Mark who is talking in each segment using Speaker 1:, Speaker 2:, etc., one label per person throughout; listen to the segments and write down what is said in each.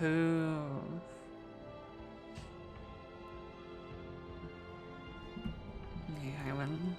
Speaker 1: Hoof. Yeah, Raymond.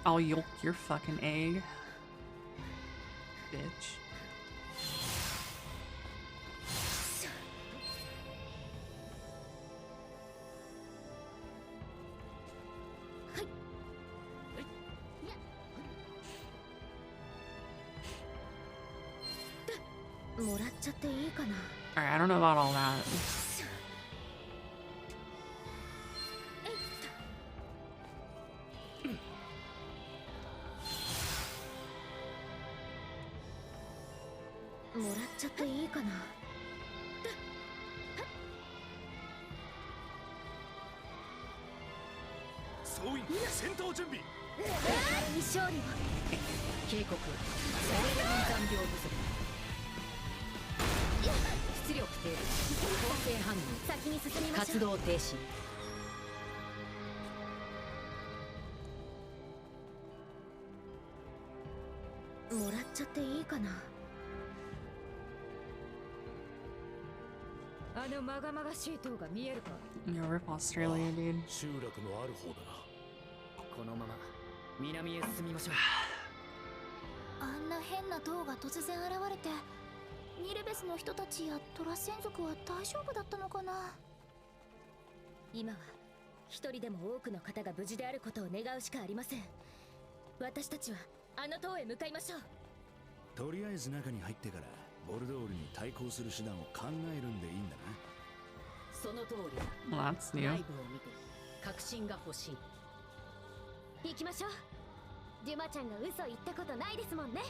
Speaker 1: I'll yolk your fucking egg, bitch. Alright, I don't know about all that. You rip Australia, dude.
Speaker 2: 集落のある方だな。
Speaker 3: このまま南へ進みましょう。
Speaker 4: あんな変な塔が突然現れて、ニルベスの人たちやトラセン族は大丈夫だったのかな。今は一人でも多くの方が無事であることを願うしかありません。私たちはあの塔へ向かいましょう。
Speaker 2: とりあえず中に入ってからボルドールに対抗する手段を考えるんでいいんだな。
Speaker 3: その通りだ。
Speaker 1: Well, that's new.
Speaker 3: 内部を見て確信が欲しい。
Speaker 4: 行きましょう。デュマちゃんが嘘言ったことないですもんね。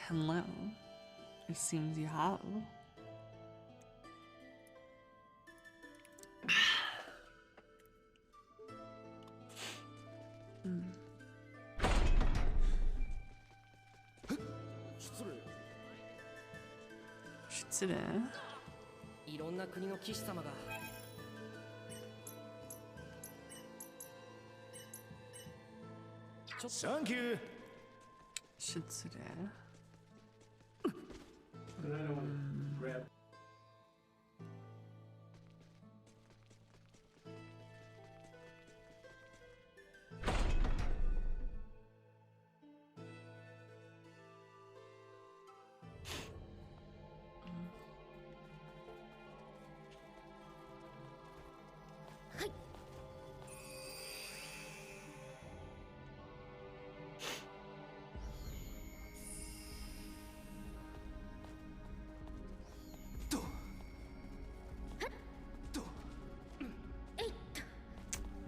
Speaker 1: Hello. It seems you have. Shitsure.
Speaker 3: いろんな国の騎士様が
Speaker 2: サンキュー。
Speaker 1: Shitsure.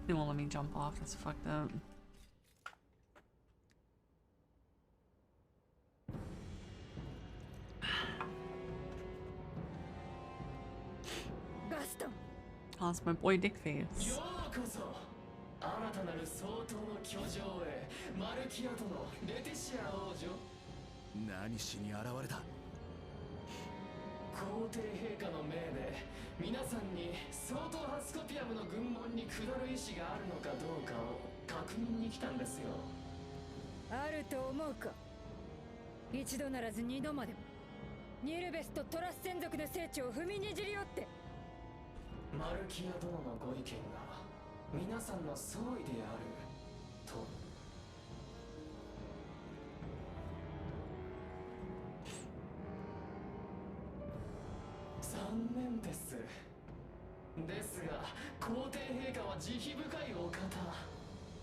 Speaker 1: They won't let me jump off. That's fucked up. Oh, that's my boy Dickface.
Speaker 5: ようこそ新たなる総統の居城へマルキアとのレティシア王女。
Speaker 2: 何しに現れた。
Speaker 5: 皇帝陛下の命で皆さんに総統ハスコピアムの軍門に下る意思があるのかどうかを確認に来たんですよ。
Speaker 6: あると思うか。一度ならず二度までもニルベスとトラス専属の聖地を踏みにじりおって。
Speaker 5: マルキア殿のご意見が皆さんの総意であると。残念です。ですが皇帝陛下は慈悲深いお方。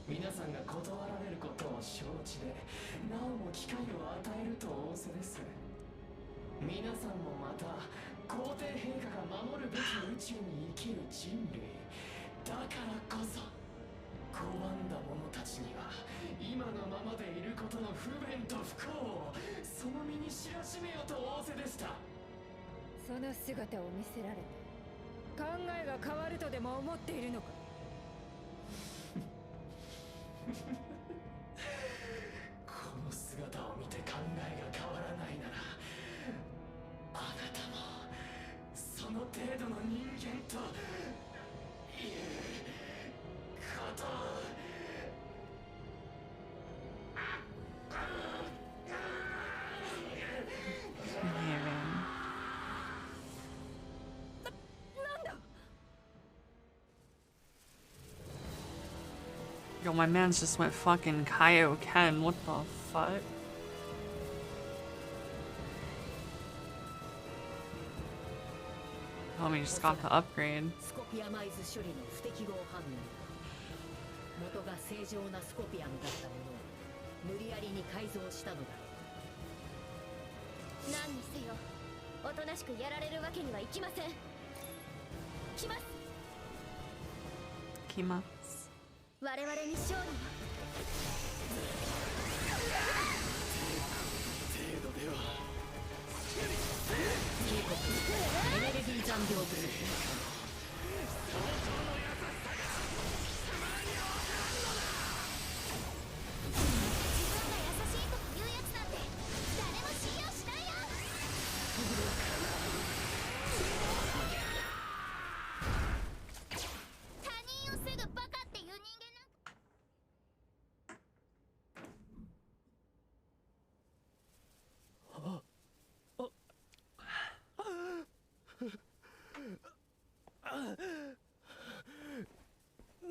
Speaker 5: 皆さんが断られることを承知でなおも機会を与えると仰せです。皆さんもまた皇帝陛下が守るべき宇宙に生きる人類だからこそ拒んだ者たちには今のままでいることの不便と不幸をその身に知らしめよと仰せでした。
Speaker 6: その姿を見せられて考えが変わるとでも思っているのか。
Speaker 5: この姿を見て考えが変わらないならあなたもその程度の人間ということを。
Speaker 1: Yo, my man's just went fucking Kaioken. What the fuck? Homie just got the upgrade.
Speaker 3: スコピアマイズ処理の不適合反応。元が正常なスコピアムだったものを無理やりに改造したのだ。
Speaker 4: 何にせよおとなしくやられるわけにはいきません。来ます。
Speaker 1: 来ます。
Speaker 4: 我々に勝利を。
Speaker 5: 程度では
Speaker 3: 警告エネルギー残量ブルー。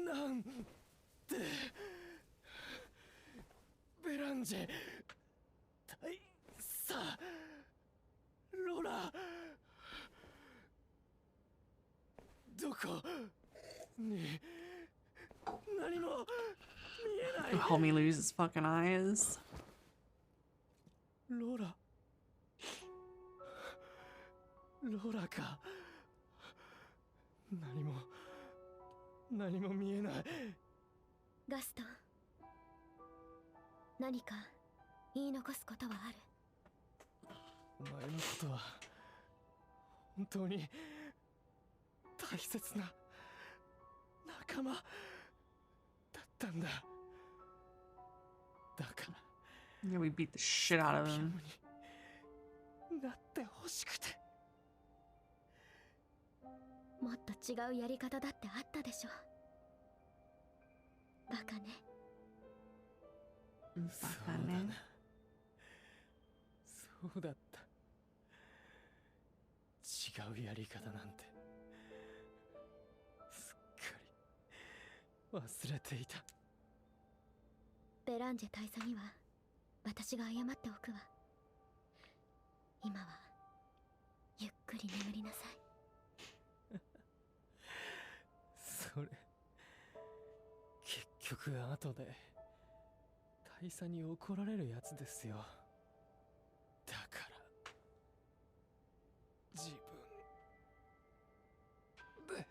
Speaker 5: なんてベランジェ大佐ロラどこに何も見えない。
Speaker 1: Homie lose his fucking eyes.
Speaker 5: ロラか。何も見えない。
Speaker 4: ガストン、何か言い残すことはある？
Speaker 5: お前のことは本当に大切な仲間だったんだ。だから
Speaker 1: Yeah, we beat the shit out of
Speaker 5: ピアノ
Speaker 1: him.
Speaker 5: になってほしくて。
Speaker 4: もっと違うやり方だってあったでしょ。バカね。
Speaker 5: そうだな。そうだった。違うやり方なんてすっかり忘れていた。
Speaker 4: ベランジェ大佐には私が謝っておくわ。今はゆっくり眠りなさい。
Speaker 5: それ結局後で大佐に怒られるやつですよ。だから自分で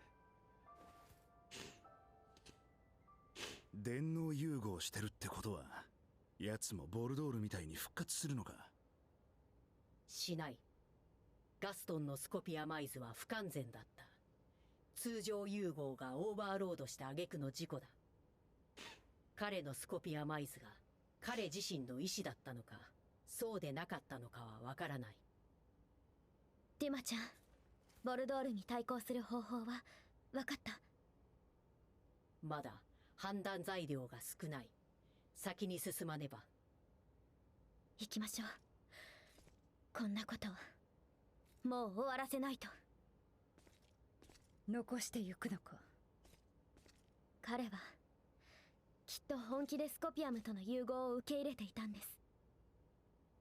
Speaker 2: 電脳融合してるってことは、奴もボルドールみたいに復活するのか。
Speaker 3: しない。ガストンのスコピアマイズは不完全だった。通常融合がオーバーロードした挙句の事故だ。彼のスコピアマイズが彼自身の意志だったのか、そうでなかったのかはわからない。
Speaker 4: ディマちゃん、ボルドールに対抗する方法は分かった。
Speaker 3: まだ判断材料が少ない。先に進まねば。
Speaker 4: 行きましょう。こんなこともう終わらせないと。
Speaker 6: 残してゆくのか。
Speaker 4: 彼はきっと本気でスコピアムとの融合を受け入れていたんです。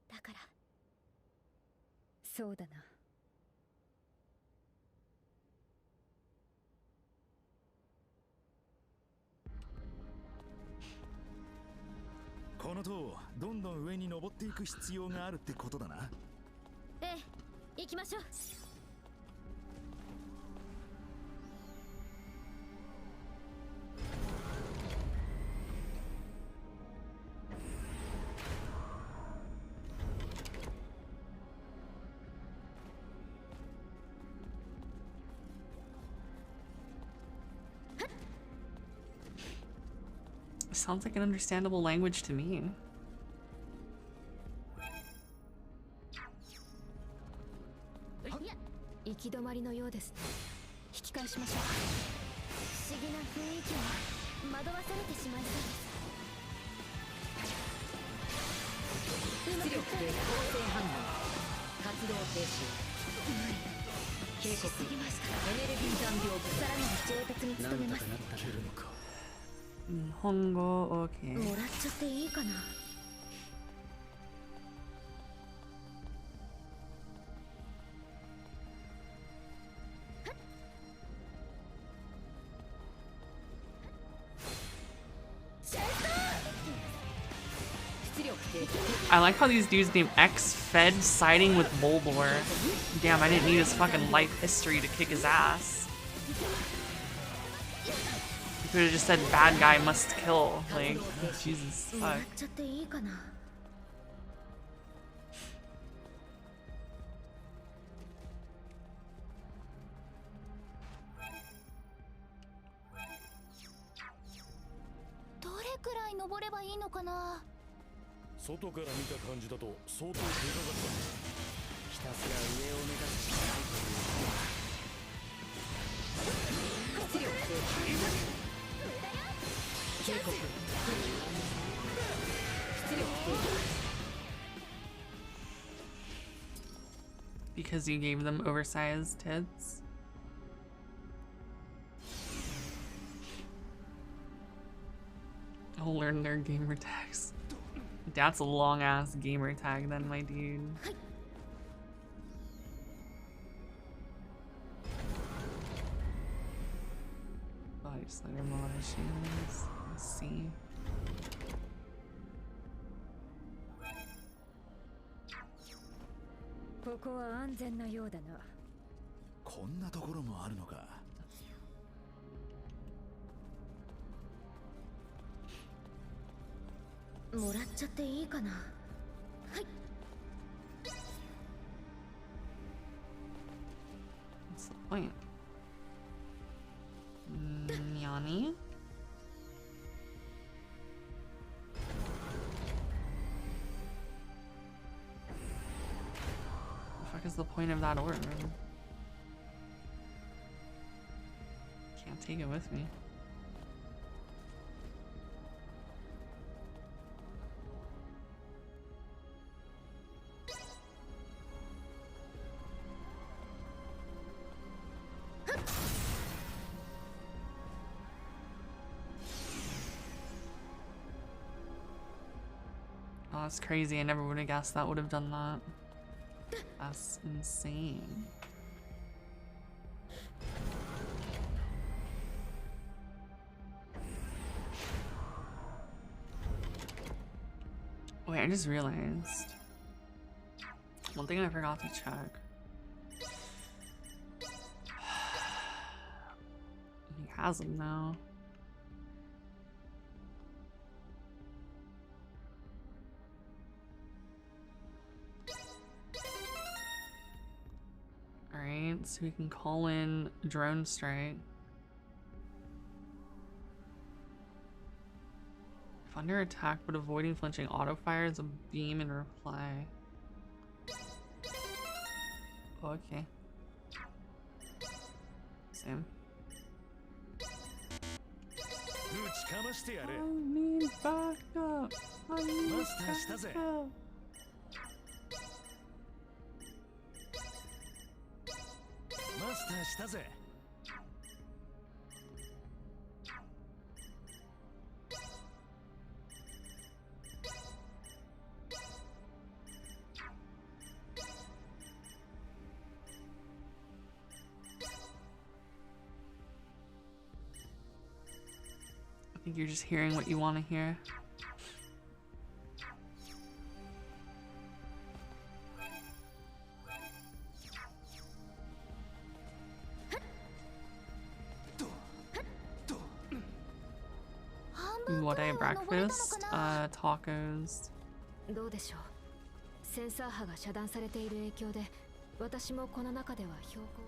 Speaker 4: だから
Speaker 6: そうだな。
Speaker 2: この塔をどんどん上に登っていく必要があるってことだな。
Speaker 4: ええ、行きましょう。
Speaker 1: Sounds like an understandable language to me.
Speaker 4: 行き止まりのようですね。引き返しましょう。不思議な雰囲気に惑わされてしまいそうです。
Speaker 3: 出力で構成反応。活動停止。警告。エネルギー残量分。
Speaker 4: さらなる上達に努めます。
Speaker 1: 日本語 OK。
Speaker 4: もらっちゃっていいかな。
Speaker 1: I like how these dudes named X Fed siding with Bulbor. Damn, I didn't need his fucking life history to kick his ass. You could have just said bad guy must kill. Like, Jesus fuck.
Speaker 4: ちゃっていいかな。どれくらい登ればいいのかな。
Speaker 7: 外から見た感じだと相当手がかった。
Speaker 5: ひたすら上を目指すしかないという。
Speaker 3: 出力停止。警告。出力停止。
Speaker 1: Because you gave them oversized tits? I'll learn their gamer tags. That's a long ass gamer tag then, my dude. Body slider modifications. Let's see.
Speaker 6: ここは安全なようだな。
Speaker 2: こんなところもあるのか。
Speaker 4: もらっちゃっていいかな。はい。
Speaker 1: Nani? The fuck is the point of that orb? Can't take it with me. Oh, that's crazy. I never would have guessed that would have done that. That's insane. Wait, I just realized one thing I forgot to check. He has them now. Alright, so we can call in drone strike. If under attack but avoiding flinching, auto fires a beam in reply. Okay. Same. I need backup. I need backup. I think you're just hearing what you want to hear. What a breakfast? Tacos.
Speaker 4: どうでしょう。センサー波が遮断されている影響で、私もこの中では標高。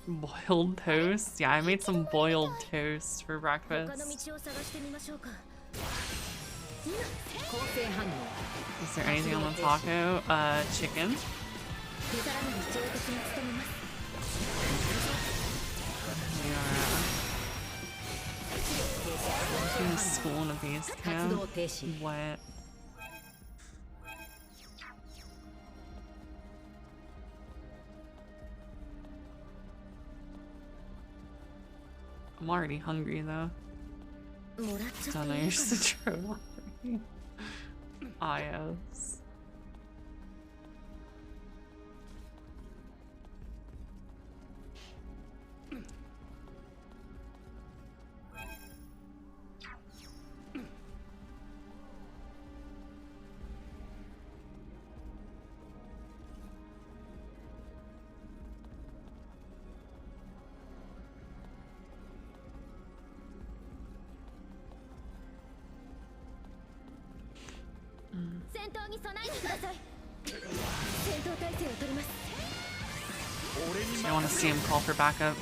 Speaker 1: Boiled toast? Yeah, I made some boiled toast for
Speaker 4: 他の
Speaker 1: breakfast.
Speaker 4: 道を探してみましょうか。
Speaker 3: 構成反応
Speaker 1: Is there anything on the taco? Chicken.
Speaker 4: 手皿の道を的に務めます。
Speaker 1: In a school in a base
Speaker 3: 活
Speaker 1: camp.
Speaker 3: 動停止
Speaker 1: What? I'm already hungry though.
Speaker 4: もらっちゃ
Speaker 1: Don't
Speaker 4: って
Speaker 1: know
Speaker 4: い
Speaker 1: you're
Speaker 4: い
Speaker 1: just
Speaker 4: か
Speaker 1: a troll. Ah, yes. Mm.
Speaker 4: 戦闘に備えてください。戦闘態勢を取ります。
Speaker 1: I want to see him call for backup.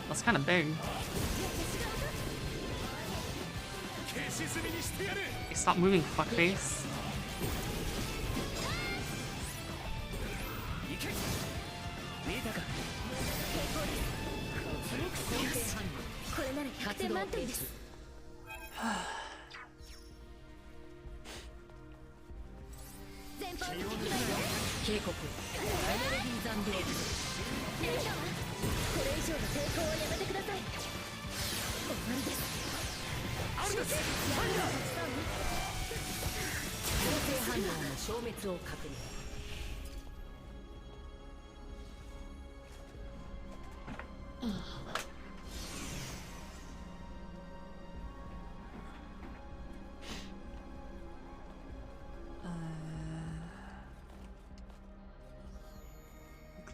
Speaker 1: That's kind of big. Hey, stop moving, fuckface.
Speaker 4: これなら100点満点です。 前方に敵がいる。
Speaker 3: 警告エネルギー残量
Speaker 4: レーダーはこれ以上の抵抗をやめてください。終わりです。構
Speaker 3: 成反応の消滅を確認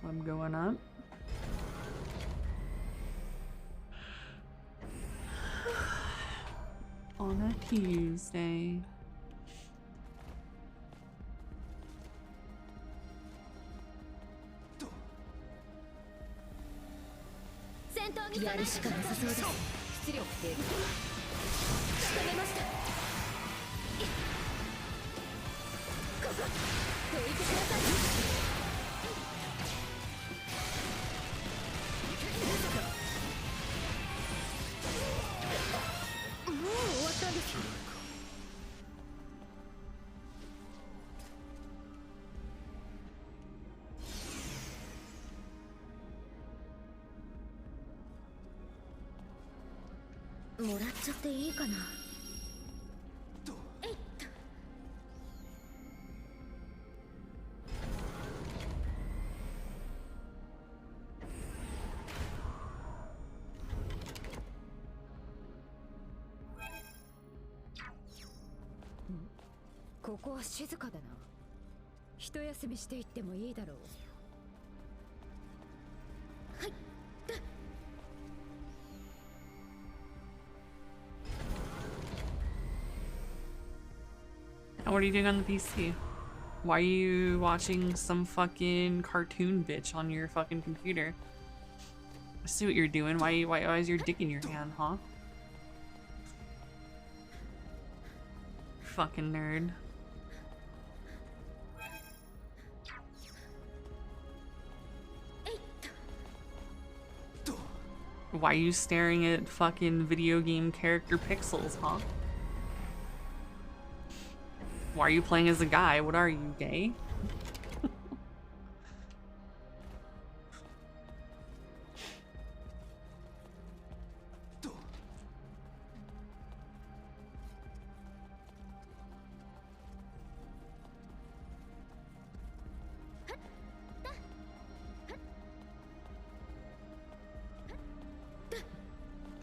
Speaker 1: Club going up. On a Tuesday.
Speaker 4: 戦闘やるしかなさそうです。
Speaker 3: 出力低下。
Speaker 4: 仕留めました。ここどいてください。もう終わったんですか。もらっちゃっていいかな。えいっと。
Speaker 6: ここは静かだな。一休みしていってもいいだろう。
Speaker 4: はい。
Speaker 1: What are you doing on the PC? Why are you watching some fucking cartoon bitch on your fucking computer? I see what you're doing. Why is your dick in your hand, huh? Fucking nerd. Why are you staring at fucking video game character pixels, huh? Why are you playing as a guy? What are you, gay?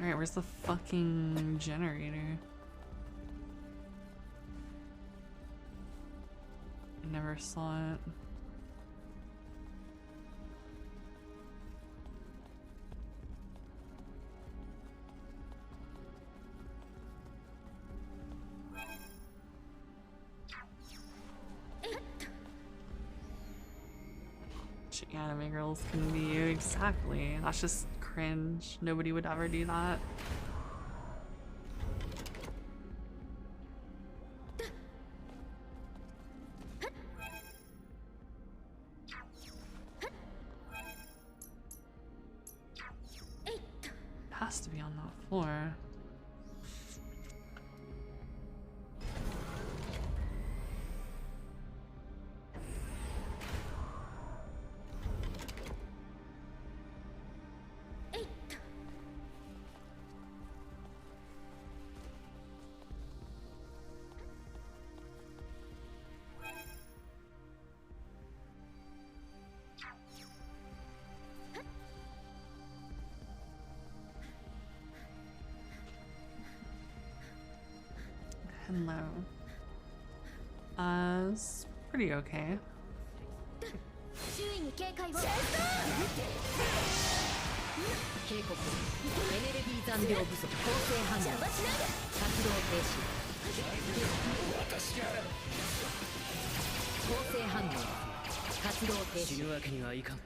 Speaker 1: Alright, where's the fucking generator? I never saw it. Shit, anime girls can be you. Exactly. That's just cringe. Nobody would ever do that. Has to be on that floor. Hello. It's pretty okay.
Speaker 4: 周囲に警戒を。
Speaker 3: 警告。エネルギー残量不足。構成反応。
Speaker 4: 邪魔しないで。
Speaker 3: 活動停止。構成反応。活動停止。
Speaker 5: 死ぬわけにはいかん。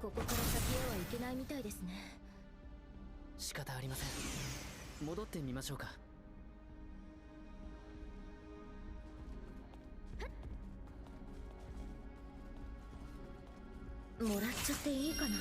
Speaker 4: ここから先へは行けないみたいですね。
Speaker 5: 仕方ありません。戻ってみましょうか。
Speaker 4: もらっちゃっていいかな。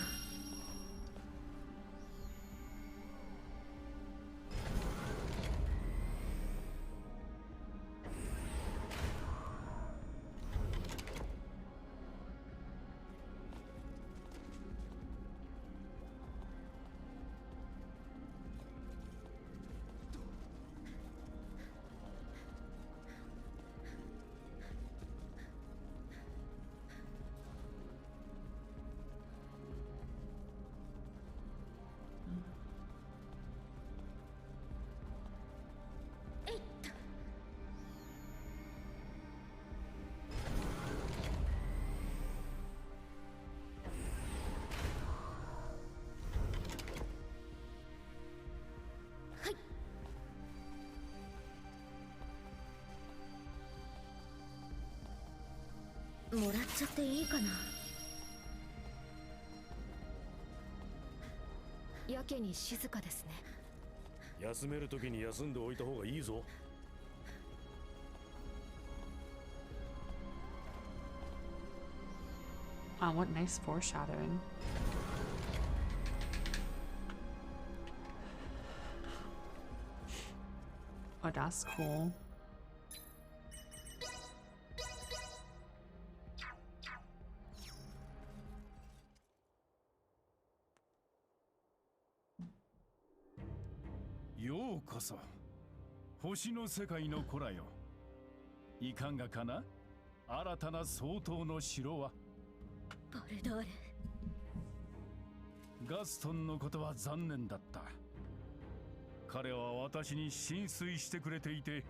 Speaker 4: もらっちゃっていいかな。やけに静かですね。
Speaker 7: 休めるときに休んでおいた方がいいぞ。
Speaker 1: Wow, what nice foreshadowing. Oh, that's cool.
Speaker 8: Yo koso. 星の世界の子らよ。いかがかな？新たな総統の城は。
Speaker 4: バルドール。
Speaker 8: ガストンのことは残念だった。彼は私に心酔してくれていて、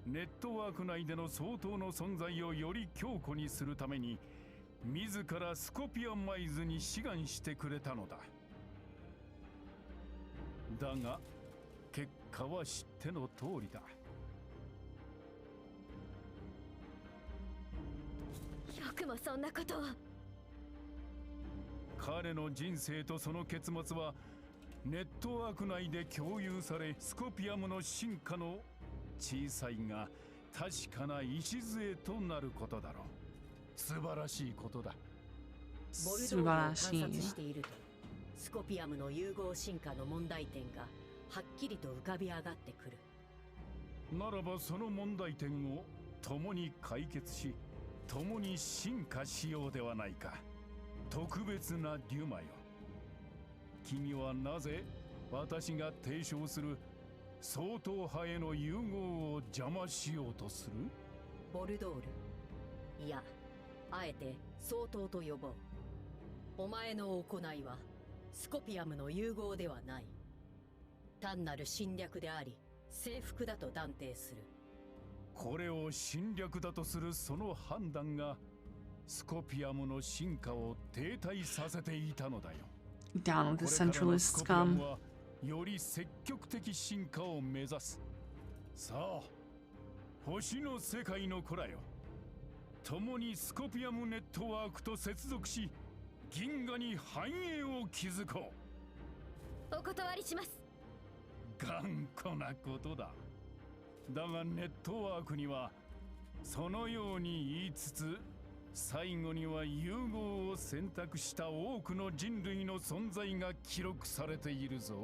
Speaker 8: ネットワーク内での総統の存在をより強固にするために、自らスコピアマイズに志願してくれたのだ。だが、結果は知っての通りだ。
Speaker 4: よくもそんなことを。
Speaker 8: 彼の人生とその結末はネットワーク内で共有され、スコピアムの進化の小さいが確かな礎となることだろう。素晴らしいことだ。
Speaker 3: ボルドールを観察していると、スコピアムの融合進化の問題点がはっきりと浮かび上がってくる。
Speaker 8: ならばその問題点を共に解決し、共に進化しようではないか。特別なデュマよ。君はなぜ私が提唱する総統派への融合を邪魔しようとする？
Speaker 3: ボルドール、いや、あえて総統と呼ぼう。お前の行いはスコピアムの融合ではない。単なる侵略であり征服だと断定する。
Speaker 8: これを侵略だとするその判断がスコピアムの進化を停滞させていたのだよ。
Speaker 1: Down with the centralist scum.
Speaker 8: より積極的進化を目指す。さあ、星の世界の子らよ。共にスコピアムネットワークと接続し、銀河に繁栄を築こ
Speaker 4: う。お断りします。
Speaker 8: 頑固なことだ。だがネットワークにはそのように言いつつ、最後には融合を選択した多くの人類の存在が記録されているぞ。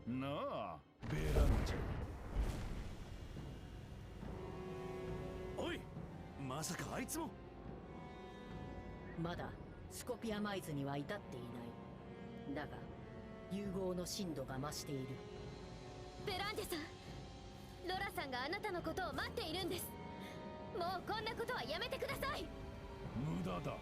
Speaker 8: なあ、ベランジ
Speaker 2: ャ。おい、まさかあいつも。
Speaker 3: まだスコピアマイズには至っていない。だが融合の深度が増している。
Speaker 4: ベランジェさん、ロラさんがあなたのことを待っているんです。もうこんなことはやめてください。
Speaker 8: 無駄だ。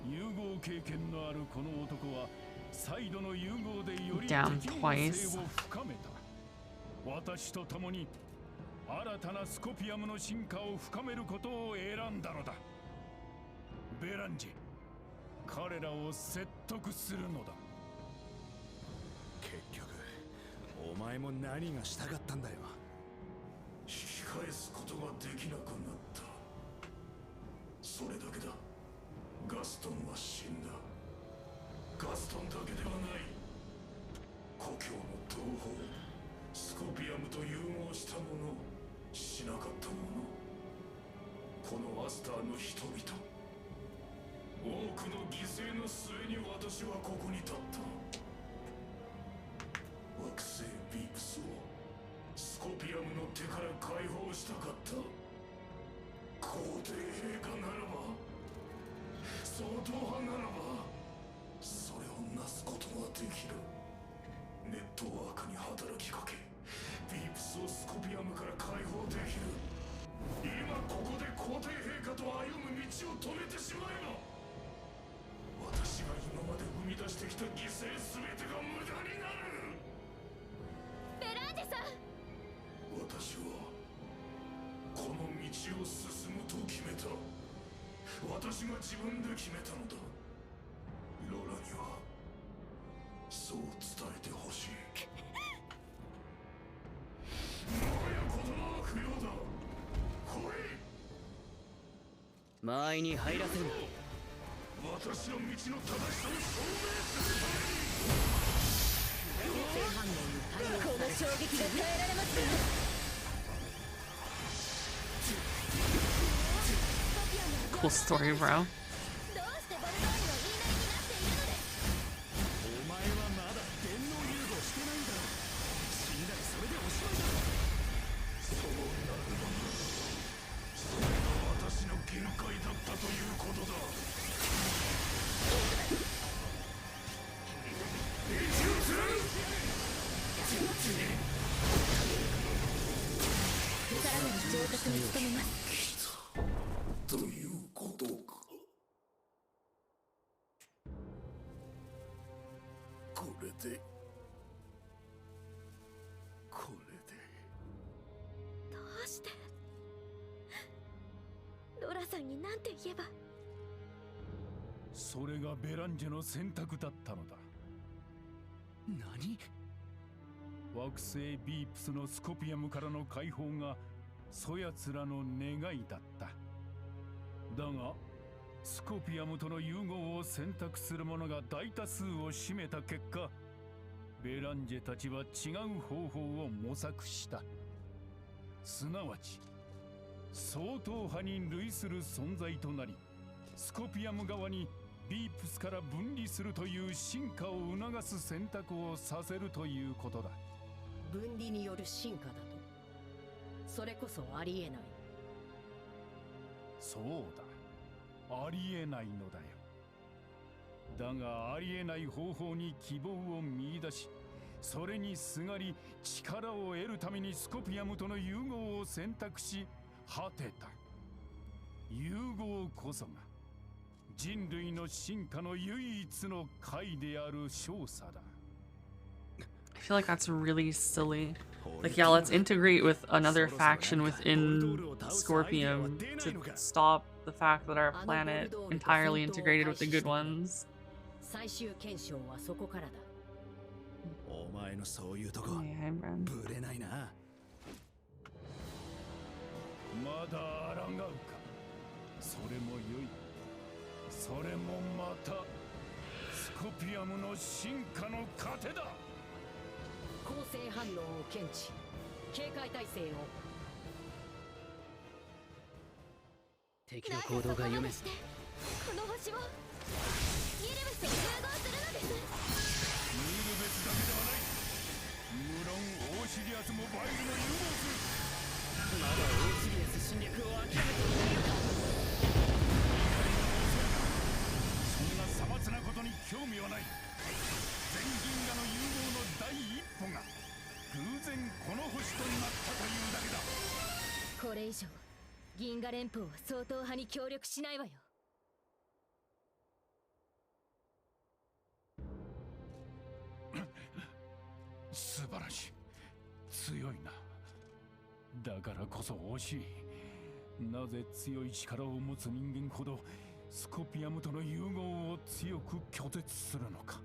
Speaker 8: 融合経験のあるこの男は再度の融合でより適応性を深めた。私と共に新たなスコピアムの進化を深めることを選んだのだ。ベランジ、彼らを説得するのだ。
Speaker 2: 結局お前も何がしたかったんだよ。
Speaker 9: 引き返すことができなくなった。それだけだ。ガストンは死んだ。ガストンだけではない。故郷の同胞、スコピアムと融合したもの、しなかったもの、このアスターの人々、多くの犠牲の末に私はここに立った。惑星ビープスをスコピアムの手から解放したかった。皇帝陛下ならば、総統派ならば、それをなすことができる。ネットワークに働きかけ、ビープスをスコピアムから解放できる。今ここで皇帝陛下と歩む道を止めてしまえば、私が今まで生み出してきた犠牲全てが無駄になる。
Speaker 4: ベランジェさん、
Speaker 9: 私はこの道を進むと決めた。私が自分で決めたのだ。ロラにはそう伝えてほしい。もはや言葉は不要だ。来い。
Speaker 5: 間合いに入らせるな。
Speaker 9: 私の道の正しさを証明する
Speaker 6: この衝撃が耐えられますか。
Speaker 1: Cool story, bro.
Speaker 9: お前はまだ電脳融合してないんだろ。死んだらそれでおしまいだ。そうなるのだ。それが私の限界だったということだ。
Speaker 6: さらなる上達に努めます。
Speaker 9: ということか。これで
Speaker 4: どうしてロラさんになんて言えば。
Speaker 8: それがベランジェの選択だったのだ。
Speaker 9: 何？
Speaker 8: 惑星ビープスのスコピアムからの解放がそやつらの願いだった。だがスコピアムとの融合を選択する者が大多数を占めた結果、ベランジェたちは違う方法を模索した。すなわち相当派に類する存在となり、スコピアム側にビープスから分離するという進化を促す選択をさせるということだ。
Speaker 3: 分離による進化だと。それこそありえない。
Speaker 8: そうだ、ありえないのだよ。だがありえない方法に希望を見出し、それにすがり力を得るためにスコピアムとの融合を選択し果てた。融合こそが人類の進化の唯一の解である勝者だ。
Speaker 1: I feel like that's really silly. Like, yeah, let's integrate with another faction within Scorpium to stop the fact that our planet entirely integrated with the good ones.
Speaker 3: 最終検証はそこからだ。
Speaker 2: お前のそういうとこ
Speaker 1: Yeah, bro.
Speaker 2: ぶれないな。
Speaker 8: まだ抗うか。それもよい。それもまたスコピアムの進化の糧だ。
Speaker 3: 構成反応を検知。警戒態勢を。
Speaker 5: 敵の行動が読めず。
Speaker 4: この星をニルベスを融合するのです。
Speaker 8: ニルベスだけではない。無論オーシリアスもバイルも融合する。
Speaker 5: まだオーシリアス侵略を諦めていないのか。
Speaker 8: そんなさまつなことに興味はない。全銀河の融合の第一歩が偶然この星となったというだけだ。
Speaker 4: これ以上銀河連邦は相当派に協力しないわよ。
Speaker 8: 素晴らしい。強いな。だからこそ惜しい。なぜ強い力を持つ人間ほどスコピアムとの融合を強く拒絶するのか。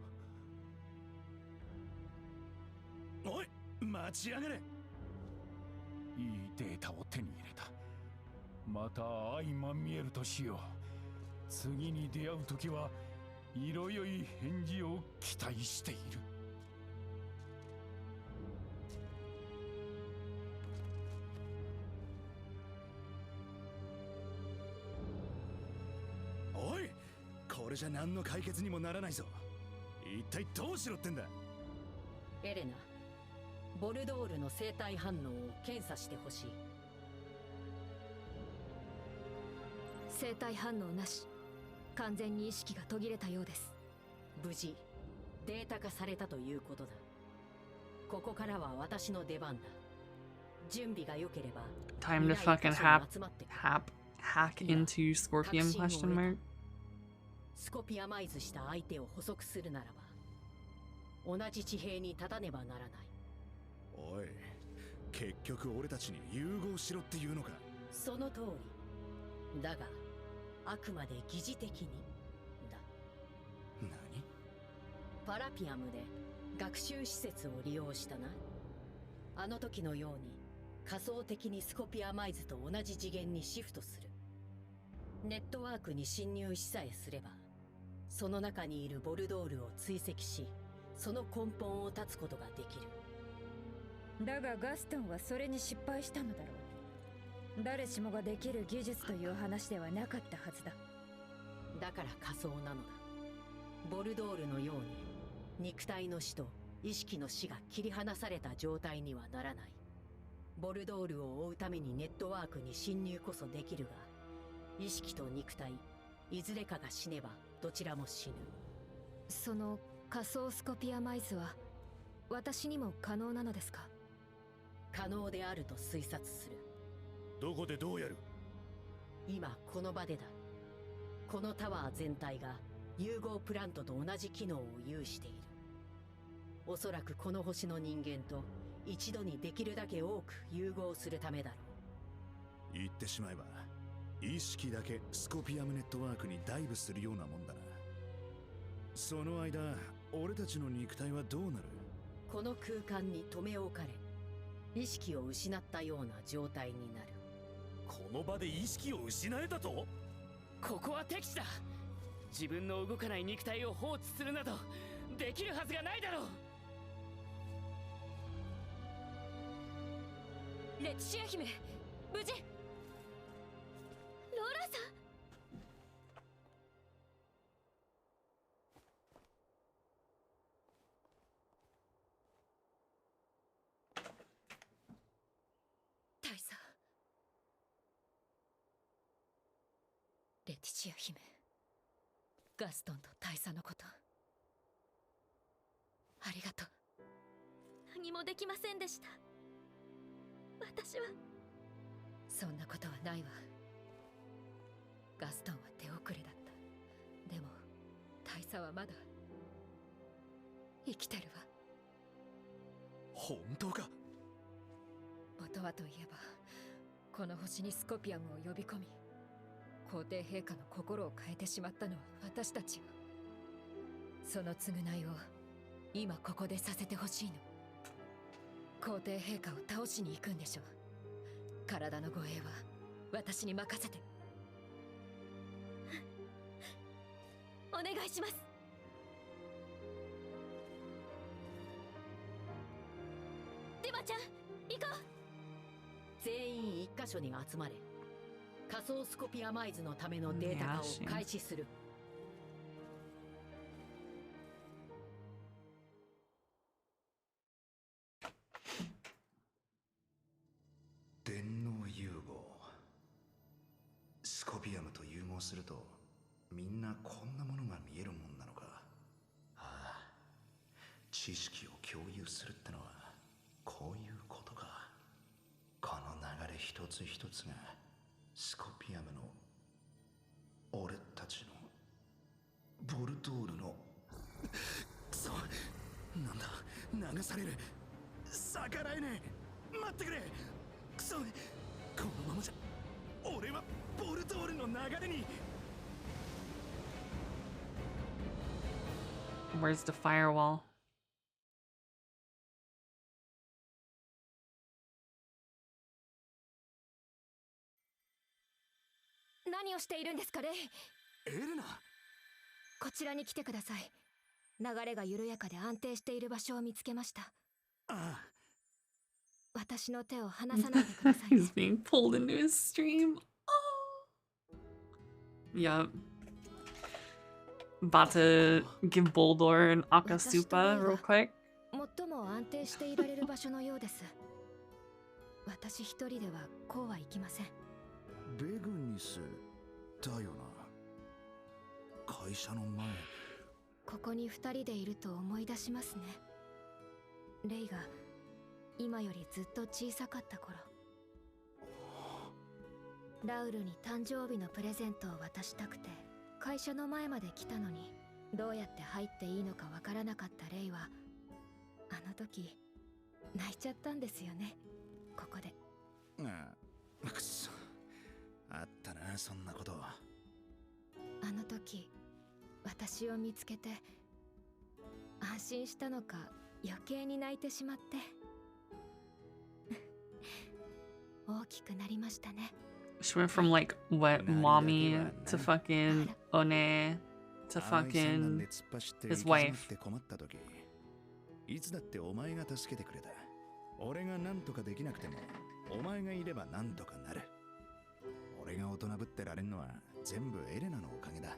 Speaker 2: おい、待ちやがれ。
Speaker 8: いいデータを手に入れた。また相まみえるとしよう。次に出会う時は色よい返事を期待している。
Speaker 2: おい、これじゃ何の解決にもならないぞ。一体どうしろってんだ。
Speaker 3: エレナ、ボルドールの生体反応を検査してほしい。
Speaker 4: 生体反応なし。完全に意識が途切れたようです。
Speaker 3: 無事データ化されたということだ。ここからは私の出番だ。準備が良ければ
Speaker 1: Time to fucking hack into Scorpium? Question mark.
Speaker 3: スコピアマイズした相手を捕捉するならば同じ地平に立たねばならない。
Speaker 2: おい、結局俺たちに融合しろっていうのか。
Speaker 3: その通りだが、あくまで疑似的にだ。
Speaker 2: 何？
Speaker 3: パラピアムで学習施設を利用したな。あの時のように仮想的にスコピアマイズと同じ次元にシフトする。ネットワークに侵入しさえすれば、その中にいるボルドールを追跡し、その根本を断つことができる。
Speaker 6: だがガストンはそれに失敗したのだろう。誰しもができる技術という話ではなかったはずだ。
Speaker 3: だから仮想なのだ。ボルドールのように肉体の死と意識の死が切り離された状態にはならない。ボルドールを追うためにネットワークに侵入こそできるが、意識と肉体いずれかが死ねばどちらも死ぬ。
Speaker 6: その仮想スコピアマイズは私にも可能なのですか？
Speaker 3: 可能であると推察する。
Speaker 7: どこでどうやる？
Speaker 3: 今この場でだ。このタワー全体が融合プラントと同じ機能を有している。おそらくこの星の人間と一度にできるだけ多く融合するためだろう。
Speaker 2: 言ってしまえば意識だけスコピアムネットワークにダイブするようなもんだな。その間俺たちの肉体はどうなる？
Speaker 3: この空間に留め置かれ、意識を失ったような状態になる。
Speaker 7: この場で意識を失えたと？
Speaker 5: ここは敵地だ。自分の動かない肉体を放置するなどできるはずがないだろう。
Speaker 6: レティシア姫、無事？
Speaker 4: ローラさん。
Speaker 6: 大佐。レティシア姫、ガストンと大佐のこと、ありがとう。
Speaker 4: 何もできませんでした。私は。
Speaker 6: そんなことはないわ。ガストンは手遅れだった。でも大佐はまだ生きてるわ。
Speaker 2: 本当か？
Speaker 6: 元はといえば、この星にスコピアムを呼び込み、皇帝陛下の心を変えてしまったのは私たちよ。その償いを今ここでさせてほしいの。皇帝陛下を倒しに行くんでしょう。体の護衛は私に任せて。
Speaker 4: お願いします。デバちゃん、行こう。
Speaker 3: 全員一箇所に集まれ。仮想スコピアマイズのためのデータ化を開始する。
Speaker 2: 電脳融合。スコピアムと融合するとみんなこんなものが見えるもんなのか。ああ、知識を共有するってのはこういうことか。この流れ一つ一つがスコピアムの、俺たちの、ボルドールの。くそ、なんだ、流される。逆らえねえ。待ってくれ。くそ、このままじゃ俺はボルドールの流れに。
Speaker 1: Where's the firewall?
Speaker 6: 何をしているんですか、レイ。
Speaker 2: エレナ、
Speaker 6: こちらに来てください。流れが緩やかで安定している場所を見つけました。
Speaker 2: ああ、
Speaker 6: 私の手を離さないでください、ね。
Speaker 1: He's being pulled into his stream. Oh. Yep. About to give Boldor an Akasupa real quick.
Speaker 6: 最も安定していられる場所のようです。私一人ではこうはいきません。
Speaker 2: ベグニスだよな。会社の前。
Speaker 6: ここに二人でいると思い出しますね。レイが今よりずっと小さかった頃、ラウルに誕生日のプレゼントを渡したくて会社の前まで来たのに、どうやって入っていいのかわからなかったレイはあの時泣いちゃったんですよね、ここで。
Speaker 2: ああ、くそ、あったな、そんなこと。
Speaker 6: あの時私を見つけて安心したのか余計に泣いてしまって大きくなりましたね、
Speaker 1: She went from like what mommy to fucking One to fucking his wife.
Speaker 2: いつだってお前が助けてくれた。俺が何とかできなくても、お前がいれば何とかなる。俺が大人ぶってられんのは全部エレナのおかげだ。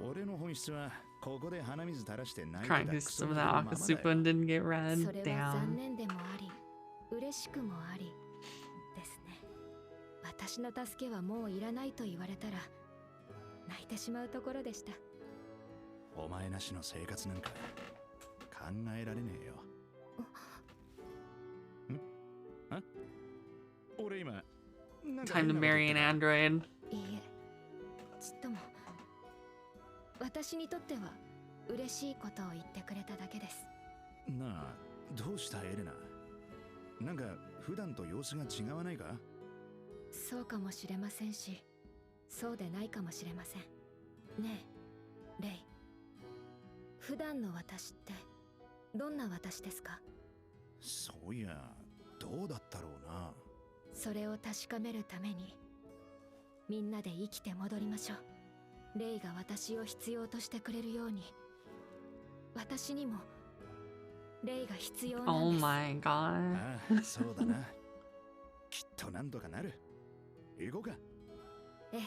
Speaker 2: 俺の本質はここで鼻水垂らして泣いてた。
Speaker 1: Crying because some of that Akasupa and didn't get read.
Speaker 4: それは
Speaker 1: Damn.
Speaker 4: 残念でもあり嬉しくもありですね。
Speaker 6: 私の助けはもういらないと言われたら泣いてしまうところでした。
Speaker 2: お前なしの生活なんか考えられねえよ。ん？俺今
Speaker 1: Time to marry an android.
Speaker 6: いいえ、ちっとも私にとっては嬉しいことを言ってくれただけです。
Speaker 2: なあ、どうしたエレナ？なんか普段と様子が違わないか？
Speaker 6: そうかもしれませんし、そうでないかもしれません。ねえ、レイ。普段の私ってどんな私ですか？
Speaker 2: そういや、どうだったろうな。
Speaker 6: それを確かめるためにみんなで生きて戻りましょう。レイが私を必要としてくれるように、私にもレイが必要なんです。
Speaker 1: Oh my god.
Speaker 2: ああ、そうだな。きっとなんとかなる。行こうか。
Speaker 6: ええ。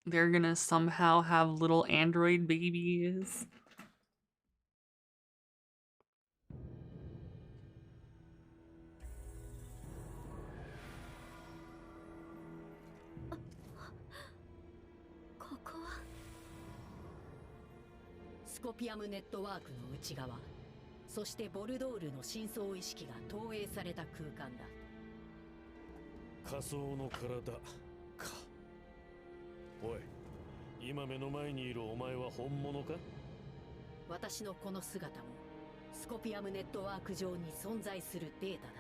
Speaker 1: They're gonna somehow have little android babies.
Speaker 3: This スコピアムネットワークの内側、そしてボルドールの深層意識が投影された空間だ。
Speaker 7: 仮想の体か。おい、今目の前にいるお前は本物か？
Speaker 3: 私のこの姿もスコピアムネットワーク上に存在するデータだ。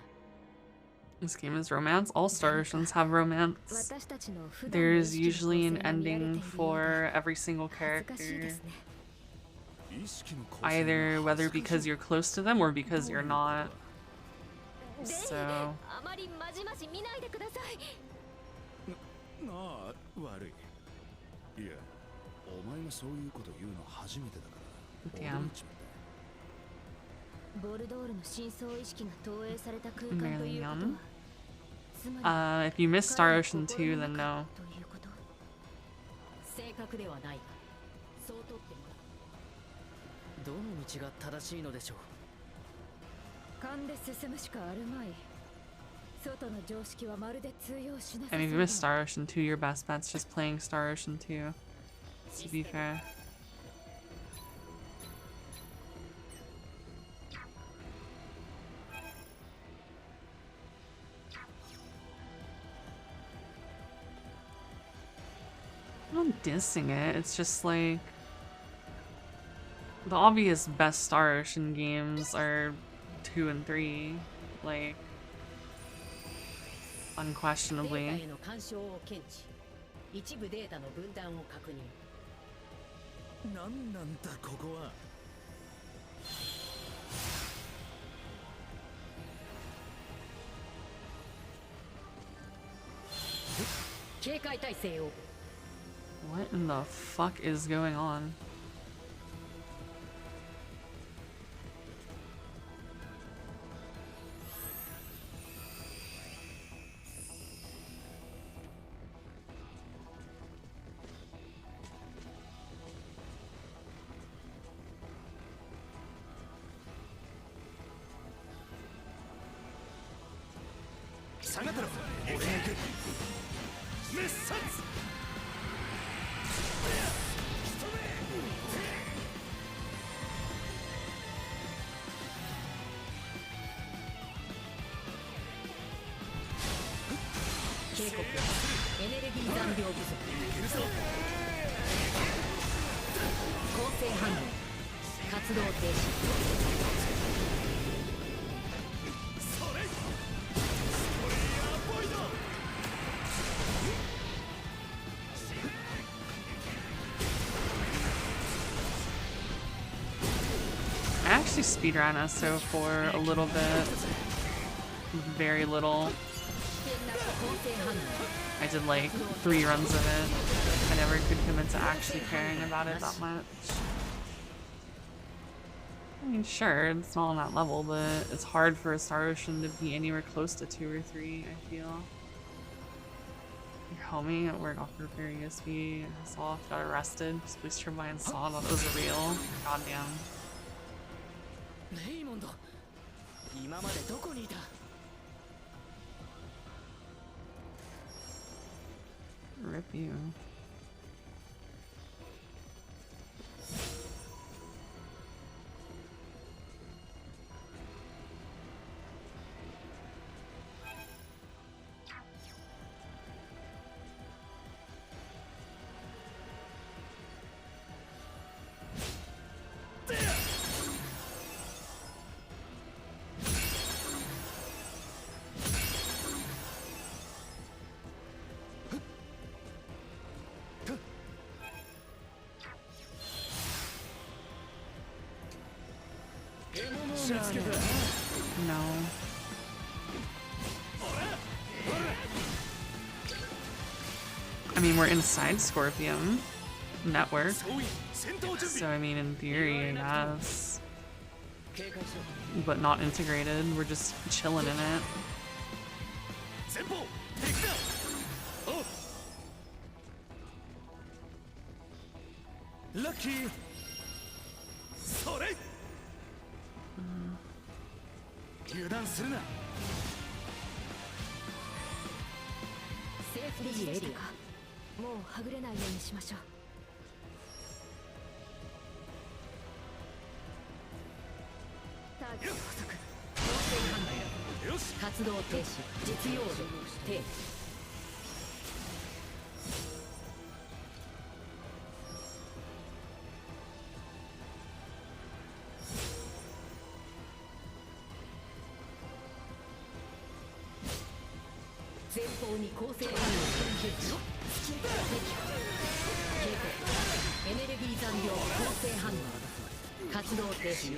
Speaker 1: This game is romance. All Star Oceans have romance. There's usually an ending for every single character. Either whether because you're close to them or because you're not. So
Speaker 6: あまりまじまじ見ないでください。
Speaker 2: なあ、悪い。いや、お前がそういうこと言うの初めてだから。驚いちまった。
Speaker 6: ボルドールの深層意識が投影された空間ということは、つまり
Speaker 1: if you missed Star Ocean 2, then no.
Speaker 6: ということ。
Speaker 3: 正確ではないが、そうとってもらう。
Speaker 5: どの道が正しいのでしょう。
Speaker 6: 勘で進むしかあるまい。外の常識はまるで通用しなさ
Speaker 1: I
Speaker 6: そう
Speaker 1: mean, if you missed Star Ocean 2, your best bet's just playing Star Ocean 2. To be fair. I'm not dissing it, it's just like the obvious best Star Ocean games are 2 and 3, like unquestionably.
Speaker 3: データへの干渉を検知、一部データの分断を確認。
Speaker 2: なんなんだここは。
Speaker 3: 警戒態勢を。
Speaker 1: What in the fuck is going on? speedrun SO for a little bit. Very little. I did like 3 runs of it. I never could commit to actually caring about it that much. I mean, sure, it's not on that level, but it's hard for a Star Ocean to be anywhere close to 2 or 3, I feel. You're homing at work off repair USB. Saw got arrested. Police turned by and saw that it was real. Goddamn.
Speaker 5: Raymond, 今までどこにいた?
Speaker 1: Rip you. No. I mean, we're inside Scorpium network, so I mean, in theory, I guess. But not integrated, we're just chilling in it.
Speaker 5: Lucky.
Speaker 6: Safety area. もうはぐれないようにしましょう。ターゲット捕捉。強制判断。活動停止。実用度低。前方に構成反応検知。エネルギー残量構成反応。活動停止。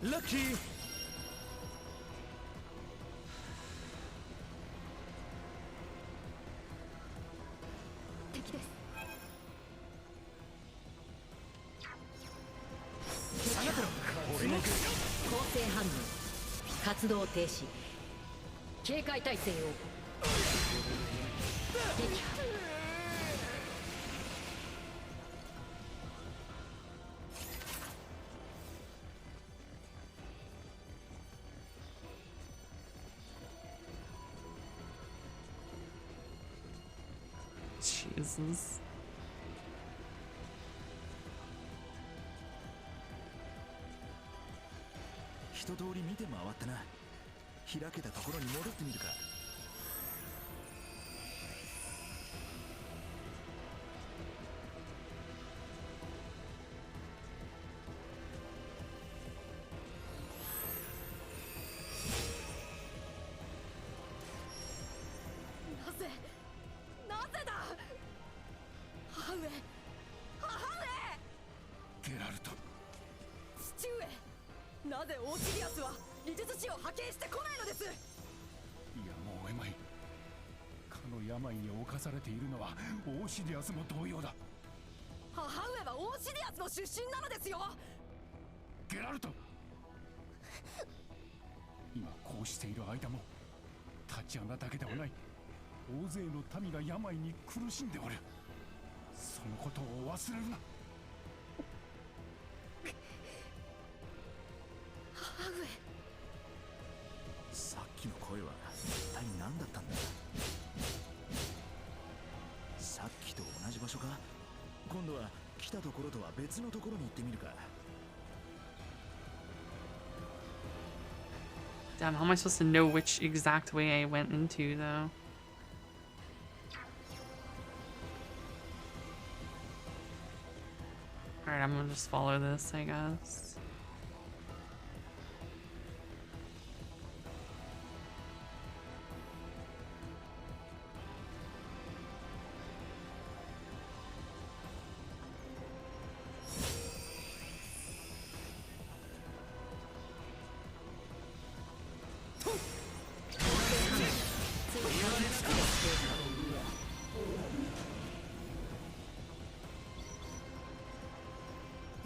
Speaker 5: ラッキー。
Speaker 6: 敵です。構成反応。活動停止。警戒態勢を。撃破。
Speaker 1: Jesus.
Speaker 2: 一通り見て回ったな。開けたところに戻ってみるか。
Speaker 6: なぜだ。母上、母上。
Speaker 8: ゲラルト。
Speaker 6: 父上。なぜオーシリアスは理術師を派遣してこないのです。
Speaker 8: いやもうエマイ、かの病に侵されているのはオーシリアスも同様だ。
Speaker 6: 母上はオーシリアスの出身なのですよ。
Speaker 8: ゲラルト。今こうしている間もタチアナだけではない、大勢の民が病に苦しんでおる。そのことを忘れるな。
Speaker 6: 母上。
Speaker 2: さっきの声は一体何だったんだ。さっきと同じ場所か。今度は来たところとは別のところに行ってみるか。
Speaker 1: Damn, how am I supposed to know which exact way I went into, though? Alright, I'm gonna just follow this, I guess.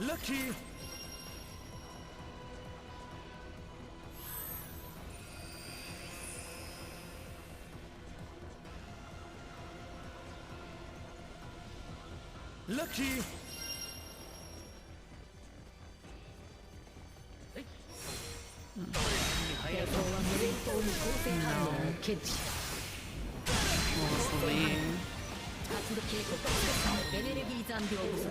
Speaker 8: Lucky. Lucky.
Speaker 3: 抵抗は無連邦に構成反応を検知した
Speaker 1: Mostly.
Speaker 3: 発動警告エネルギー残量不足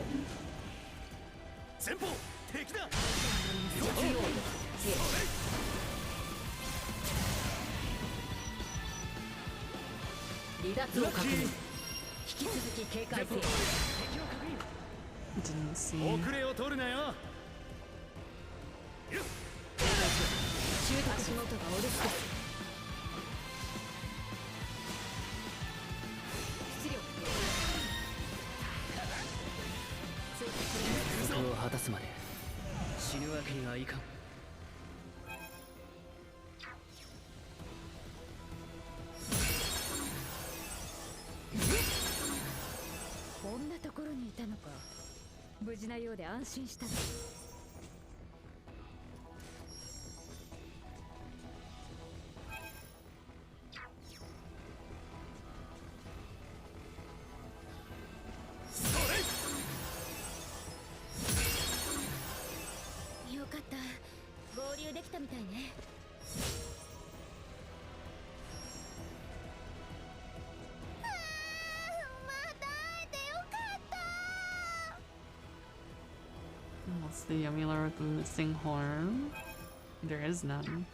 Speaker 8: 前方敵だ。
Speaker 3: 必要度 A 離脱を確認引き続き警戒せよ
Speaker 1: Didn't see.
Speaker 8: 遅れを取るなよ。
Speaker 3: 習得仕事がお留守です出力
Speaker 5: 約束を果たすまで死ぬわけにはいかん。
Speaker 6: こんなところにいたのか。無事なようで安心したぞ。
Speaker 4: よかった合流できたみたいね。
Speaker 1: What's the amulet with the missing horn? There is none.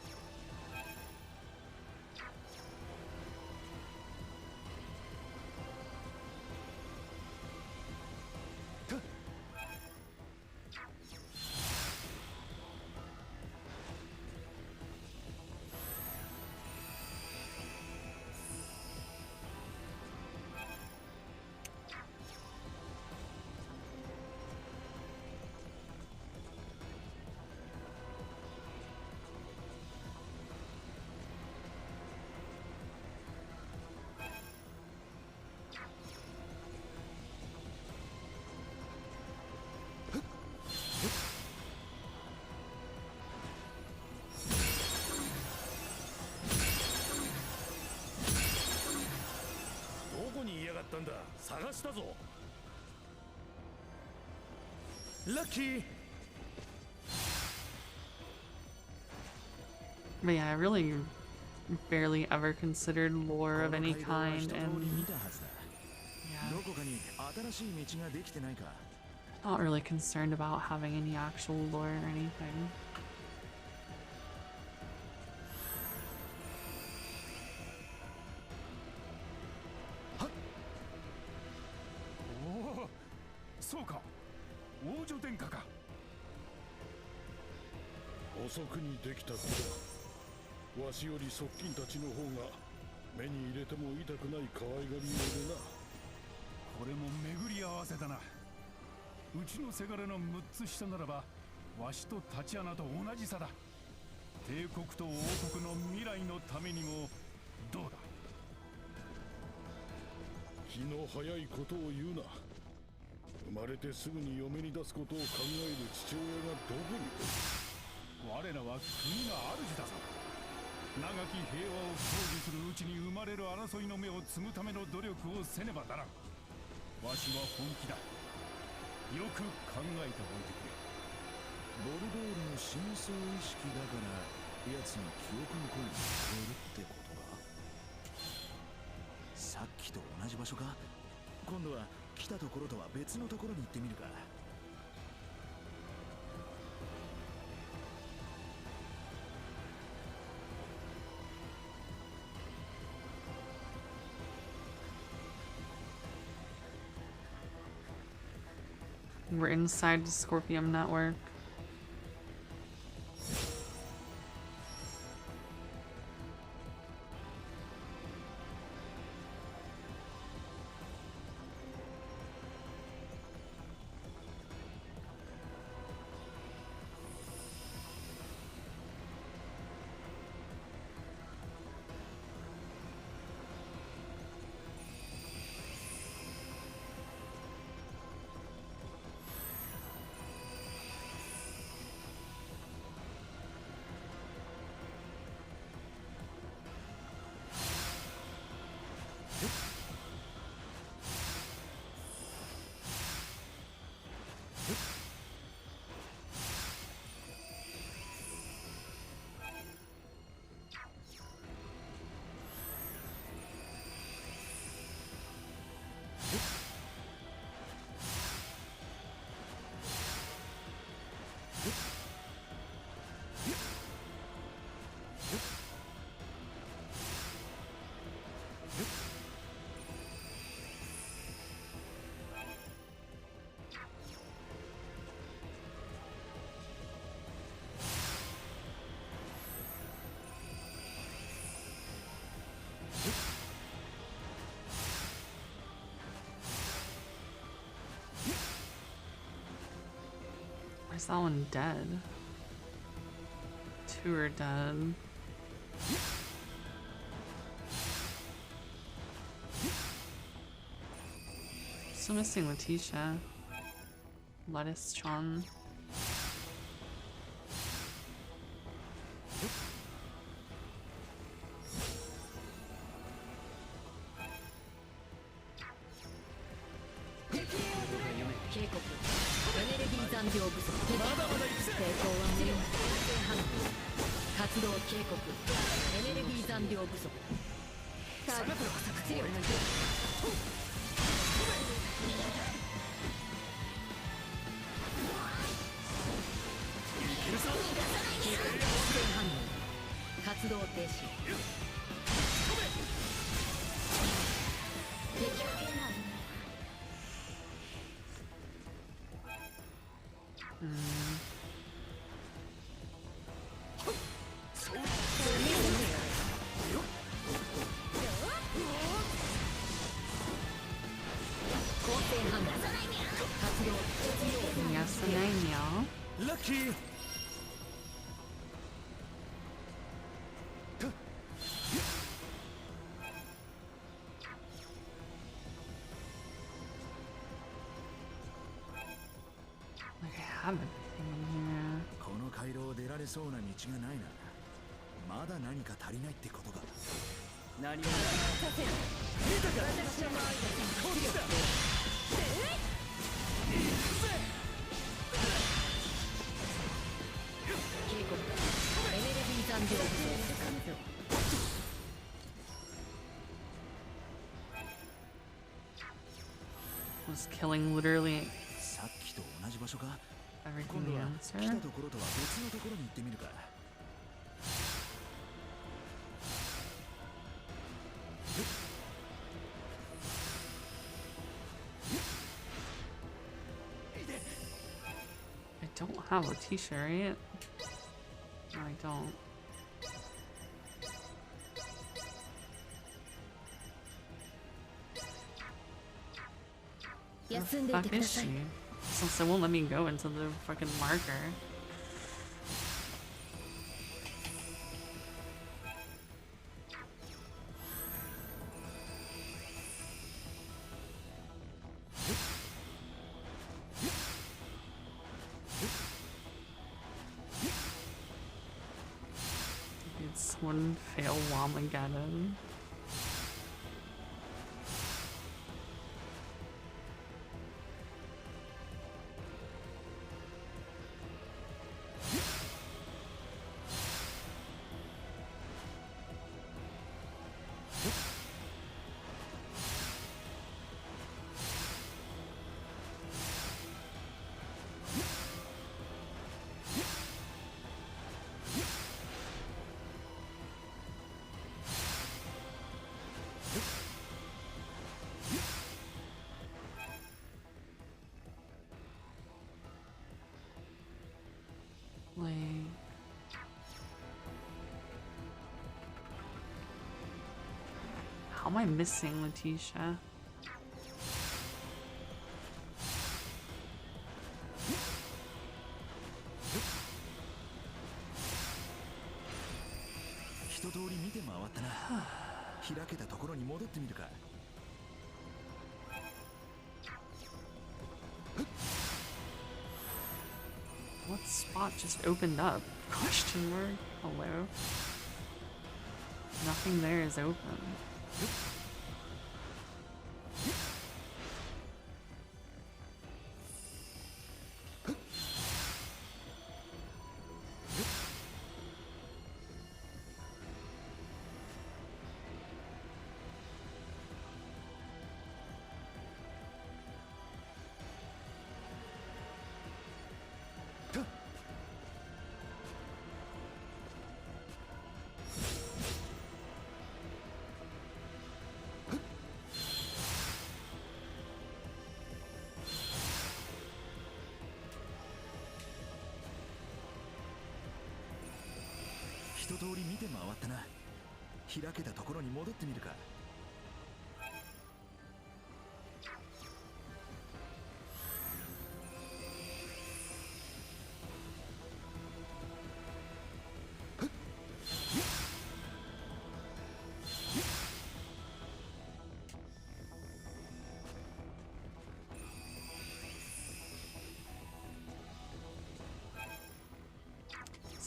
Speaker 8: Lucky.
Speaker 1: But yeah, I really barely ever considered lore of any kind, and yeah, not really concerned about having any actual lore or anything.
Speaker 8: Oh, そうか。王女殿下か。
Speaker 7: 遅くにできた子だ。わしより側近たちの方が目に入れても痛くない可愛がりようでな。
Speaker 8: これも巡り合わせだな。うちのせがれの6つ下ならばわしとタチアナと同じさだ。帝国と王国の未来のためにもどうだ。
Speaker 7: 気の早いことを言うな。生まれてすぐに嫁に出すことを考える父親がどこに。
Speaker 8: 我らは国の主だぞ。長き平和を享受するうちに生まれる争いの芽を摘むための努力をせねばならん。わしは本気だ。よく考えておいてくれ。
Speaker 2: ボルドールの深層意識だから奴に記憶の声が聞こえるってことか。さっきと同じ場所か。今度は来たところとは別のところに行ってみるか。
Speaker 1: We're inside the Scorpium network. Why is that one dead? Two are dead. Still missing Letitia. Lettuce Chon.
Speaker 7: Lucky.
Speaker 1: Like I have everything in here.
Speaker 2: この回廊を出られそうな道がないな。まだ何か足りないってことか。何もさせる。見たか。私の周りでこっちだ。警告。エネルギー残量不足完了。
Speaker 1: Was killing literally
Speaker 2: さっきと同じ場所か。
Speaker 1: everything
Speaker 2: 今
Speaker 1: the
Speaker 2: 度は
Speaker 1: answer.
Speaker 2: 来たところとは別のところに行ってみるか。
Speaker 1: I don't have a t-shirt, right? No, I don't. Where the fuck is she? Since it won't let me go into the fucking marker. It's one fail Wamageddon. Like, how am I missing Letitia? What spot just opened up? Question mark? Hello? Nothing there is open.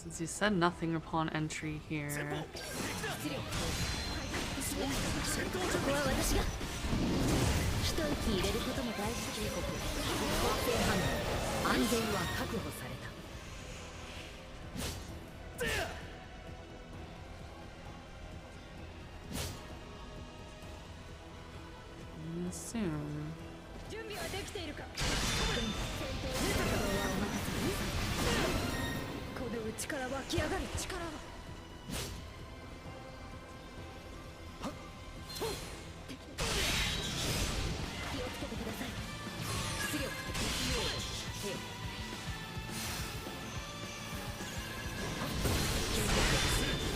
Speaker 1: Since you said nothing upon entry here.
Speaker 4: ここは私が一息入れることも大事。警告。公正判断。安全は確保された。
Speaker 1: Soon.
Speaker 6: 準備はできているか。この内から湧き上がる力は。
Speaker 4: 気をつけてください。出力適用せよ。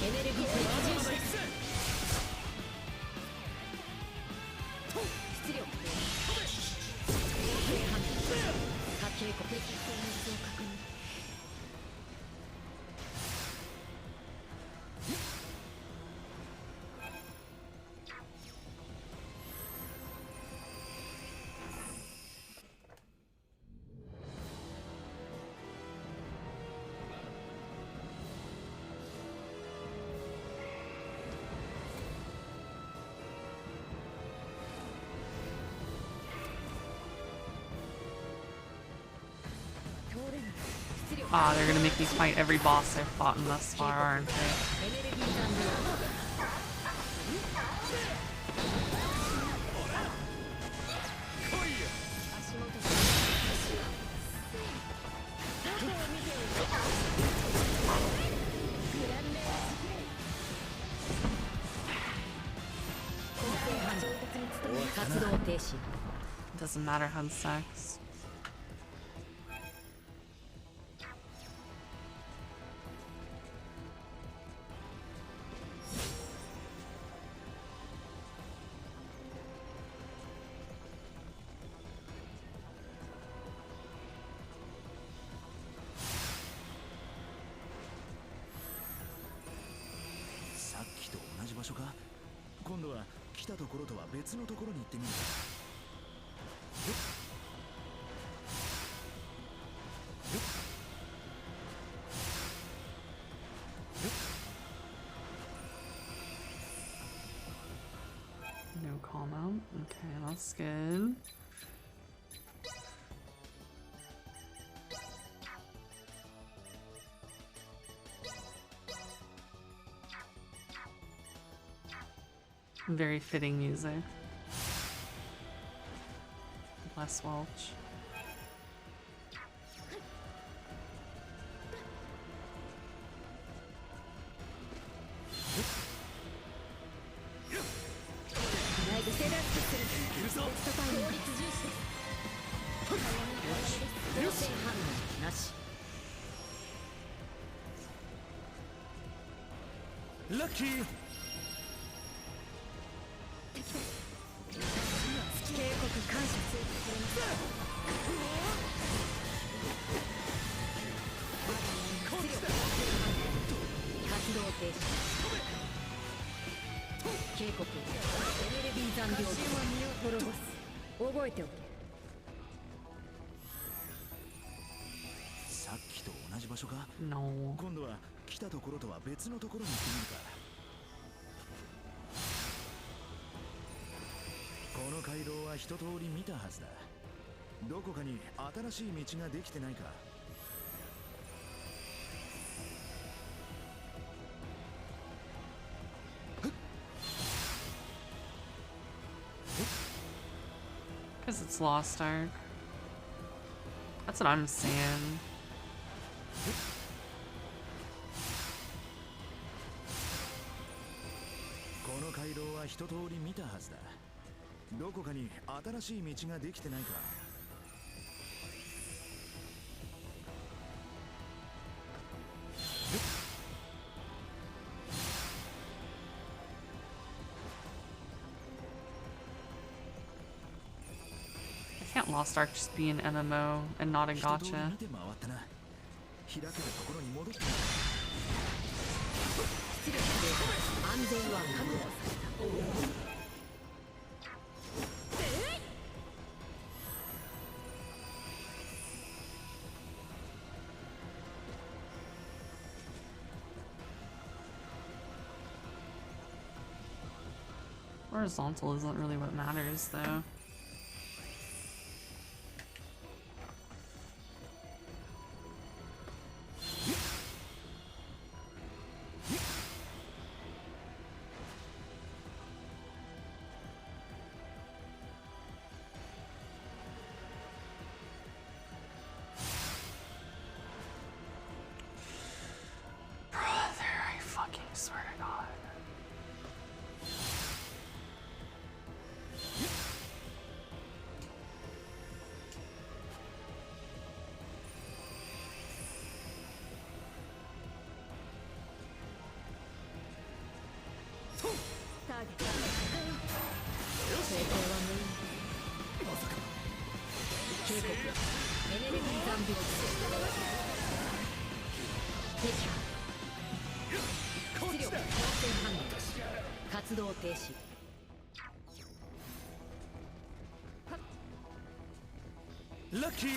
Speaker 4: エネルギー的重視です。出力正反対。警告。敵攻撃を確認。
Speaker 1: Ah, they're gonna make me fight every boss I've fought in thus far, aren't they? Doesn't matter how the sex. No calm out. Okay, that's good. Very fitting music. Less Welch.
Speaker 9: Lucky.
Speaker 3: 警告。エネルギー残量。
Speaker 6: 覚えておけ。
Speaker 2: さっきと同じ場所か？
Speaker 1: No.
Speaker 2: 今度は来たところとは別のところに行ってみるか。この街道は一通り見たはずだ。どこかに新しい道ができてないか。
Speaker 1: Because it's Lost Ark. That's what I'm saying.
Speaker 2: この街道は一通り見たはずだ。どこかに新しい道ができてないか。
Speaker 1: Can't Lost Ark just be an MMO and not a gacha?
Speaker 3: 安全は確保された。
Speaker 2: こ
Speaker 1: Horizontal isn't really what matters, though.
Speaker 10: Lucky.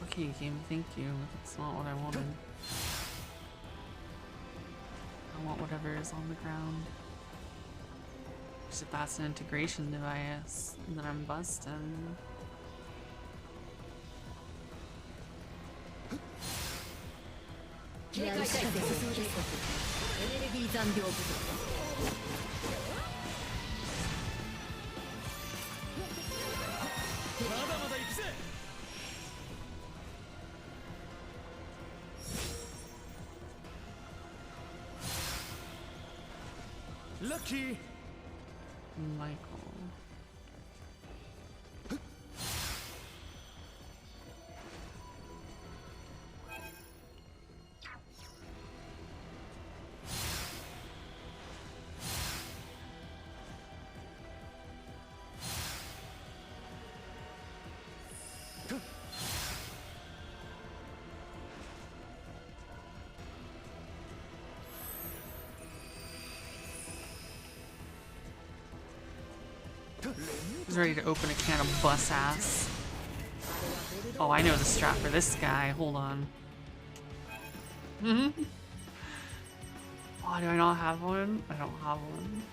Speaker 1: Okay, game, thank you. That's not what I wanted. I want whatever is on the ground. Because if that's an integration device, then I'm busting.
Speaker 10: Lucky.
Speaker 1: Michael. He's ready to open a can of bus ass. Oh, I know the strat for this guy. Hold on. Oh, do I not have one? I don't have one.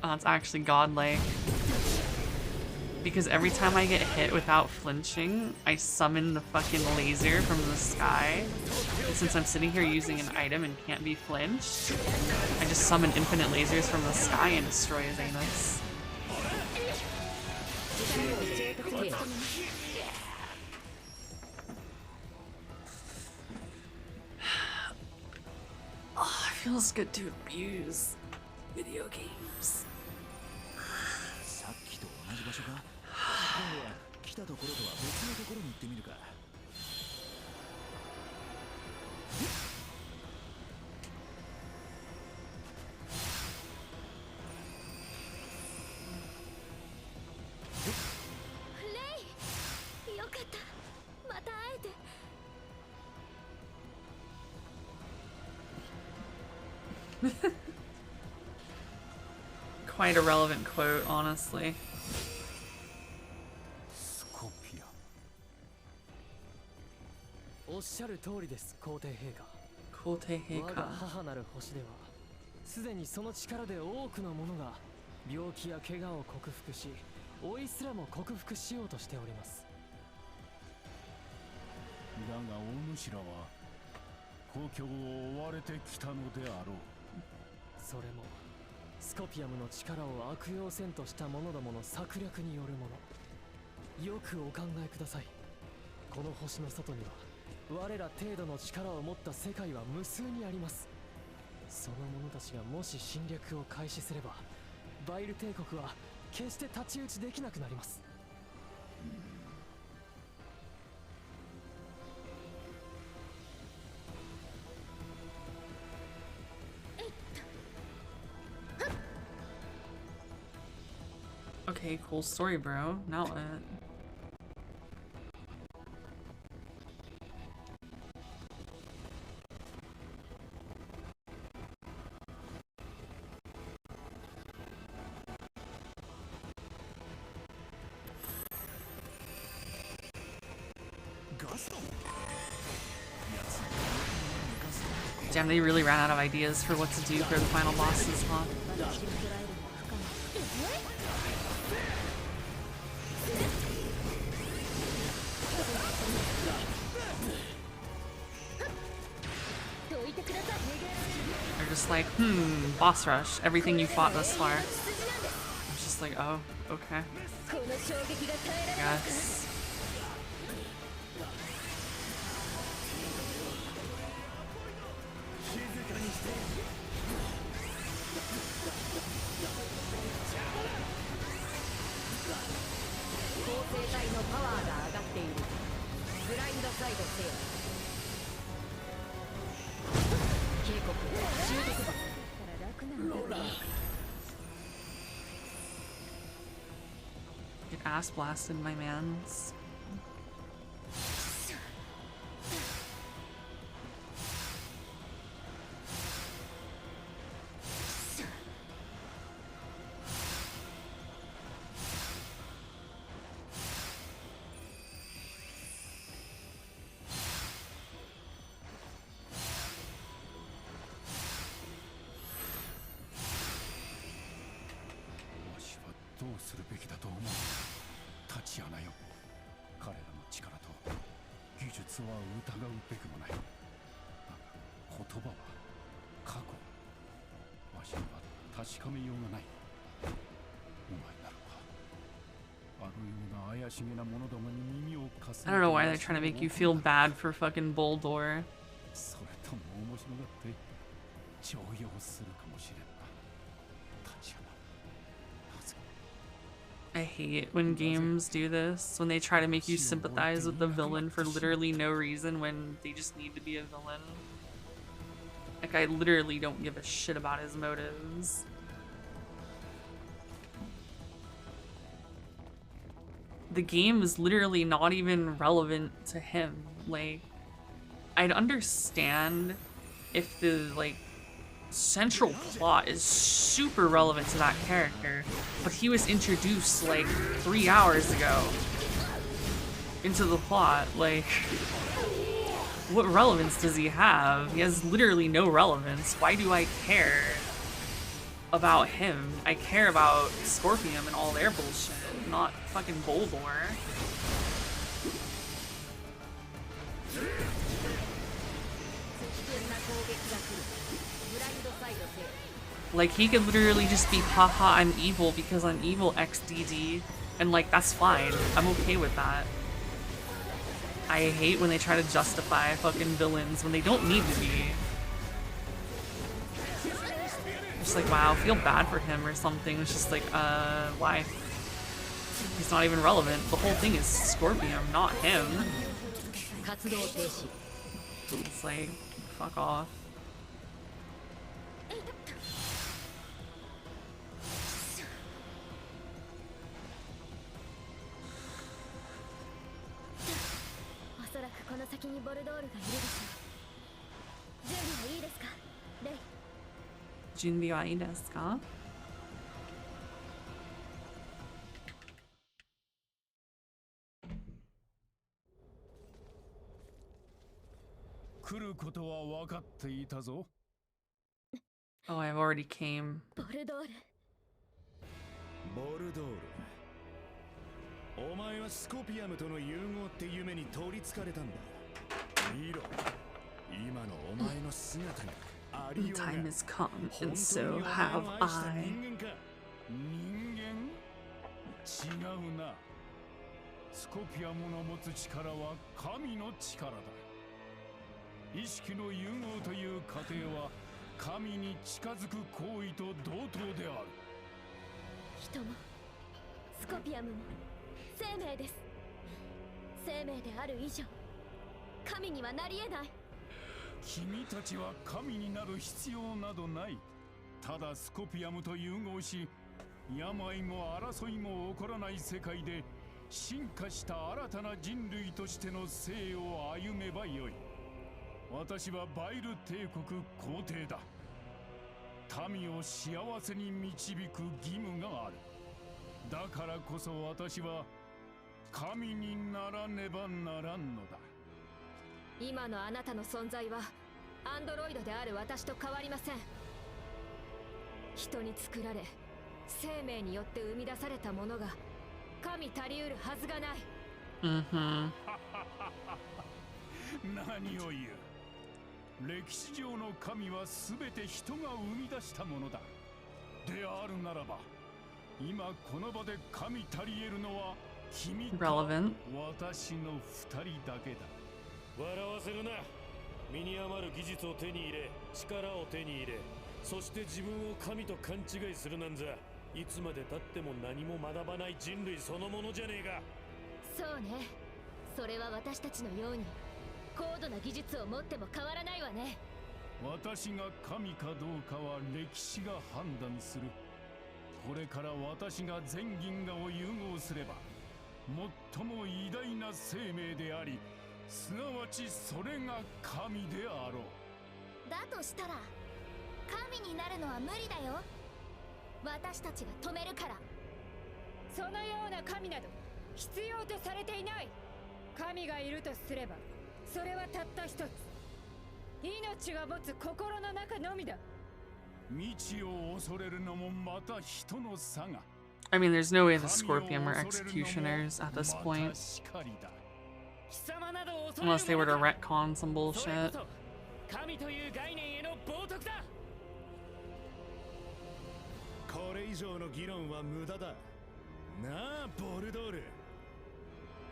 Speaker 1: Oh, it's actually godlike. Because every time I get hit without flinching, I summon the fucking laser from the sky. And since I'm sitting here using an item and can't be flinched, I just summon infinite lasers from the sky and destroy his anus. Oh, it feels good to abuse video games.
Speaker 2: さっきと同じ場所か。今度は来たところとは別のところに行ってみるか。
Speaker 4: レイ、よかった。また会えて。
Speaker 1: Quite a relevant quote, honestly.
Speaker 11: しゃる通りです、皇帝陛下。
Speaker 1: 皇帝陛
Speaker 11: 我
Speaker 1: 下。
Speaker 11: が母なる星ではすでにその力で多くの者が病気や怪我を克服し、老いすらも克服しようとしております。
Speaker 8: だが大主らは故郷を追われてきたのであろう。
Speaker 11: それもスコピアムの力を悪用せんとした者どもの策略によるもの。よくお考えください。この星の外には我ら程度の力を持った世界は無数にあります。その者たちがもし侵略を開始すれば、バイル帝国は決して太刀打ちできなくなります。
Speaker 1: Okay, cool story, bro. Now what? Damn, they really ran out of ideas for what to do for the final bosses, huh? They're just like, boss rush, everything you fought thus far. I'm just like, oh, okay. Yes. Get ass blasted, my mans. I don't know why they're trying to make you feel bad for fucking Boldor. I hate when games do this, when they try to make you sympathize with the villain for literally no reason when they just need to be a villain. Like, I literally don't give a shit about his motives. The game is literally not even relevant to him. Like, I'd understand if the, like, central plot is super relevant to that character, but he was introduced, like, 3 hours ago into the plot. Like, what relevance does he have? He has literally no relevance. Why do I care about him? I care about Scorpion and all their bullshit, not fucking Boldor. Like, he could literally just be, haha, I'm evil because I'm evil XDD, and like, that's fine. I'm okay with that. I hate when they try to justify fucking villains when they don't need to be. Just like, wow, feel bad for him or something. It's just like, why? He's not even relevant. The whole thing is Scorpion, not him. It's like, fuck off. Junbi wa ii desu ka?
Speaker 8: 来ることは分かっていたぞ。
Speaker 1: Oh, I've already came.
Speaker 4: ボルドール。
Speaker 10: ボルドール、お前はスコピアムとの融合って夢に取りつかれたんだ。見ろ、今のお前の姿にありようが
Speaker 1: Time has come,
Speaker 10: 本
Speaker 1: and
Speaker 10: 当に
Speaker 1: so
Speaker 10: お前
Speaker 1: have
Speaker 10: を愛した
Speaker 1: I.
Speaker 10: 人間か。
Speaker 8: 人間？違うな。スコピアムの持つ力は神の力だ。意識の融合という過程は神に近づく行為と同等である。
Speaker 4: 人もスコピアムも生命です。生命である以上神にはなり得ない。
Speaker 8: 君たちは神になる必要などない。ただスコピアムと融合し、病も争いも起こらない世界で進化した新たな人類としての生を歩めばよい。私はバイル帝国皇帝だ。民を幸せに導く義務がある。だからこそ私は神にならねばならんのだ。
Speaker 6: 今のあなたの存在はアンドロイドである私と変わりません。人に作られ生命によって生み出されたものが神たりうるはずがない。
Speaker 1: Mm-hmm.
Speaker 8: 何を言う。歴史上の神は全て人が生み出したものだ。であるならば今この場で神たり得るのは君と
Speaker 1: Relevant.
Speaker 8: 私の二人だけだ。
Speaker 7: 笑わせるな。身に余る技術を手に入れ、力を手に入れ、そして自分を神と勘違いするなんざ、いつまで経っても何も学ばない人類そのものじゃねえか。
Speaker 4: そうね。それは私たちのように高度な技術を持っても変わらないわね。
Speaker 8: 私が神かどうかは歴史が判断する。これから私が全銀河を融合すれば最も偉大な生命であり、すなわちそれが神であろう。
Speaker 4: だとしたら神になるのは無理だよ。私たちが止めるから。
Speaker 6: そのような神など必要とされていない。神がいるとすればそれはたった一つ、命が持つ心の中のみだ。
Speaker 8: 未知を恐れるのもまた人の差が。
Speaker 1: I mean, there's no way the Scorpion were executioners at this point.
Speaker 6: 貴様などを恐れる
Speaker 1: Unless they were to retcon some
Speaker 6: それ
Speaker 1: bullshit.
Speaker 6: こそ神という概念への冒涜だ。
Speaker 10: これ以上の議論は無駄だ。なあ、ボルドール。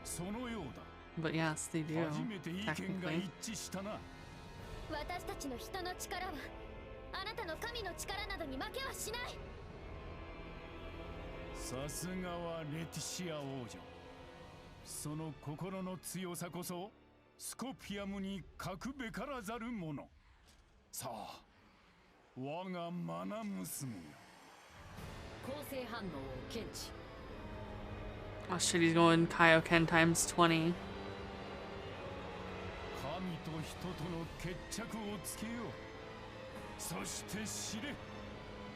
Speaker 8: そのようだ。
Speaker 1: But yes, they do,
Speaker 8: 初めて意見が
Speaker 1: technically.
Speaker 8: 一致したな。
Speaker 4: 私たちの人の力はあなたの神の力などに負けはしない。
Speaker 8: さすがはレティシア王女。その心の強さこそスコピアムに欠くべからざるもの。さあ、我がマナ娘よ。
Speaker 3: 構成反応を検知。
Speaker 1: Oh shit, he's going Kaioken times 20.
Speaker 8: 神と人との決着をつけよう。そして知れ、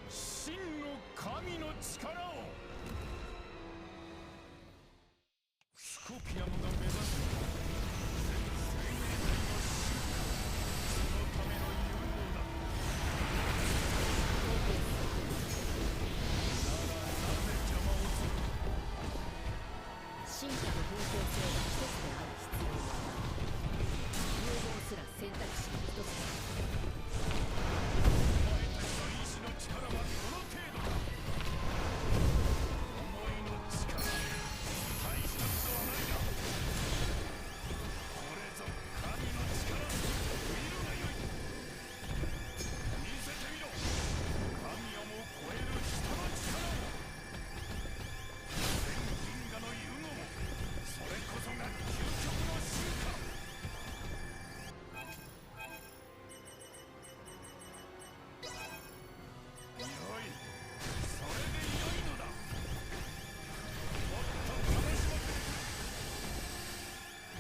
Speaker 8: 真の神の力を。スコピアムが目指す全生命体の進化、そのための融合だ。ならなぜ邪魔をする。
Speaker 3: 進化の方向性が一つである必要はない。融合すら選択肢の一つだ。
Speaker 8: お前たちの意志の力はこの程度だ。思いの力、大したことはないな。これぞ神の力、見るがよい。見せてみろ、神をも超える人の力を。全銀河の融合も、それこそが究極の進化。よい、それでよいのだ。もっと楽しませ。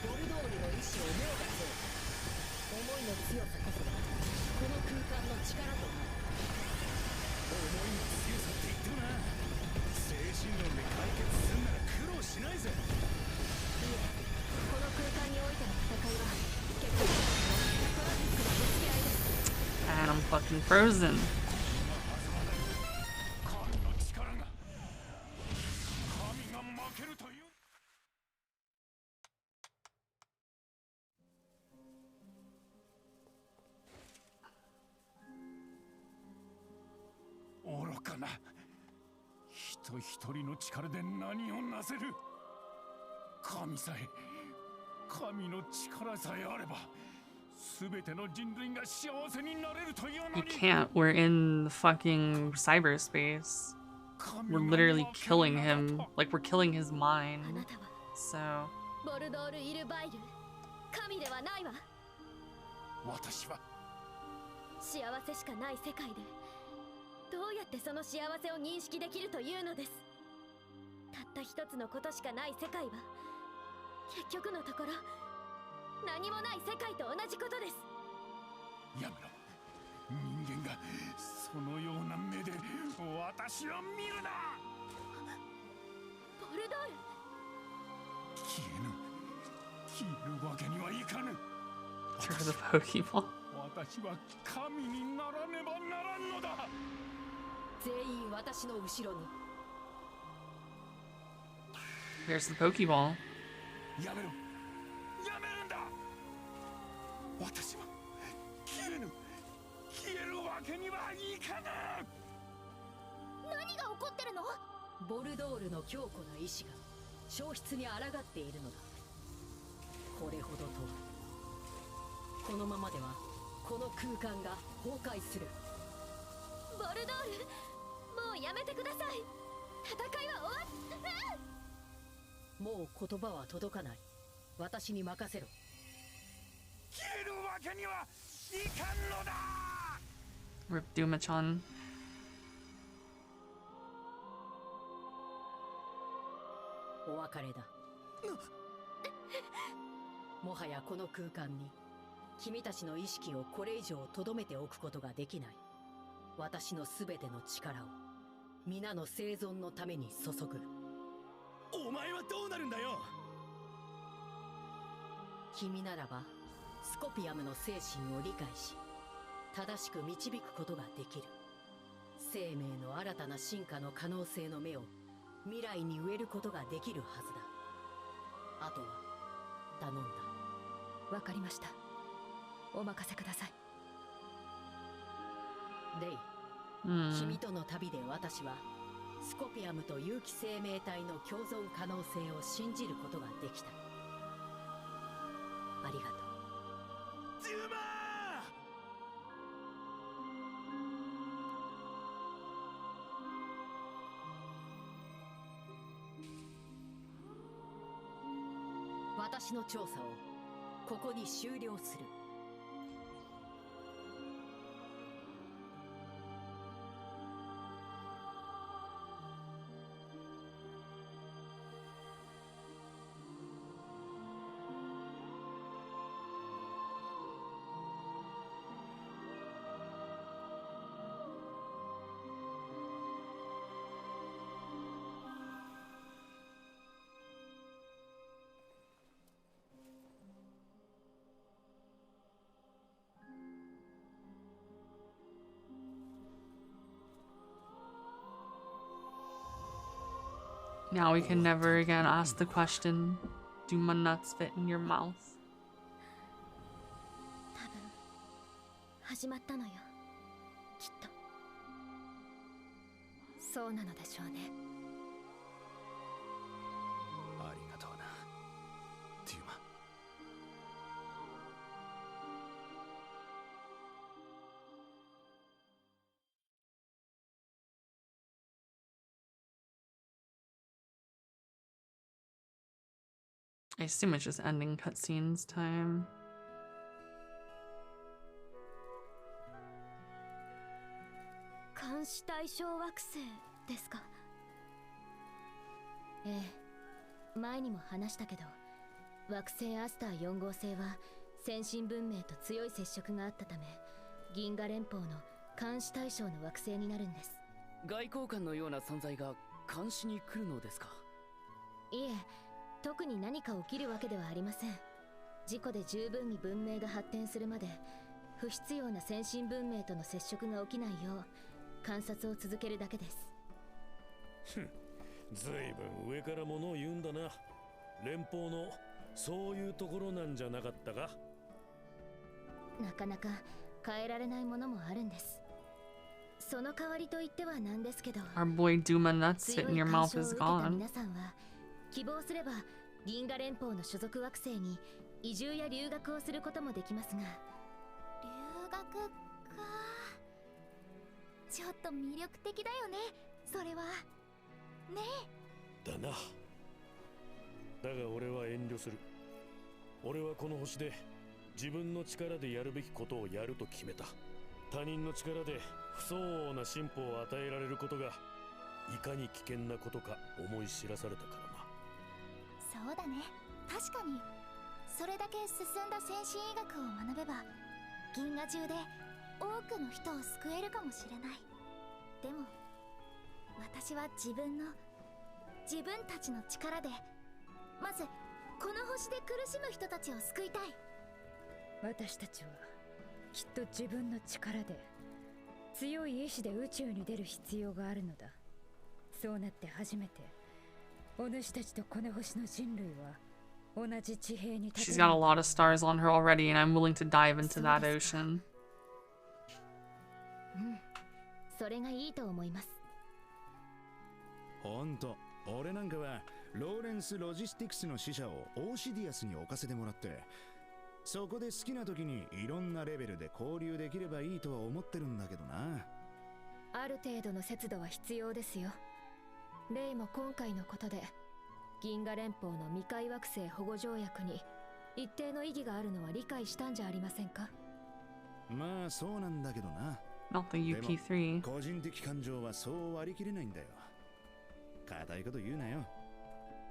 Speaker 3: ボルドールの意志を凌駕せよ。思いの強さこそがこの空間の力となる。
Speaker 10: 思いの強さって言ってもな。精神論で解決すんなら苦労しないぜ。
Speaker 4: いえ、この空間においての戦いは結局トラ
Speaker 1: I'm fucking frozen.
Speaker 8: 愚かな。人一人の力で何をなせる。神さえ、神の力さえあれば、すべての人類が幸せになれるというの
Speaker 1: You
Speaker 8: に。
Speaker 1: can't. We're in the fucking cyberspace. We're literally killing him. Like, we're killing his mind. So.
Speaker 4: ボルドール・イルバイル、神ではないわ。
Speaker 8: 私は
Speaker 4: 幸せしかない世界でどうやってその幸せを認識できるというのです。たった一つのことしかない世界は結局のところ何もない世界と同じことです。
Speaker 8: やめろ。人間がそのような目で私を見るな。
Speaker 4: ボルドール、
Speaker 8: 消えるわけにはいかぬ。
Speaker 1: Through the Pokeball.
Speaker 8: 私は神にならねばならんのだ。
Speaker 3: 全員私の後ろに。
Speaker 1: There's the Pokeball.
Speaker 8: やめろ。やめるんだ。私は消えぬ。消えるわけにはいかぬ。
Speaker 4: 何が起こってるの？
Speaker 3: ボルドールの強固な意志が消失に抗っているのだ。これほどとは。このままではこの空間が崩壊する。
Speaker 4: ボルドール、もうやめてください。戦いは終わっ。
Speaker 3: もう言葉は届かない。私に任せろ。
Speaker 8: 消えるわけにはいかんのだ。
Speaker 1: Rip Dumachan.
Speaker 3: お別れだ。もはやこの空間に君たちの意識をこれ以上留めておくことができない。私のすべての力を皆の生存のために注ぐ。
Speaker 10: お前はどうなるんだよ。
Speaker 3: 君ならばスコピアムの精神を理解し正しく導くことができる。生命の新たな進化の可能性の芽を未来に植えることができるはずだ。あとは頼んだ。
Speaker 6: わかりました。お任せください。
Speaker 3: レイ、君との旅で私はスコピアムと有機生命体の共存可能性を信じることができた。ありがとう。
Speaker 10: ジュマ
Speaker 3: ー。私の調査をここに終了する。
Speaker 1: Now we can never again ask the question, do my nuts fit in your mouth?
Speaker 4: 多分始まったのよ、きっと。
Speaker 6: そうなのでしょうね。
Speaker 10: ありがとうな、デューマ。
Speaker 1: I assume it's just ending cutscenes time.
Speaker 4: 監視対象惑星ですか？ええ、前にも話したけど、惑星アスター4号星は先進文明と強い接触があったため、銀河連邦の監視対象の惑星になるんです。
Speaker 12: 外交官のような存在が監視に来るのですか？
Speaker 4: いえ、特に何か起きるわけではありません。事故で十分に文明が発展するまで不必要な先進文明との接触が起きないよう観察を続けるだけです。
Speaker 7: ずいぶん上から物を言うんだな。連邦のそういうところなんじゃなかったか。
Speaker 4: なかなか変えられないものもあるんです。その代わりと言ってはなんですけど、
Speaker 1: Our boy Duma Nuts
Speaker 4: 強
Speaker 1: in
Speaker 4: い
Speaker 1: your
Speaker 4: 干
Speaker 1: mouth
Speaker 4: 渉を
Speaker 1: is
Speaker 4: 受けた
Speaker 1: gone.
Speaker 4: 皆さんは希望すれば銀河連邦の所属惑星に移住や留学をすることもできますが、留学か、ちょっと魅力的だよね、それはね。
Speaker 7: だな。だが俺は遠慮する。俺はこの星で自分の力でやるべきことをやると決めた。他人の力で不相応な進歩を与えられることがいかに危険なことか思い知らされたからな。
Speaker 4: そうだね、確かにそれだけ進んだ先進医学を学べば銀河中で多くの人を救えるかもしれない。でも私は自分たちの力でまずこの星で苦しむ人たちを救いたい。
Speaker 6: 私たちはきっと自分の力で強い意志で宇宙に出る必要があるのだ。そうなって初めてお主たちとこの星の人類は同じ地平に立
Speaker 1: She's
Speaker 6: てる
Speaker 1: got a lot of stars on her already, and I'm willing to dive into that ocean.
Speaker 4: それがいいと思います。
Speaker 10: ほんと、俺なんかはローレンス・ロジスティクスの使者をオーシディアスに置かせてもらって、そこで好きな時にいろんなレベルで交流できればいいとは思ってるんだけどな。
Speaker 6: ある程度の節度は必要ですよ。レイも今回のことで銀河連邦の未開惑星保護条約に一定の意義があるのは理解したんじゃありませんか。
Speaker 10: まあそうなんだけどな。
Speaker 1: Not the UP3.
Speaker 10: 個人的感情はそう割り切れないんだよ。固いこと言うなよ。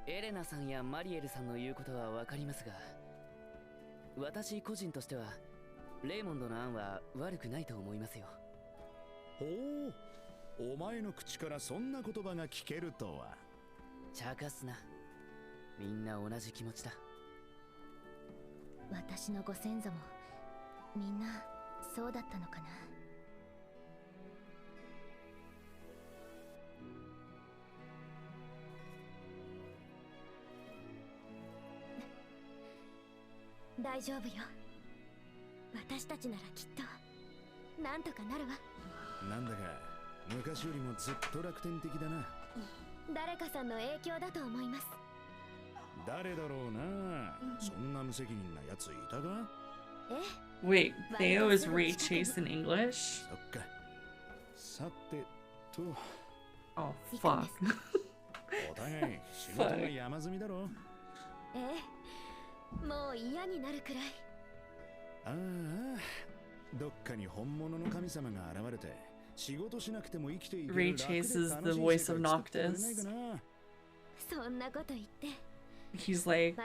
Speaker 12: エレナさんやマリエルさんの言うことはわかりますが、私個人としてはレイモンドの案は悪くないと思いますよ。
Speaker 10: ほう、お前の口からそんな言葉が聞けるとは。
Speaker 12: 茶化すな。みんな同じ気持ちだ。
Speaker 4: 私のご先祖もみんなそうだったのかな。大丈夫よ。私たちならきっとなんとかなるわ。
Speaker 10: なんだか昔よりもずっと楽天的だな。
Speaker 4: 誰かさんの影響だと思います。
Speaker 10: 誰だろうな。そんな無責任なやついたか。
Speaker 1: Wait, Theo is Ray Chase in English?
Speaker 10: そっか。さてと。
Speaker 1: Oh, fuck.
Speaker 10: お互い仕事が山積みだろ。
Speaker 4: もう嫌になるくらい。
Speaker 10: ああ、どっかに本物の神様が現れて仕事しなくても生きていける。
Speaker 1: Ray Chase is the voice of Noctis.
Speaker 4: そんなこと言って。
Speaker 1: He's like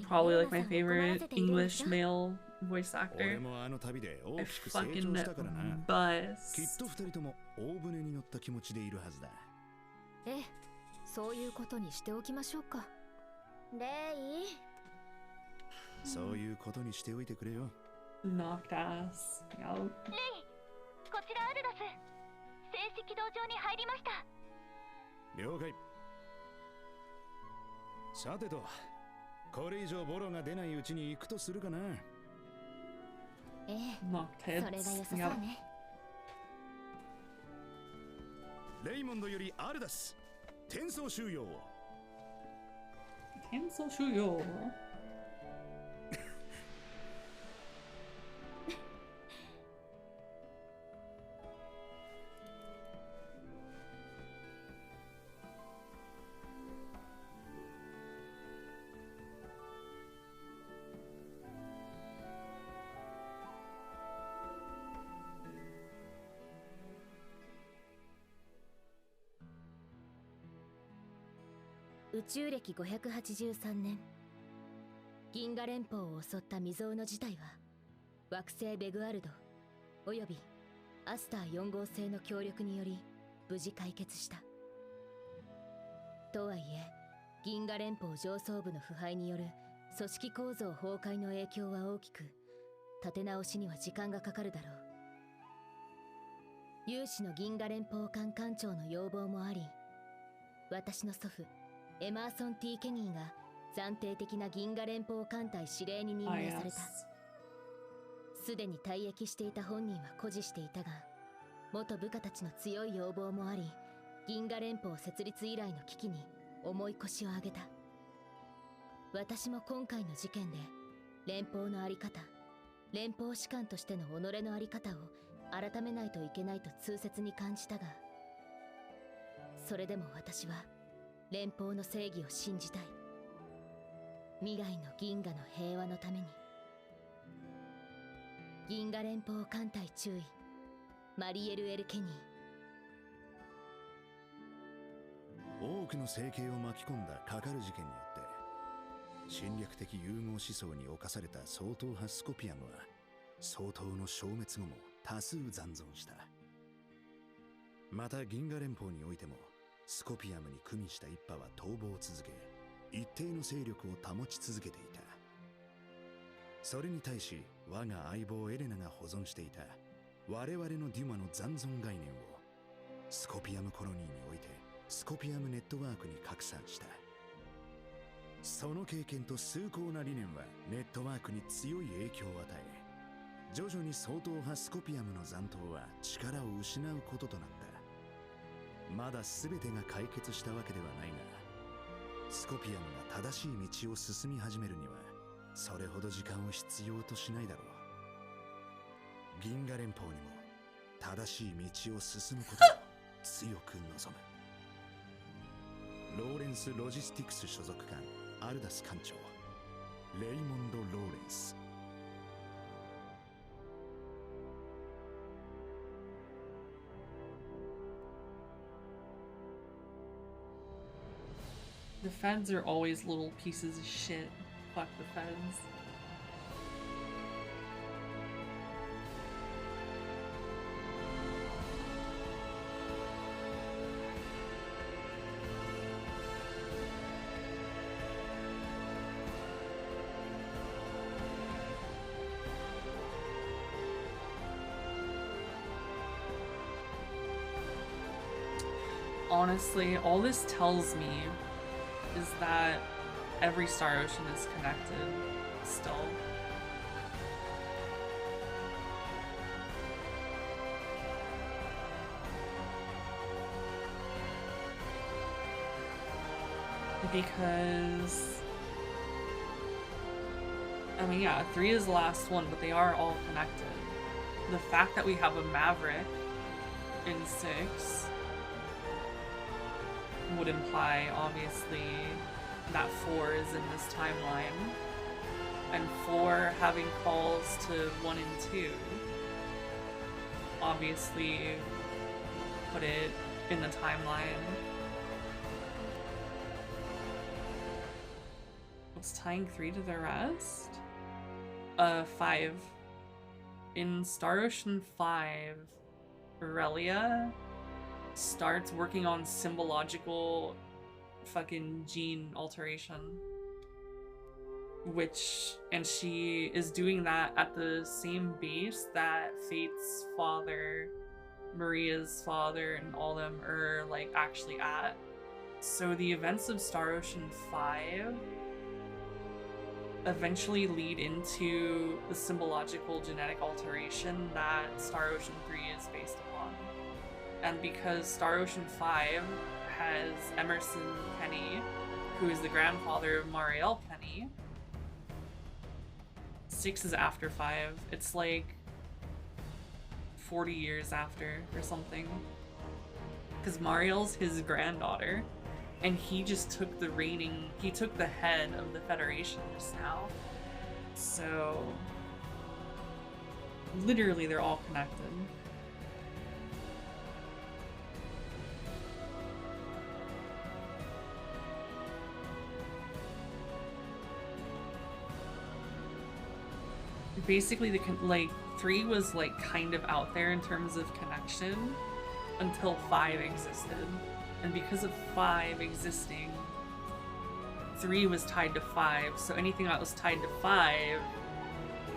Speaker 1: probably like my favorite English male voice actor.
Speaker 10: 俺もあの旅で
Speaker 1: I
Speaker 10: 大きく成長したからな。
Speaker 1: bust.
Speaker 10: きっと二人とも大船に乗った気持ちでいるはずだ。
Speaker 6: そういうことにしておきましょうか。
Speaker 4: レイ、
Speaker 10: そういうことにしておいてくれよ。
Speaker 1: Knocked ass. Yep.
Speaker 4: レイ、こちらアルダス。戦績道場に入りました。
Speaker 10: 了解。さてと、これ以上ボロが出ないうちに行くとするかな。
Speaker 1: Knocked
Speaker 4: それが
Speaker 1: heads.
Speaker 4: 良さそう
Speaker 1: Yep.
Speaker 4: ね。
Speaker 10: レイモンドよりアルダス、転送収容を。
Speaker 1: Cancel Shuyo.
Speaker 4: 宇宙歴583年、銀河連邦を襲った未曾有の事態は惑星ベグアルドおよびアスター4号星の協力により無事解決した。とはいえ銀河連邦上層部の腐敗による組織構造崩壊の影響は大きく、
Speaker 13: 立て直しには時間がかかるだろう。有志の銀河連邦艦艦長の要望もあり、私の祖父エマーソン・ T ・ケニーが暫定的な銀河連邦艦隊司令に任命された。すでに退役していた本人は誇示していたが、元部下たちの強い要望もあり、銀河連邦設立以来の危機に重い腰を上げた。私も今回の事件で連邦の在り方、連邦士官としての己の在り方を改めないといけないと痛切に感じたが、それでも私は連邦の正義を信じたい。未来の銀河の平和のために。銀河連邦艦隊注意、マリエル・エル・ケニ
Speaker 10: ー。多くの政権を巻き込んだかかる事件によって侵略的融合思想に侵された総統派スコピアムは総統の消滅後も多数残存した。また銀河連邦においてもスコピアムに組みした一派は逃亡を続け、一定の勢力を保ち続けていた。それに対し我が相棒エレナが保存していた我々のデュマの残存概念をスコピアムコロニーにおいてスコピアムネットワークに拡散した。その経験と崇高な理念はネットワークに強い影響を与え、徐々に総統派スコピアムの残党は力を失うこととなった。まだ全てが解決したわけではないが、スコピアムが正しい道を進み始めるにはそれほど時間を必要としないだろう。銀河連邦にも正しい道を進むことを強く望む。ローレンス・ロジスティクス所属艦アルダス艦長レイモンド・ローレンス。
Speaker 1: The feds are always little pieces of shit. Fuck the feds. Honestly, all this tells me is that every Star Ocean is connected still. Because I mean, yeah, 3 is the last one, but they are all connected. The fact that we have a Maverick in 6 would imply, obviously, that 4 is in this timeline, and 4 having calls to 1 and 2 obviously put it in the timeline. What's tying 3 to the rest? 5. In Star Ocean 5, Aurelia starts working on symbological fucking gene alteration, and she is doing that at the same base that Fate's father, Maria's father, and all them are like actually at. So the events of Star Ocean 5 eventually lead into the symbological genetic alteration that Star Ocean 3 is based upon. And because Star Ocean 5 has Emerson Penny, who is the grandfather of Marielle Penny, 6 is after 5. It's like 40 years after or something. Because Marielle's his granddaughter, and he just took he took the head of the Federation just now. So, literally they're all connected. Basically, 3 was like kind of out there in terms of connection until 5 existed. And because of 5 existing, 3 was tied to 5, so anything that was tied to 5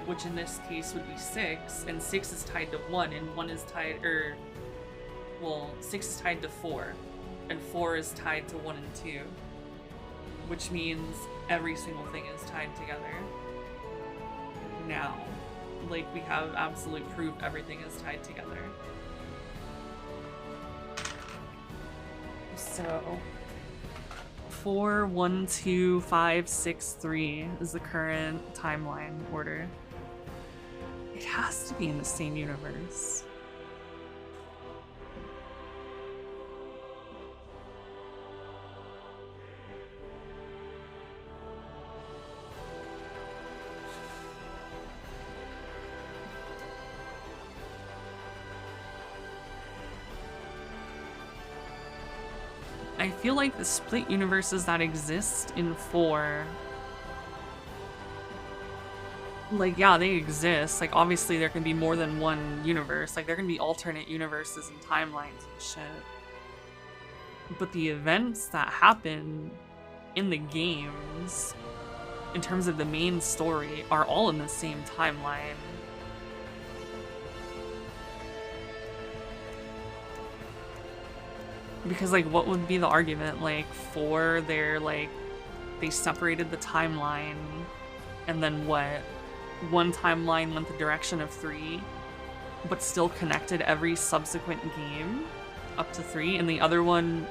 Speaker 1: which in this case would be 6, and 6 is tied to 1, and 1 is tied, well, 6 is tied to 4, and 4 is tied to 1 and 2, which means every single thing is tied together. Now, like, we have absolute proof everything is tied together. So 4, 1, 2, 5, 6, 3 is the current timeline order. It has to be in the same universe. I feel like the split universes that exist in 4, like, yeah, they exist. Like, obviously there can be more than one universe. Like, there can be alternate universes and timelines and shit. But the events that happen in the games, in terms of the main story, are all in the same timeline. Because, like, what would be the argument? Like, 4, they separated the timeline, and then what? One timeline went the direction of 3, but still connected every subsequent game up to 3, and the other one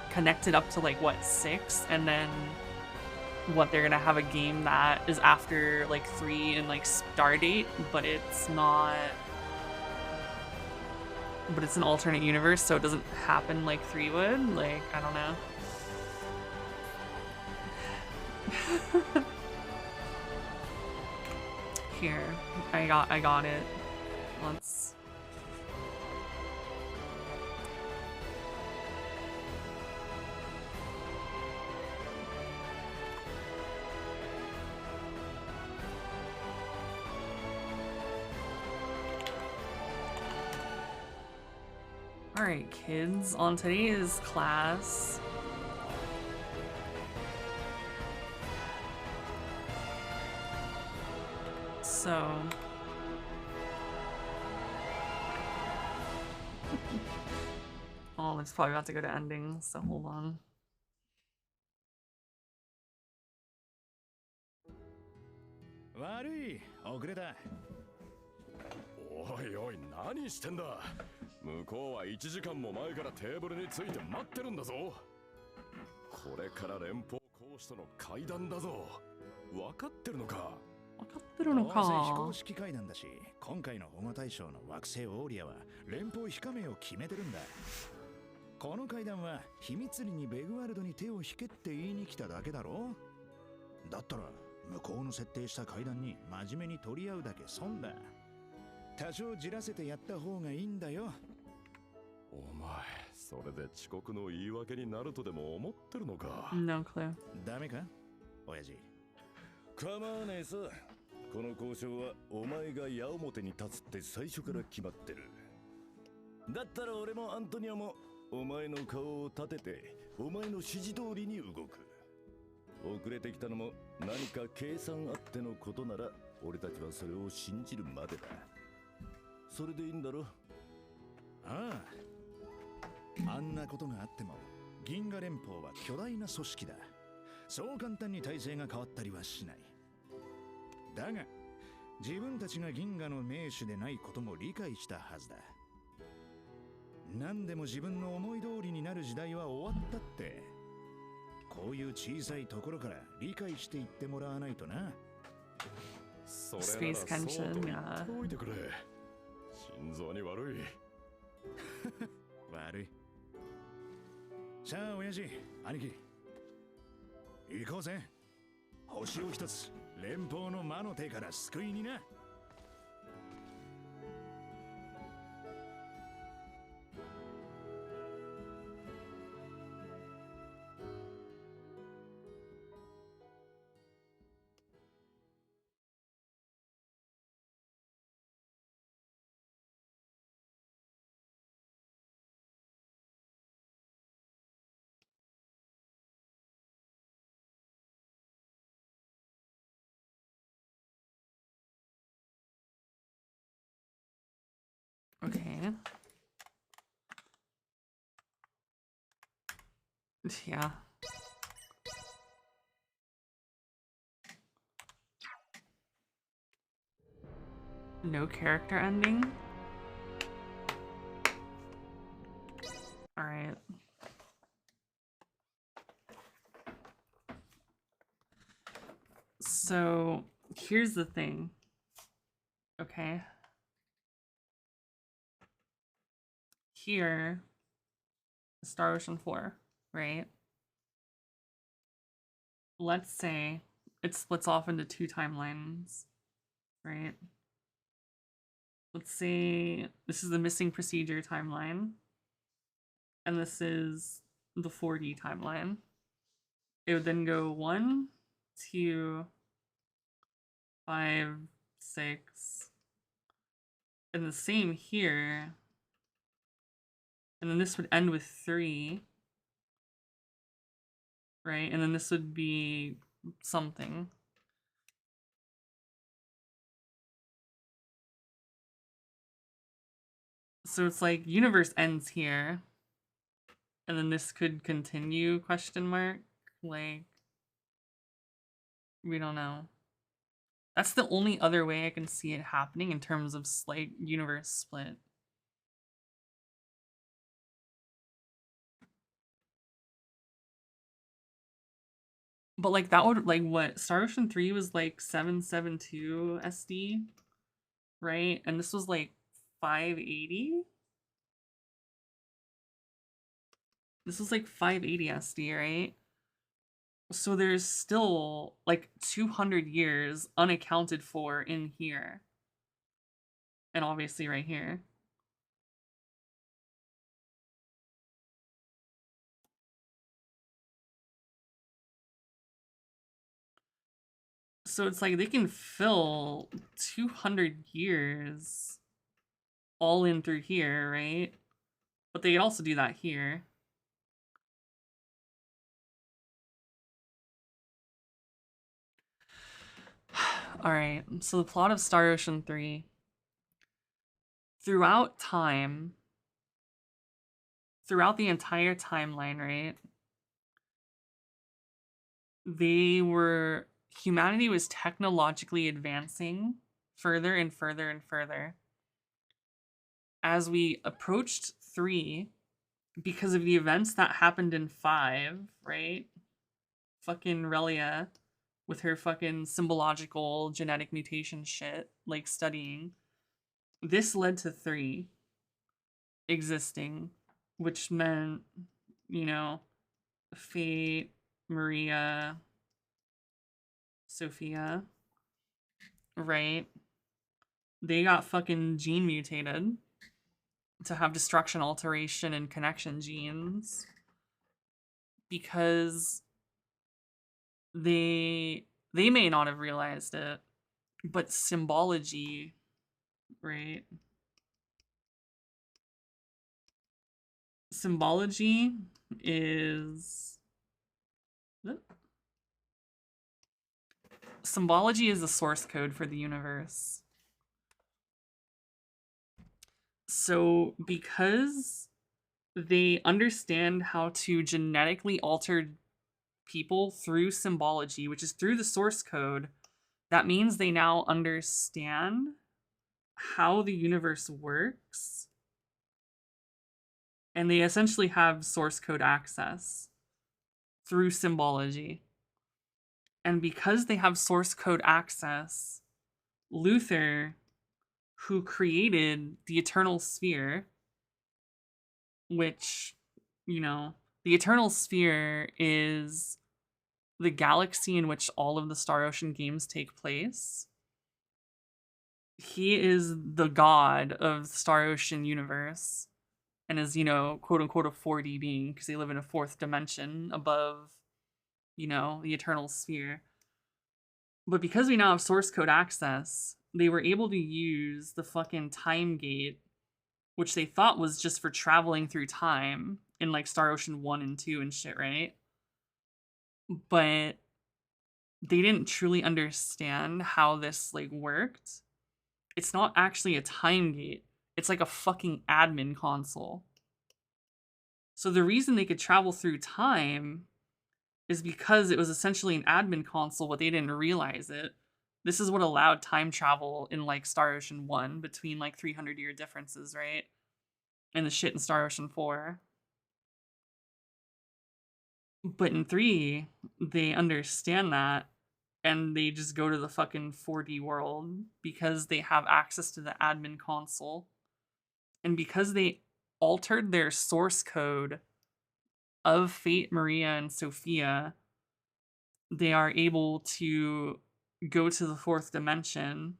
Speaker 1: connected up to, like, what, 6? And then, what, they're gonna have a game that is after, like, 3 and, like, Stardate, but it's not... But it's an alternate universe, so it doesn't happen like 3 would? Like, I don't know. Here, I got it. Let's... Alright, kids, on today's class, so oh, it's probably about to go to ending, so hold on.
Speaker 7: おいおい、何してんだ。向こうは1時間も前からテーブルについて待ってるんだぞ。これから連邦公使との会談だぞ。分かってるのか。
Speaker 1: 分かってるのか。
Speaker 10: 非公式会談だし、今回の保護対象の惑星オーリアは連邦非加盟を決めてるんだ。この会談は秘密裏にベグワルドに手を引けって言いに来ただけだろ。だったら向こうの設定した会談に真面目に取り合うだけ損だ。多少じらせてやった方がいいんだよ。
Speaker 7: お前、それで遅刻の言い訳になるとでも思ってるのか。
Speaker 1: No clue。
Speaker 10: ダメか、親父。
Speaker 8: 構わねえさ。この交渉はお前が矢面に立つって最初から決まってる。だったら俺もアントニアもお前の顔を立ててお前の指示通りに動く。遅れてきたのも何か計算あってのことなら俺たちはそれを信じるまでだ。それでいいんだろ。
Speaker 10: ああ、あんなことがあっても銀河連邦は巨大な組織だ。そう簡単に体制が変わったりはしない。だが自分たちが銀河の名手でないことも理解したはずだ。何でも自分の思い通りになる時代は終わったって、こういう小さいところから理解していってもらわないとな。
Speaker 7: それならそうと言っておいてくれ。心臓に悪い。
Speaker 10: 悪い。さあ親父、兄貴、行こうぜ。星を一つ連邦の魔の手から救いにな。
Speaker 1: Okay. Yeah. No character ending? Alright. So, here's the thing. Okay. Here, Star Ocean 4, right? Let's say it splits off into 2 timelines, right? Let's say this is the missing procedure timeline, and this is the 4D timeline. It would then go 1, 2, 5, 6, and the same here. And then this would end with 3, right? And then this would be something. So it's like universe ends here, and then this could continue, question mark? Like, we don't know. That's the only other way I can see it happening in terms of like universe split. But like that would like what Star Ocean 3 was like 772 SD, right? And this was like 580. This was like 580 SD, right? So there's still like 200 years unaccounted for in here. And obviously right here. So it's like they can fill 200 years all in through here, right? But they could also do that here. Alright, so the plot of Star Ocean 3. Throughout time, throughout the entire timeline, right? Humanity was technologically advancing further and further and further. As we approached 3, because of the events that happened in 5, right? Fucking Relia with her fucking symbological genetic mutation shit, like studying. This led to 3 existing, which meant, you know, Fate, Maria, Sophia, right? They got fucking gene mutated to have destruction, alteration, and connection genes because they may not have realized it, but symbology, right? Symbology is the source code for the universe. So because they understand how to genetically alter people through symbology, which is through the source code, that means they now understand how the universe works. And they essentially have source code access through symbology. And because they have source code access, Luther, who created the Eternal Sphere, which, you know, the Eternal Sphere is the galaxy in which all of the Star Ocean games take place. He is the god of the Star Ocean universe and is, you know, quote unquote a 4D being because they live in a 4th dimension above, you know, the Eternal Sphere. But because we now have source code access, they were able to use the fucking time gate, which they thought was just for traveling through time in like Star Ocean 1 and 2 and shit, right? But they didn't truly understand how this like worked. It's not actually a time gate. It's like a fucking admin console. So the reason they could travel through time is because it was essentially an admin console, but they didn't realize it. This is what allowed time travel in like Star Ocean 1 between like 300-year differences, right? And the shit in Star Ocean 4. But in 3, they understand that and they just go to the fucking 4D world because they have access to the admin console. And because they altered their source code of Fate, Maria, and Sophia, they are able to go to the 4th dimension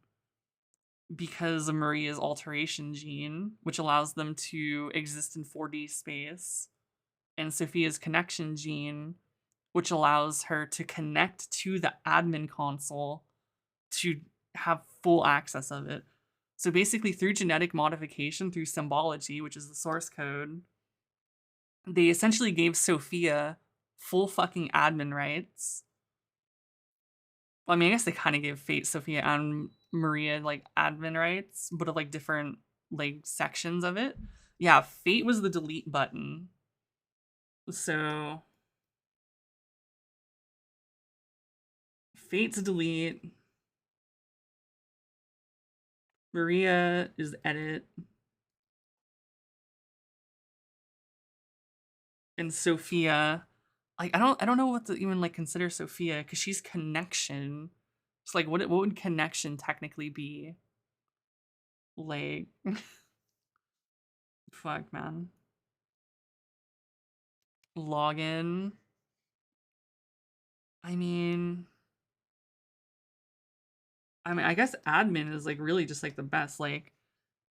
Speaker 1: because of Maria's alteration gene, which allows them to exist in 4D space, and Sophia's connection gene, which allows her to connect to the admin console to have full access of it. So basically, through genetic modification, through symbology, which is the source code, they essentially gave Sophia full fucking admin rights. Well, I mean, I guess they kind of gave Fate, Sophia, and Maria like admin rights, but of like different like sections of it. Yeah, Fate was the delete button. So Fate's delete. Maria is edit. And Sophia, like I don't know what to even like consider Sophia because she's connection. It's like what would connection technically be? Like fuck man. Login. I mean I guess admin is like really just like the best. Like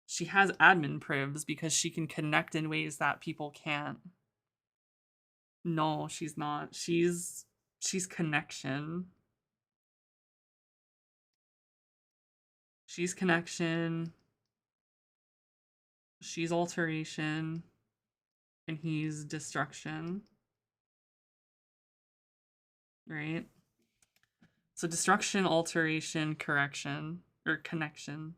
Speaker 1: she has admin privs because she can connect in ways that people can't. No, she's not. She's connection. She's connection. She's alteration. And he's destruction. Right? So destruction, alteration, correction, or connection.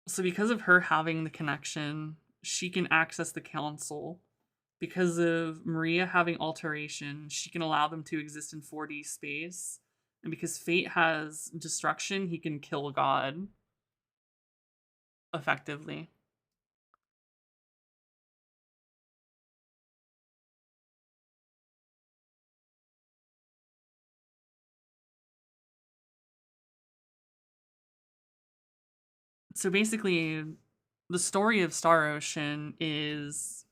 Speaker 1: So because of her having the connection, she can access the council. Because of Maria having alteration, she can allow them to exist in 4D space. And because Fate has destruction, he can kill God effectively. So basically, the story of Star Ocean is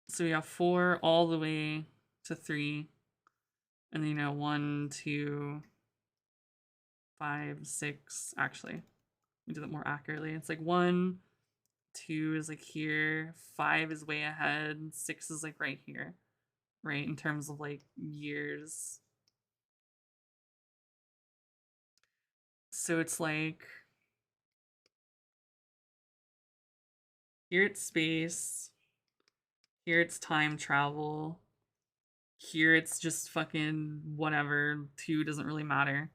Speaker 1: so we have 4 all the way to 3, and then 1, 2, 5, 6. Actually, we do that more accurately. It's like 1, 2 is like here, 5 is way ahead, 6 is like right here, right? In terms of like years. So it's like here it's space, here it's time travel, here it's just fucking whatever, 2 doesn't really matter.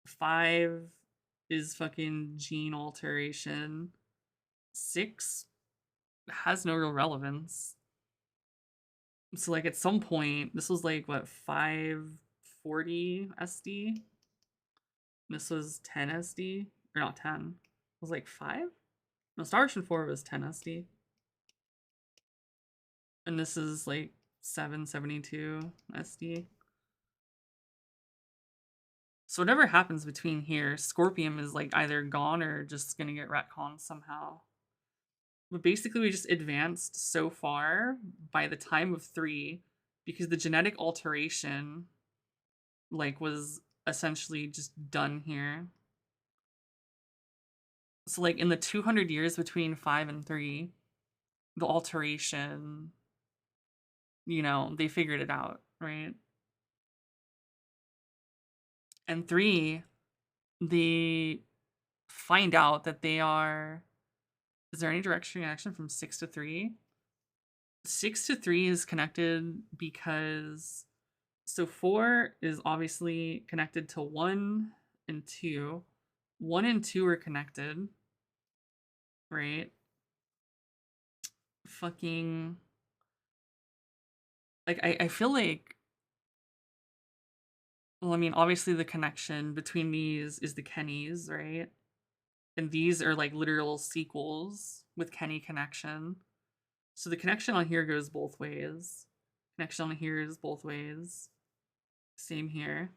Speaker 1: 5 is fucking gene alteration. 6 has no real relevance. So like at some point, this was like what, 540 SD? This was 10 SD? Or not 10. It was like 5? No, Star Ocean 4 was 10 SD. And this is like 772 SD. So whatever happens between here, Scorpium is like either gone or just gonna get retconned somehow. But basically we just advanced so far by the time of 3 because the genetic alteration like was essentially just done here. So like in the 200 years between 5 and 3, the alteration, they figured it out, right? And 3, they find out that they are. Is there any direct connection from 6 to 3? 6 to 3 is connected because So 4 is obviously connected to 1 and 2. 1 and 2 are connected, right? Fucking... Like, I feel like... Well, I mean, obviously the connection between these is the Kennys, right? And these are like literal sequels with Kenny connection. So the connection on here goes both ways. Connection on here is both ways. Same here.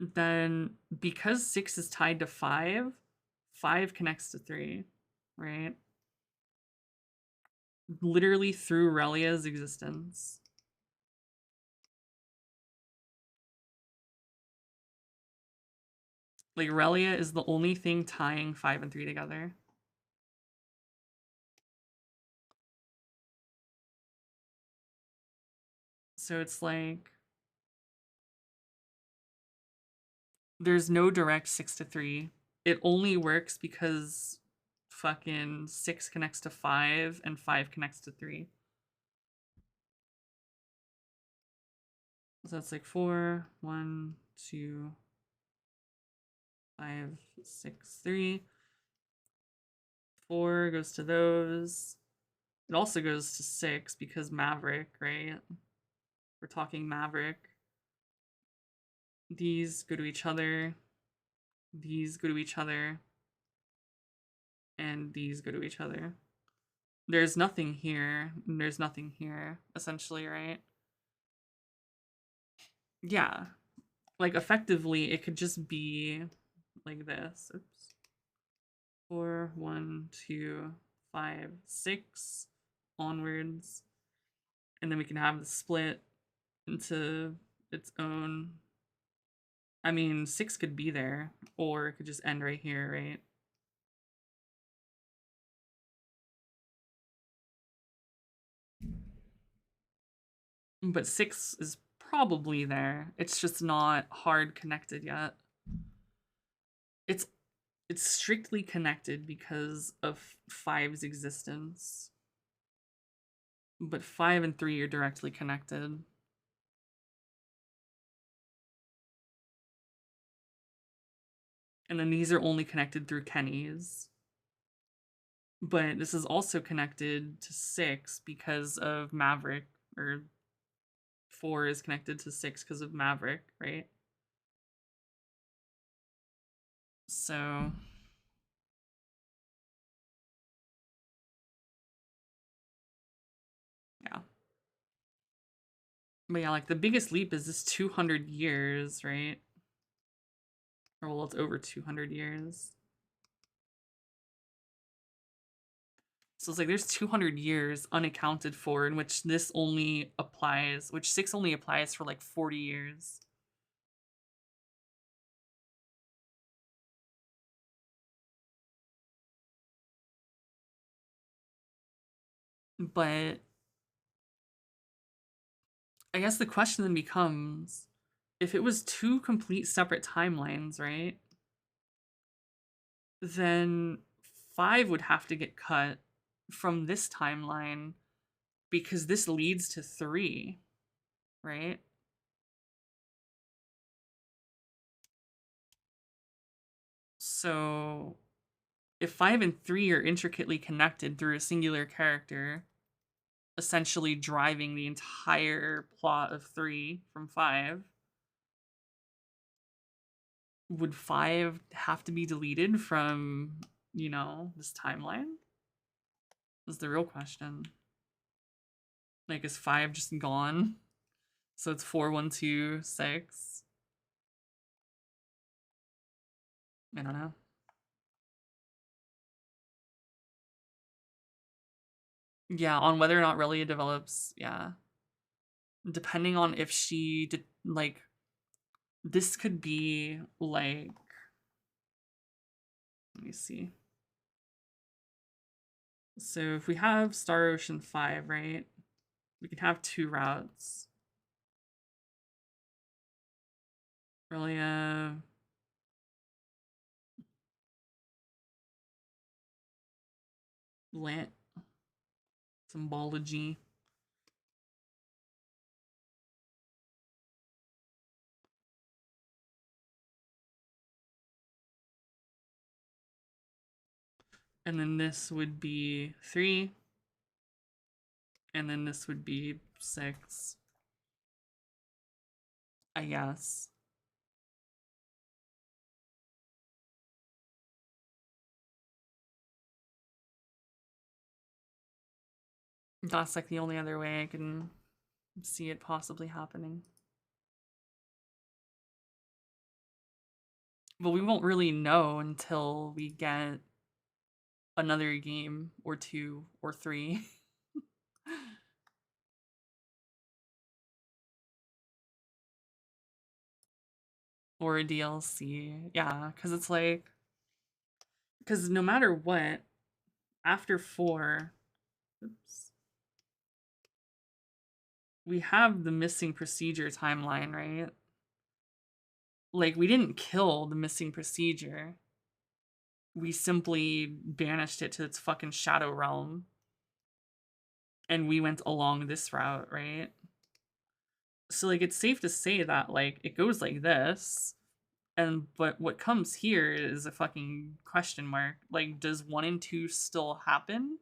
Speaker 1: Then because 6 is tied to 5, 5 connects to 3, right? Literally through Relia's existence. Like, Relia is the only thing tying 5 and 3 together. So it's like... There's no direct 6 to 3. It only works because fucking 6 connects to 5 and 5 connects to 3. So that's like 4, 1, 2, 5, 6, 3. 4 goes to those. It also goes to 6 because Maverick, right? We're talking Maverick. These go to each other. These go to each other. And these go to each other. There's nothing here. And there's nothing here, essentially, right? Yeah. Like, effectively, it could just be like this. Oops. 4, 1, 2, 5, 6 onwards. And then we can have the split into its own. I mean, 6 could be there, or it could just end right here, right? But 6 is probably there. It's just not hard connected yet. It's strictly connected because of 5's existence. But 5 and 3 are directly connected. And then these are only connected through Kenny's. But this is also connected to 6 because of Maverick, or 4 is connected to 6 because of Maverick, right? So... yeah. But yeah, like, the biggest leap is this 200 years, right? Or, well, it's over 200 years. So it's like there's 200 years unaccounted for in which this only applies, which 6 only applies for like 40 years. But I guess the question then becomes, if it was 2 complete separate timelines, right? Then 5 would have to get cut from this timeline because this leads to 3, right? So if 5 and 3 are intricately connected through a singular character, essentially driving the entire plot of 3 from 5, would 5 have to be deleted from, you know, this timeline? Is the real question. Like, is 5 just gone? So it's 4, 1, 2, 6. I don't know. Yeah, on whether or not Relia develops, yeah. Depending on if she did, like, this could be like, let me see. So if we have Star Ocean 5, right? We can have 2 routes. Relia... Symbology. And then this would be 3. And then this would be 6. I guess. That's like the only other way I can see it possibly happening. But we won't really know until we get another game or 2 or 3. Or a DLC. Yeah, because it's like, because no matter what, after 4, oops, we have the missing procedure timeline, right? Like, we didn't kill the missing procedure. We simply banished it to its fucking shadow realm. And we went along this route, right? So, like, it's safe to say that, like, it goes like this. But what comes here is a fucking question mark. Like, does 1 and 2 still happen?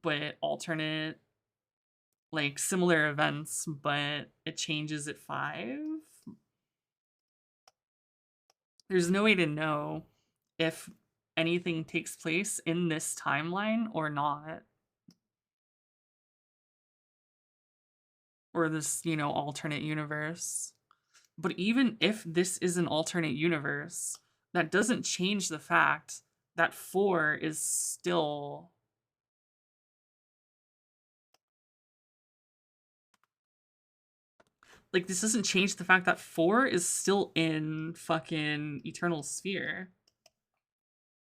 Speaker 1: But alternate, like, similar events, but it changes at 5? There's no way to know if anything takes place in this timeline or not. Or this, you know, alternate universe. But even if this is an alternate universe, that doesn't change the fact that 4 is still... Like, this doesn't change the fact that 4 is still in fucking Eternal Sphere.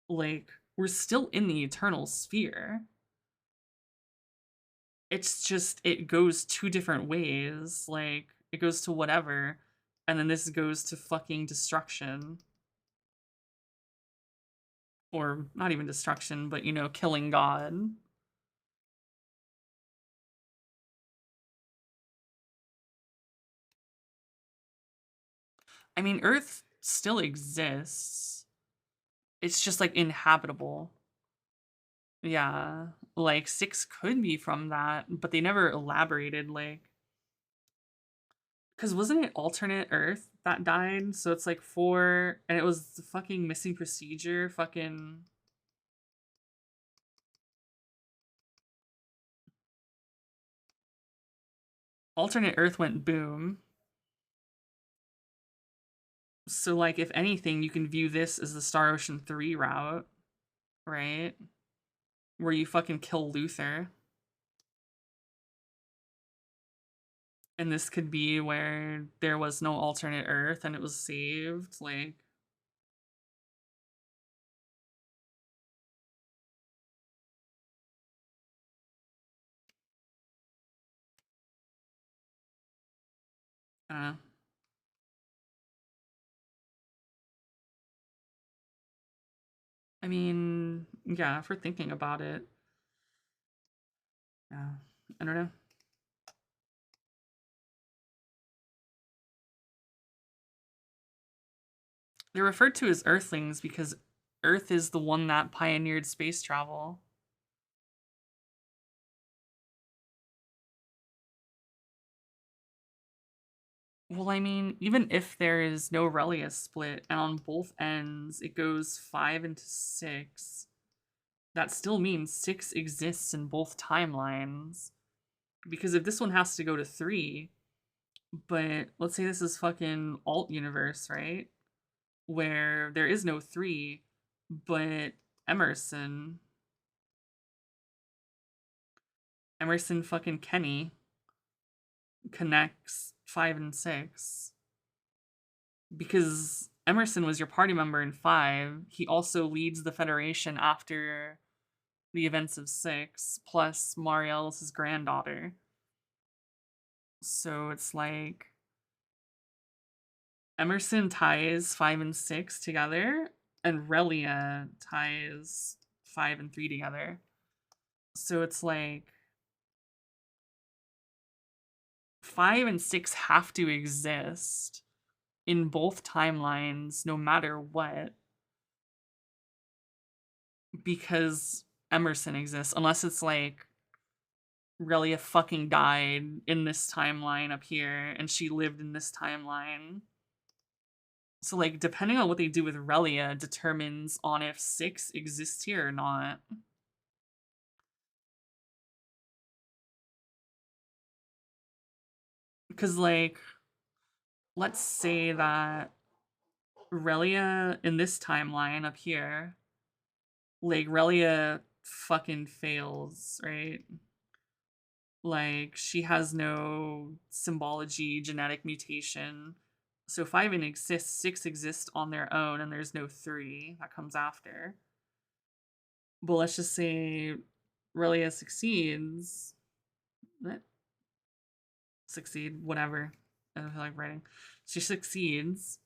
Speaker 1: Like, we're still in the Eternal Sphere. It's just, it goes 2 different ways. Like, it goes to whatever, and then this goes to fucking destruction. Or not even destruction, but, you know, killing God. I mean, Earth still exists. It's just, like, inhabitable. Yeah. Like, 6 could be from that, but they never elaborated, like... Because wasn't it alternate Earth that died? So it's, like, 4... And it was the fucking missing procedure, fucking... Alternate Earth went boom. So, like, if anything, you can view this as the Star Ocean 3 route, right? Where you fucking kill Luther. And this could be where there was no alternate Earth and it was saved, like... I mean, yeah, if we're thinking about it. Yeah, I don't know. They're referred to as Earthlings because Earth is the one that pioneered space travel. Well, I mean, even if there is no Relia split and on both ends it goes 5 into 6, that still means 6 exists in both timelines. Because if this one has to go to 3, but let's say this is fucking alt universe, right? Where there is no 3, but Emerson fucking Kenny connects 5 and 6. Because Emerson was your party member in 5. He also leads the Federation after the events of 6, plus Marielle's his granddaughter. So it's like Emerson ties 5 and 6 together, and Relia ties 5 and 3 together. So it's like 5 and 6 have to exist in both timelines, no matter what. because Emerson exists, unless it's like Relia fucking died in this timeline up here and she lived in this timeline. So like depending on what they do with Relia determines on if 6 exists here or not. Because like let's say that Relia in this timeline up here, like Relia fucking fails, right? Like she has no symbology, genetic mutation. So 5 even exists, 6 exists on their own, and there's no 3 that comes after. But let's just say Relia succeeds. What? Succeed, whatever. I don't feel like writing. She succeeds.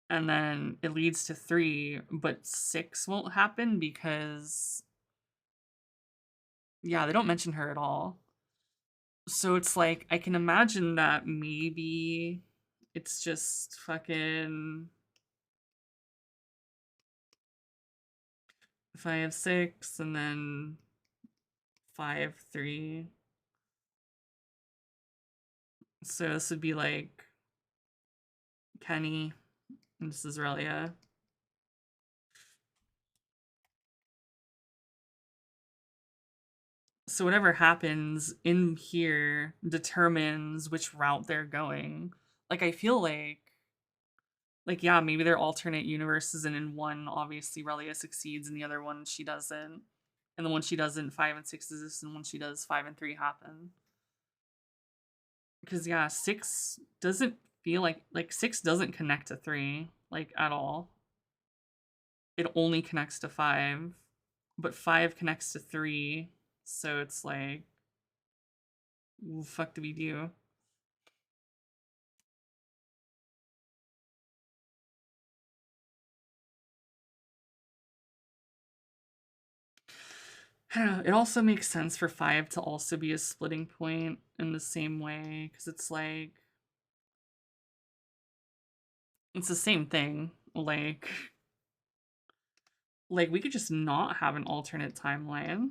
Speaker 1: And then it leads to 3, but 6 won't happen because, yeah, they don't mention her at all. So it's like, I can imagine that maybe it's just fucking 5, 6, and then 5, 3. So this would be like Kenny, and this is Relia. So whatever happens in here determines which route they're going. Like I feel like yeah, maybe they're alternate universes, and in one obviously Relia succeeds and the other one she doesn't. And the one she doesn't, 5 and 6 exist, and one she does, 5 and 3 happen. Because yeah, 6 doesn't feel like 6 doesn't connect to 3, like at all. It only connects to 5. But 5 connects to 3. So it's like, what the fuck do we do? I don't know. It also makes sense for 5 to also be a splitting point in the same way, because it's like, it's the same thing. Like we could just not have an alternate timeline.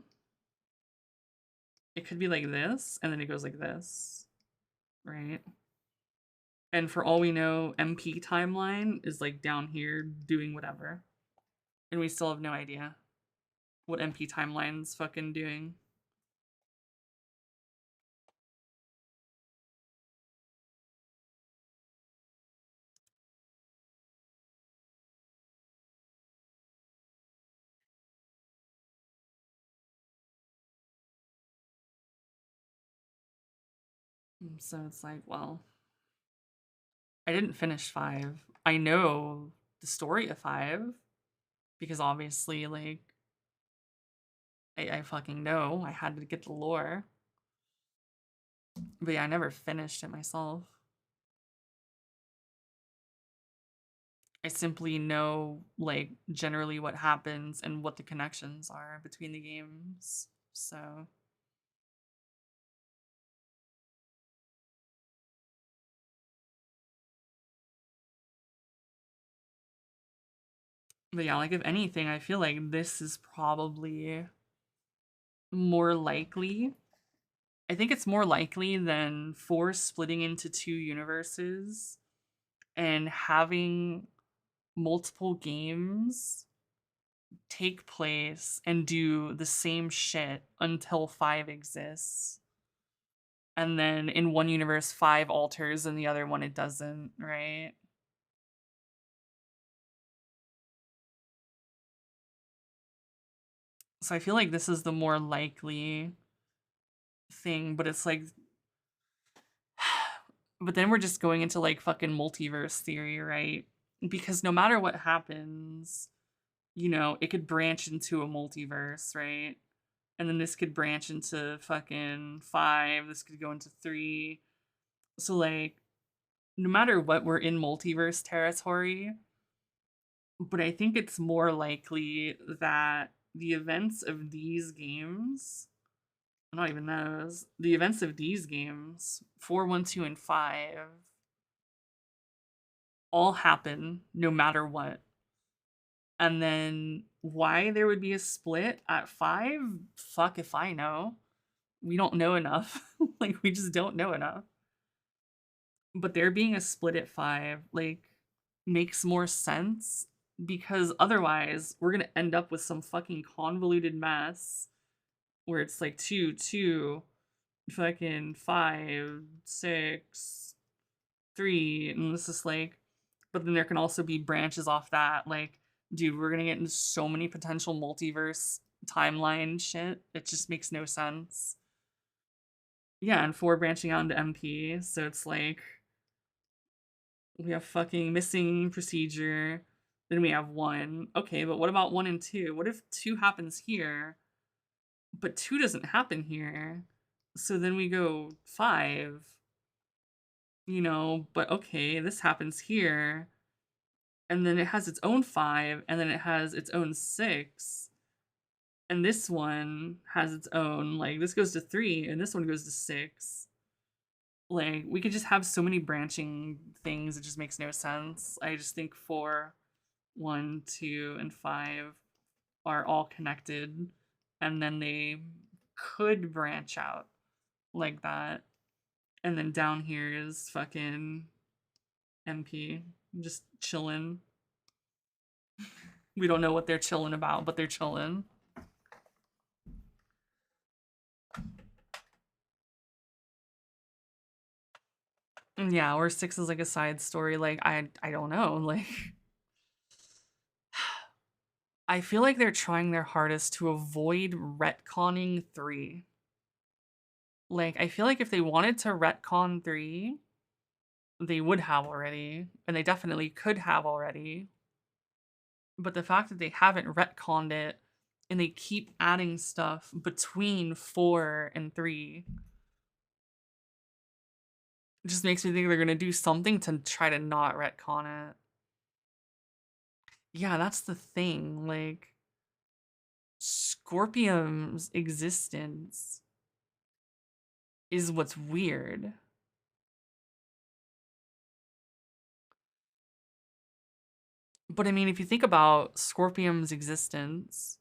Speaker 1: It could be like this, and then it goes like this, right? And for all we know, MP timeline is like down here doing whatever. And we still have no idea what MP timeline's fucking doing. So it's like, well, I didn't finish 5. I know the story of 5 because obviously, like, I fucking know. I had to get the lore. But yeah, I never finished it myself. I simply know, like, generally what happens and what the connections are between the games. So but yeah, like if anything, I feel like this is probably more likely. I think it's more likely than 4 splitting into 2 universes and having multiple games take place and do the same shit until 5 exists. And then in one universe 5 alters and the other one it doesn't, right? So I feel like this is the more likely thing, but it's like but then we're just going into like fucking multiverse theory, right? Because no matter what happens, you know, it could branch into a multiverse, right? And then this could branch into fucking 5, this could go into 3. So like no matter what, we're in multiverse territory. But I think it's more likely that the events of these games, not even those, the events of these games, 4, 1, 2, and 5, all happen no matter what. And then Why there would be a split at 5? Fuck if I know. We don't know enough. Like, we just don't know enough. But there being a split at 5, like, makes more sense because otherwise we're gonna end up with some fucking convoluted mess where it's like 2, 2, fucking 5, 6, 3, and this is like, but then there can also be branches off that. Like, dude, we're gonna get into so many potential multiverse timeline shit. It just makes no sense. Yeah, and 4 branching out into MP, so it's like we have fucking missing procedure. Then we have 1. Okay, but what about 1 and 2? What if 2 happens here, but 2 doesn't happen here? So then we go 5, you know, but okay, this happens here. And then it has its own 5, and then it has its own 6. And this one has its own, like, this goes to 3, and this one goes to 6. Like, we could just have so many branching things, it just makes no sense. I just think 4, 1, 2, and 5 are all connected, and then they could branch out like that. And then down here is fucking MP, just chilling. We don't know what they're chilling about, but they're chilling. Yeah, or 6 is like a side story. Like, I don't know. Like, I feel like they're trying their hardest to avoid retconning 3. Like, I feel like if they wanted to retcon 3, they would have already, and they definitely could have already. But the fact that they haven't retconned it and they keep adding stuff between 4 and 3 just makes me think they're gonna do something to try to not retcon it. Yeah, that's the thing. Like, Scorpium's existence is what's weird. But I mean, if you think about Scorpium's existence,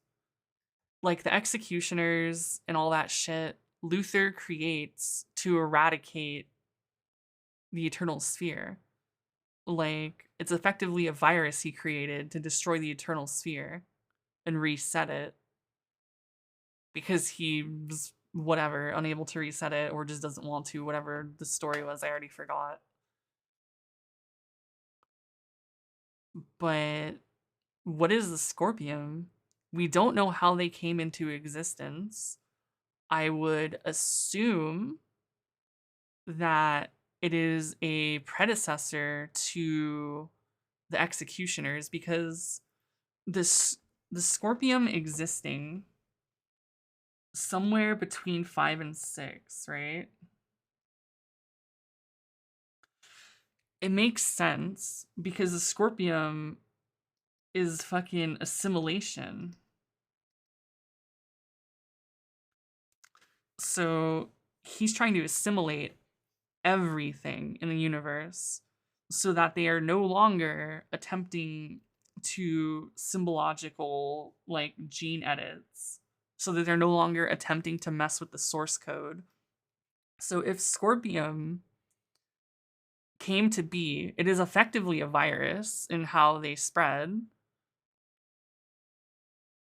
Speaker 1: like the executioners and all that shit, Luther creates to eradicate the Eternal Sphere. Like, it's effectively a virus he created to destroy the Eternal Sphere and reset it. Because he was, whatever, unable to reset it or just doesn't want to, whatever the story was, I already forgot. But what is the Scorpium? We don't know how they came into existence. I would assume that it is a predecessor to the Executioners because the Scorpium existing somewhere between 5 and 6, right? It makes sense because the Scorpium is fucking assimilation. So he's trying to assimilate everything in the universe so that they are no longer attempting to symbological, like, gene edits, so that they're no longer attempting to mess with the source code. So if Scorpium came to be, it is effectively a virus in how they spread.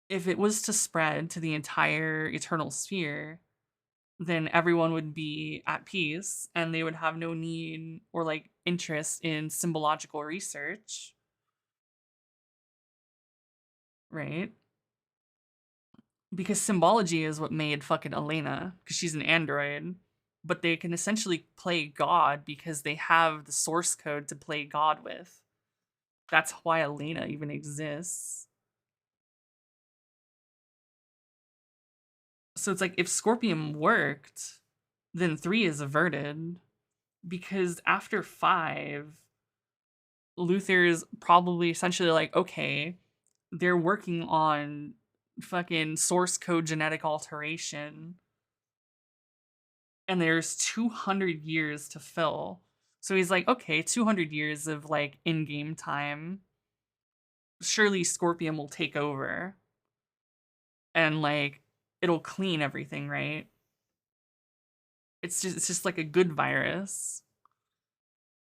Speaker 1: If it was to spread to the entire Eternal Sphere, then everyone would be at peace and they would have no need or like interest in symbological research. Right? Because symbology is what made fucking Elena, because she's an android. But they can essentially play God because they have the source code to play God with. That's why Elena even exists. So it's like, if Scorpium worked, then 3 is averted. Because after 5, Luther's probably essentially like, okay, they're working on fucking source code genetic alteration. And there's 200 years to fill. So he's like, okay, 200 years of like in-game time. Surely Scorpium will take over and like it'll clean everything, right? It's just like a good virus.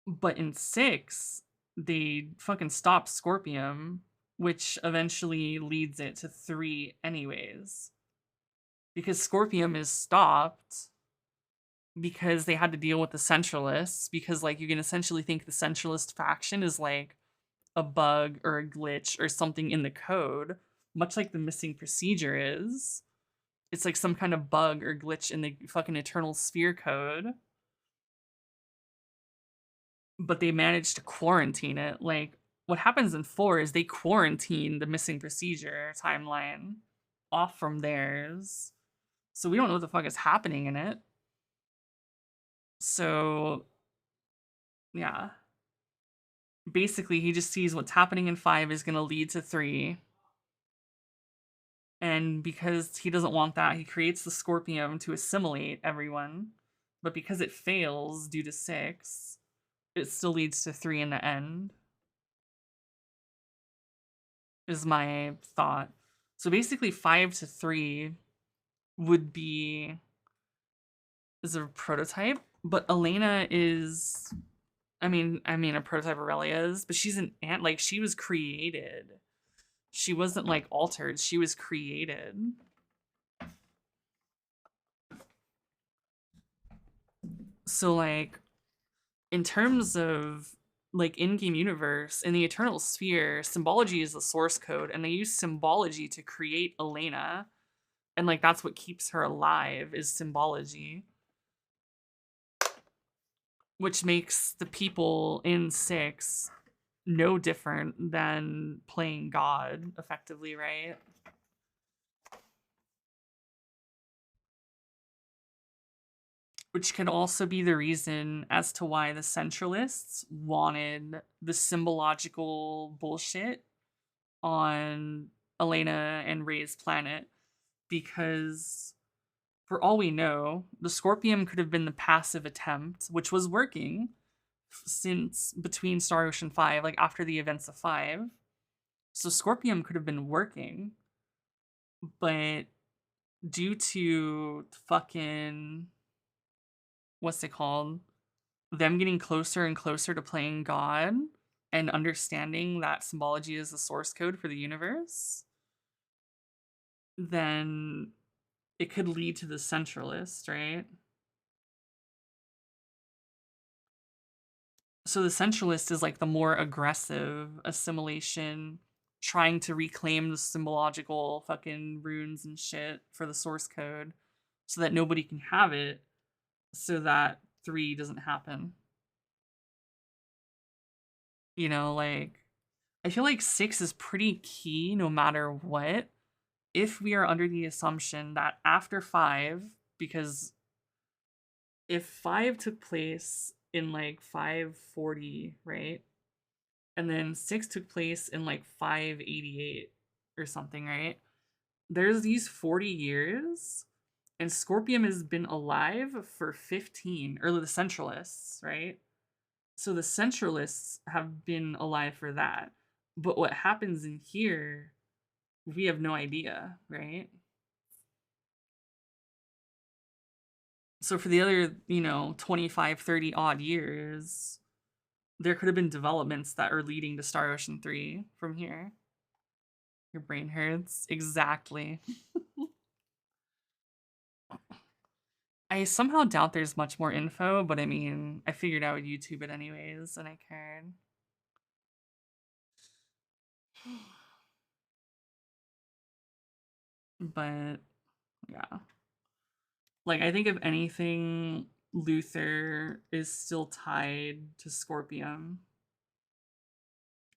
Speaker 1: But in 6, they fucking stop Scorpium, which eventually leads it to 3 anyways. Because Scorpium is stopped because they had to deal with the Centralists, because like you can essentially think the Centralist faction is like a bug or a glitch or something in the code, much like the missing procedure is. It's like some kind of bug or glitch in the fucking Eternal Sphere code. But they managed to quarantine it. Like, what happens in 4 is they quarantine the missing procedure timeline off from theirs. So we don't know what the fuck is happening in it. So, yeah. Basically, he just sees what's happening in 5 is going to lead to 3. And because he doesn't want that, he creates the Scorpium to assimilate everyone. But because it fails due to 6, it still leads to 3 in the end. Is my thought. So basically 5 to 3 would be is a prototype, but Elena is I mean a prototype Aurelia is, but she's an ant, like she was created. She wasn't like altered, she was created. So like in terms of like in-game universe, in the Eternal Sphere, symbology is the source code, and they use symbology to create Elena. And like that's what keeps her alive is symbology. Which makes the people in 6 no different than playing God, effectively, right? Which could also be the reason as to why the Centralists wanted the symbological bullshit on Elena and Ray's planet. Because for all we know, the Scorpium could have been the passive attempt, which was working since between Star Ocean 5, like after the events of 5. So Scorpium could have been working, but due to fucking, what's it called? Them getting closer and closer to playing God and understanding that symbology is the source code for the universe, then it could lead to the Centralist, right? So the Centralist is like the more aggressive assimilation, trying to reclaim the symbological fucking runes and shit for the source code so that nobody can have it, so that 3 doesn't happen. You know, like, I feel like 6 is pretty key no matter what, if we are under the assumption that after 5, because if 5 took place in like 540, right? And then 6 took place in like 588 or something, right? There's these 40 years, and Scorpium has been alive for 15, or the Centralists, right? So the Centralists have been alive for that. But what happens in here, we have no idea, right? So for the other, 25, 30 odd years, there could have been developments that are leading to Star Ocean 3 from here. Your brain hurts. Exactly. I somehow doubt there's much more info, but I mean, I figured I would YouTube it anyways, and I cared. But, yeah. Like, I think if anything, Luther is still tied to Scorpium.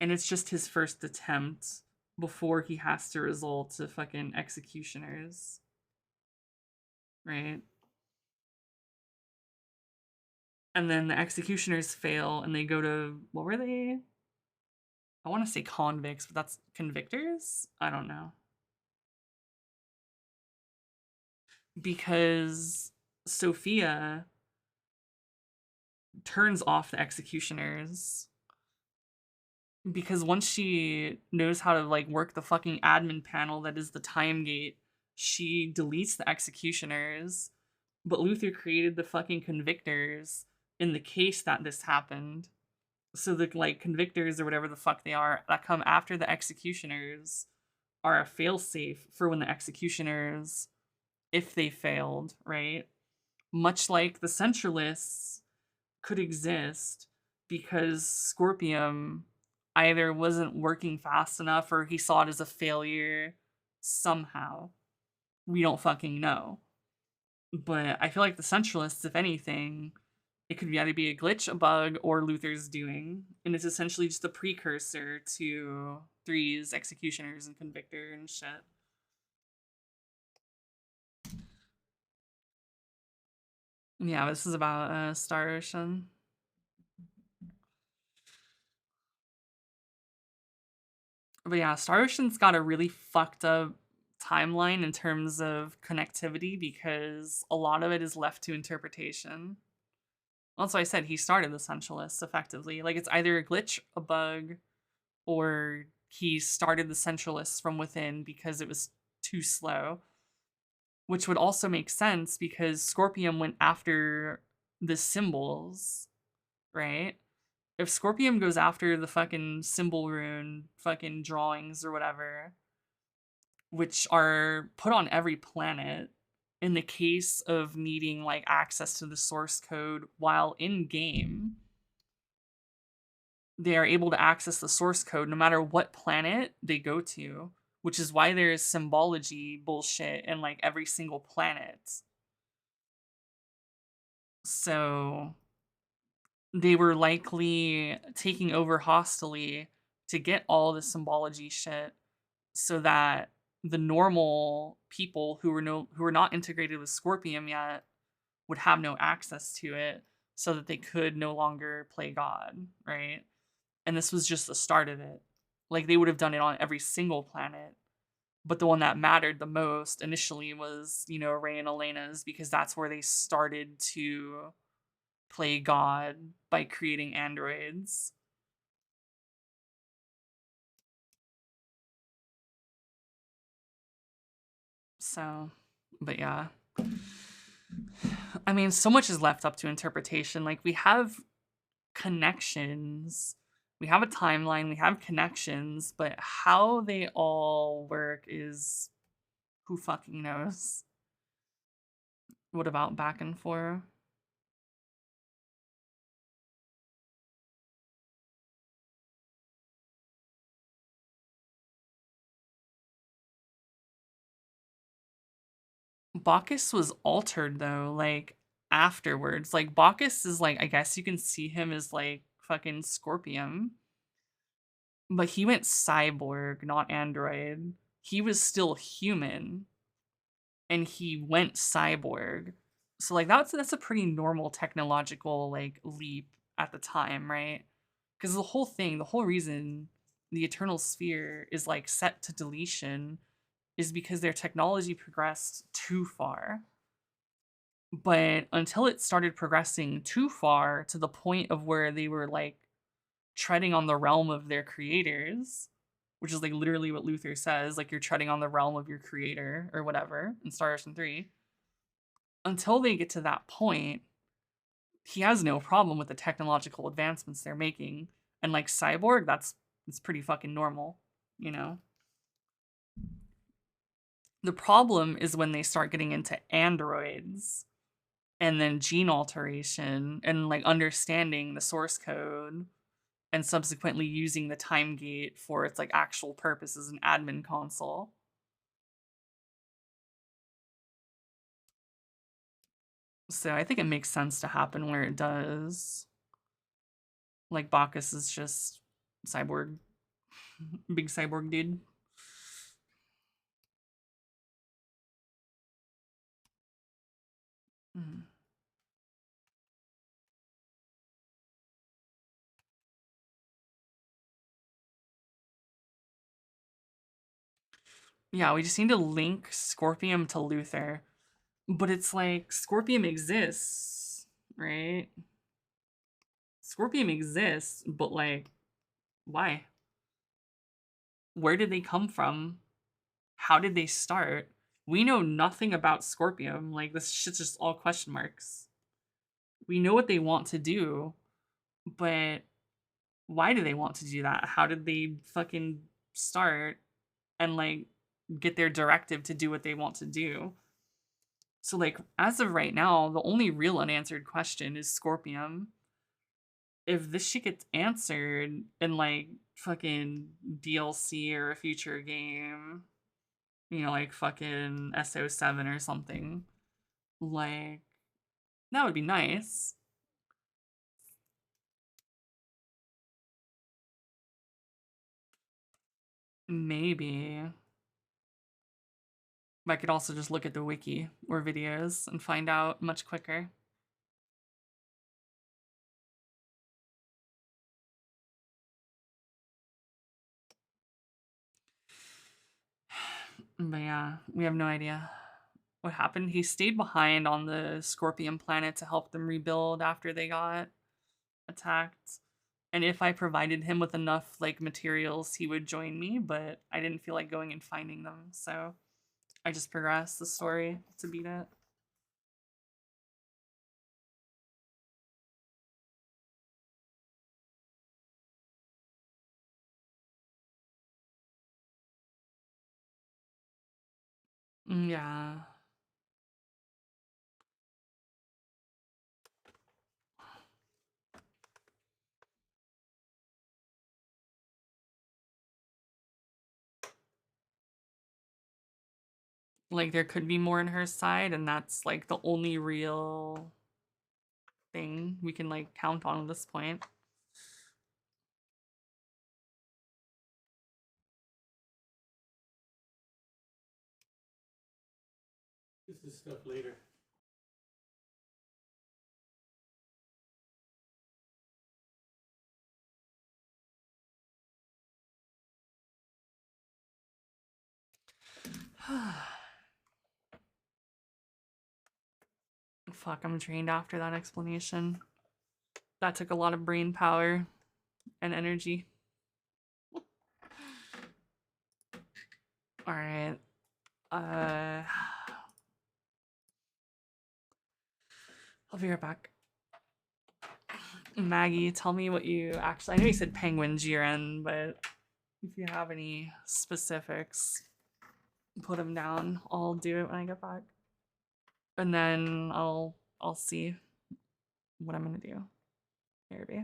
Speaker 1: And it's just his first attempt before he has to resort to fucking executioners. Right? And then the executioners fail and they go to, what were they? I want to say convicts, but that's convictors? I don't know. Because Sophia turns off the executioners. Because once she knows how to like work the fucking admin panel that is the time gate she deletes the executioners, but Luther created the fucking convictors in the case that this happened. So the like convictors or whatever the fuck they are that come after the executioners are a failsafe for when the executioners, if they failed, right? Much like the centralists could exist because Scorpium either wasn't working fast enough or he saw it as a failure somehow. We don't fucking know. But I feel like the centralists, if anything, it could either be a glitch, a bug, or Luther's doing. And it's essentially just a precursor to 3's executioners and convictor and shit. Yeah, this is about Star Ocean. But yeah, Star Ocean's got a really fucked up timeline in terms of connectivity because a lot of it is left to interpretation. Also, I said he started the Centralists effectively. Like, it's either a glitch, a bug, or he started the Centralists from within because it was too slow. Which would also make sense because Scorpium went after the symbols, right? If Scorpium goes after the fucking symbol rune, fucking drawings or whatever, which are put on every planet in the case of needing like access to the source code while in game, they are able to access the source code no matter what planet they go to, which is why there is symbology bullshit in like every single planet. So they were likely taking over hostily to get all the symbology shit so that the normal people who were not integrated with Scorpium yet would have no access to it so that they could no longer play God, right? And this was just the start of it. Like they would have done it on every single planet. But the one that mattered the most initially was, Ray and Elena's because that's where they started to play God by creating androids. So, but yeah. I mean, so much is left up to interpretation. Like, we have connections, we have a timeline, we have connections, but how they all work is who fucking knows. What about back and forth? Bacchus was altered though, like afterwards. Like Bacchus is like, I guess you can see him as like fucking Scorpion. But he went cyborg, not android. He was still human. And he went cyborg. So like that's a pretty normal technological like leap at the time, right? Because the whole reason the Eternal Sphere is like set to deletion is because their technology progressed too far. But until it started progressing too far to the point of where they were like treading on the realm of their creators, which is like literally what Luther says, like you're treading on the realm of your creator or whatever in Star Ocean 3. Until they get to that point, he has no problem with the technological advancements they're making. And like Cyborg, it's pretty fucking normal, you know? The problem is when they start getting into androids and then gene alteration and like understanding the source code and subsequently using the time gate for its like actual purpose as an admin console. So I think it makes sense to happen where it does. Like Bacchus is just cyborg, big cyborg dude. Mm. Yeah, we just need to link Scorpium to Luther. But it's like, Scorpium exists, right? Scorpium exists, but like, why? Where did they come from? How did they start? We know nothing about Scorpium. Like, this shit's just all question marks. We know what they want to do, but why do they want to do that? How did they fucking start and, like, get their directive to do what they want to do? So, like, as of right now, the only real unanswered question is Scorpium. If this shit gets answered in, like, fucking DLC or a future game, you know, like fucking SO7 or something, like, that would be nice. Maybe. I could also just look at the wiki or videos and find out much quicker. But yeah, we have no idea what happened. He stayed behind on the Scorpion planet to help them rebuild after they got attacked. And if I provided him with enough, like, materials, he would join me, but I didn't feel like going and finding them, so I just progressed the story to beat it. Yeah. Like, there could be more in her side, and that's, like, the only real thing we can, like, count on at this point.
Speaker 7: This is stuff later.
Speaker 1: Fuck, I'm drained after that explanation. That took a lot of brain power and energy. Alright. I'll be right back. Maggie, tell me what you actually... I know you said Penguin Jiren, but if you have any specifics, put them down. I'll do it when I get back. And then I'll see what I'm gonna do. Maybe.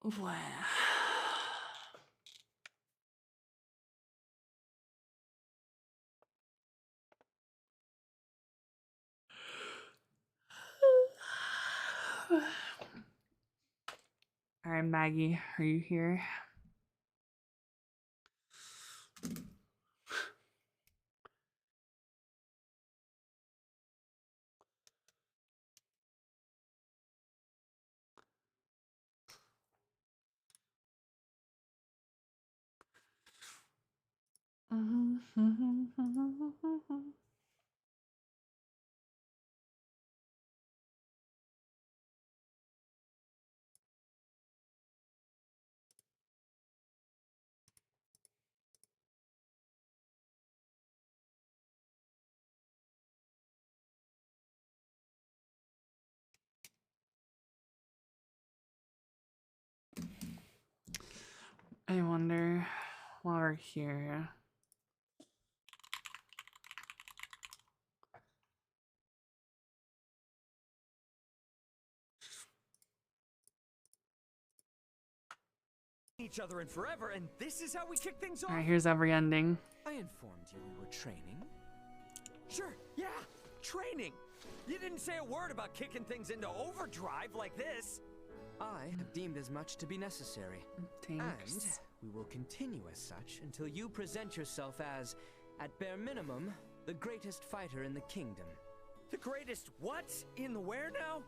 Speaker 1: Wow. All right, Maggie, are you here? I wonder while we're here.
Speaker 14: Each other in forever, and this is how we kick things off.
Speaker 1: All right, here's every ending.
Speaker 14: I informed you we were training. Sure, yeah, training. You didn't say a word about kicking things into overdrive like this. I have deemed as much to be necessary.
Speaker 1: Thanks.
Speaker 14: And we will continue as such until you present yourself as, at bare minimum, the greatest fighter in the kingdom. The greatest what? In the where now?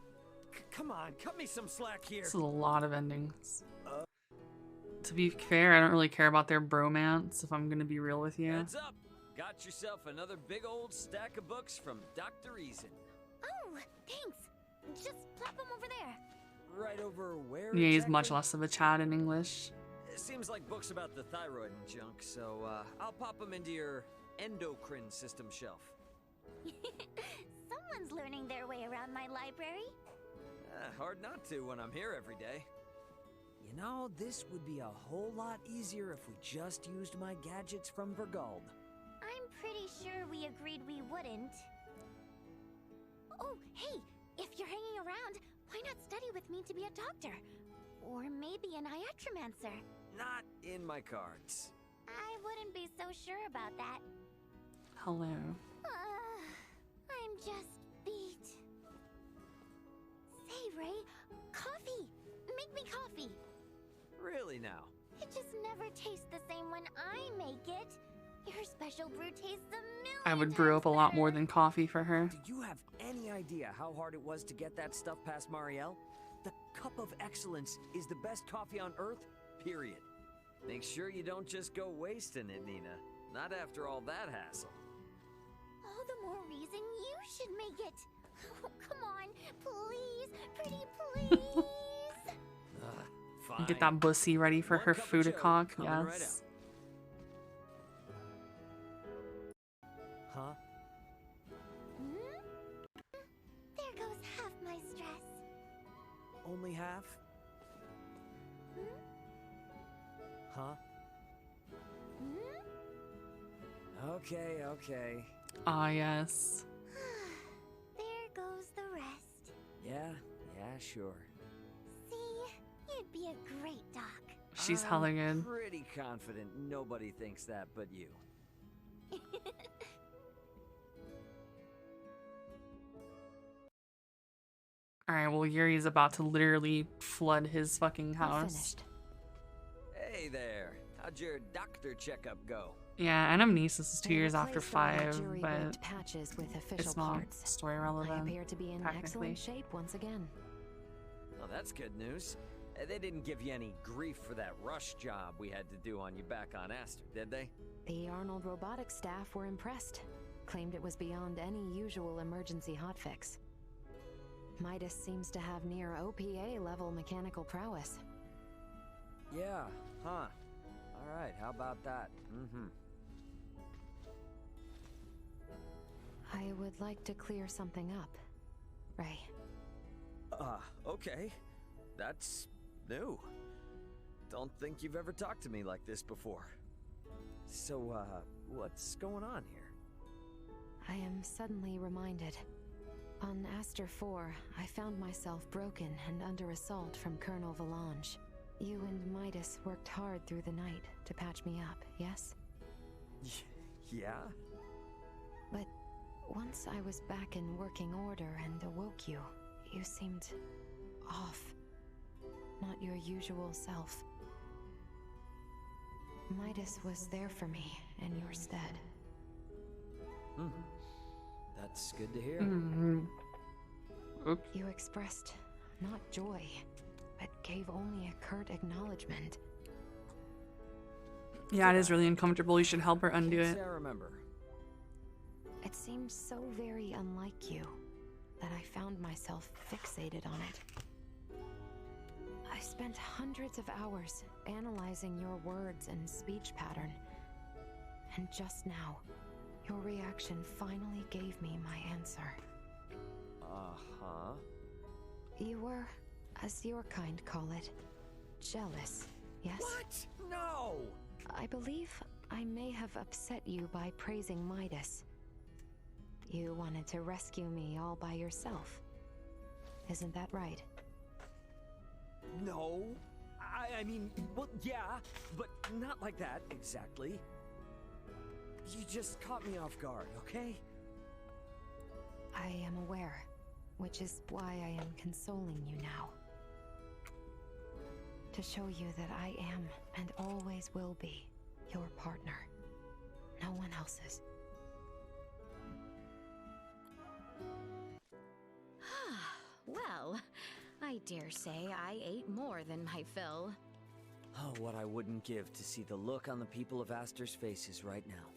Speaker 14: Come on, cut me some slack here.
Speaker 1: This is a lot of endings. To be fair, I don't really care about their bromance, if I'm gonna be real with you.
Speaker 15: Heads up! Got yourself another big old stack of books from Dr. Reason.
Speaker 4: Oh, thanks. Just plop them over there.
Speaker 15: Right over where?
Speaker 1: Yeah, he's
Speaker 15: exactly?
Speaker 1: much less of a Chad in English.
Speaker 15: It seems like books about the thyroid and junk, so I'll pop them into your endocrine system shelf.
Speaker 4: Someone's learning their way around my library.
Speaker 15: Hard not to when I'm here every day.
Speaker 16: You know, this would be a whole lot easier if we just used my gadgets from Vergald.
Speaker 4: I'm pretty sure we agreed we wouldn't. Oh, hey, if you're hanging around, why not study with me to be a doctor? Or maybe an iatromancer.
Speaker 15: Not in my cards.
Speaker 4: I wouldn't be so sure about that.
Speaker 1: Hello.
Speaker 4: I'm just beat. Say, Ray, coffee! Make me coffee!
Speaker 15: Really now?
Speaker 4: It just never tastes the same when I make it. Your special brew tastes a million
Speaker 1: I would brew up a lot more than coffee for her.
Speaker 16: Do you have any idea how hard it was to get that stuff past Marielle? The Cup of Excellence is the best coffee on Earth, period.
Speaker 15: Make sure you don't just go wasting it, Nina. Not after all that hassle.
Speaker 4: All the more reason you should make it. Oh, come on, please, pretty please.
Speaker 15: Fine.
Speaker 1: Get that bussy ready for her food to cock.
Speaker 15: Coming right
Speaker 1: Yes.
Speaker 16: Huh?
Speaker 4: There goes half my stress.
Speaker 16: Only half? Huh? Okay, okay.
Speaker 1: Ah, yes.
Speaker 4: There goes the rest.
Speaker 16: Yeah, sure.
Speaker 4: See, you'd be a great doc.
Speaker 1: She's hella good.
Speaker 15: Pretty confident nobody thinks that but you.
Speaker 1: Alright, well, Yuri's about to literally flood his fucking house.
Speaker 15: Hey there. How'd your doctor checkup go?
Speaker 1: Yeah, Anamnesis is 2 years after 5,
Speaker 17: jury
Speaker 1: but
Speaker 17: rigged patches with official
Speaker 1: it's not
Speaker 17: parts.
Speaker 1: story
Speaker 17: I
Speaker 1: relevant.
Speaker 17: appear to be in
Speaker 1: technically.
Speaker 17: excellent shape once again.
Speaker 15: Well, that's good news. They didn't give you any grief for that rush job we had to do on you back on Aster, did they?
Speaker 17: The Arnold Robotics staff were impressed. Claimed it was beyond any usual emergency hotfix. Midas seems to have near OPA level mechanical prowess.
Speaker 15: Yeah, huh. Alright, how about that?
Speaker 17: I would like to clear something up, Ray.
Speaker 15: Okay. That's new. Don't think you've ever talked to me like this before. So, what's going on here?
Speaker 17: I am suddenly reminded. On Aster 4, I found myself broken and under assault from Colonel Valange. You and Midas worked hard through the night to patch me up, yes?
Speaker 15: Yeah?
Speaker 17: But once I was back in working order and awoke you, you seemed off. Not your usual self. Midas was there for me in your stead.
Speaker 15: That's good to hear.
Speaker 1: Oops.
Speaker 17: You expressed not joy, but gave only a curt acknowledgement.
Speaker 1: Yeah, it is really uncomfortable. You should help her undo it.
Speaker 15: I remember.
Speaker 17: It seemed so very unlike you that I found myself fixated on it. I spent hundreds of hours analyzing your words and speech pattern. And just now, your reaction finally gave me my answer.
Speaker 15: Uh-huh.
Speaker 17: You were, as your kind call it, jealous, yes?
Speaker 15: What? No!
Speaker 17: I believe I may have upset you by praising Midas. You wanted to rescue me all by yourself. Isn't that right?
Speaker 15: No. I mean, well, yeah, but not like that, exactly. You just caught me off guard, okay?
Speaker 17: I am aware, which is why I am consoling you now. To show you that I am, and always will be, your partner. No one else's.
Speaker 13: Well, I dare say I ate more than my fill.
Speaker 15: Oh, what I wouldn't give to see the look on the people of Aster's faces right now.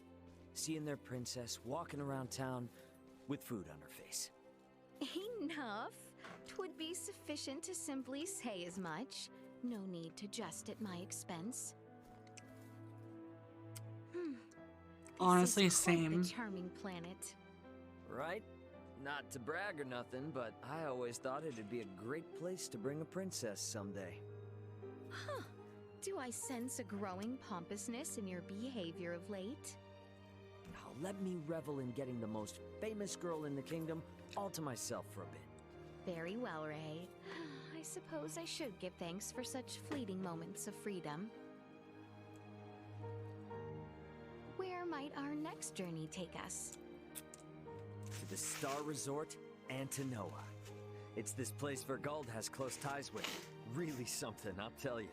Speaker 15: Seeing their princess walking around town with food on her face.
Speaker 13: Enough. 'Twould be sufficient to simply say as much. No need to jest at my expense.
Speaker 1: Honestly,
Speaker 13: This is quite
Speaker 1: same.
Speaker 13: the charming planet.
Speaker 15: Right? Not to brag or nothing, but I always thought it'd be a great place to bring a princess someday.
Speaker 13: Huh. Do I sense a growing pompousness in your behavior of late?
Speaker 15: Now let me revel in getting the most famous girl in the kingdom all to myself for a bit.
Speaker 13: Very well, Ray. I suppose I should give thanks for such fleeting moments of freedom. Where might our next journey take us?
Speaker 15: To the Star Resort, Antinoa. It's this place Vergald has close ties with. Really something, I'll tell you.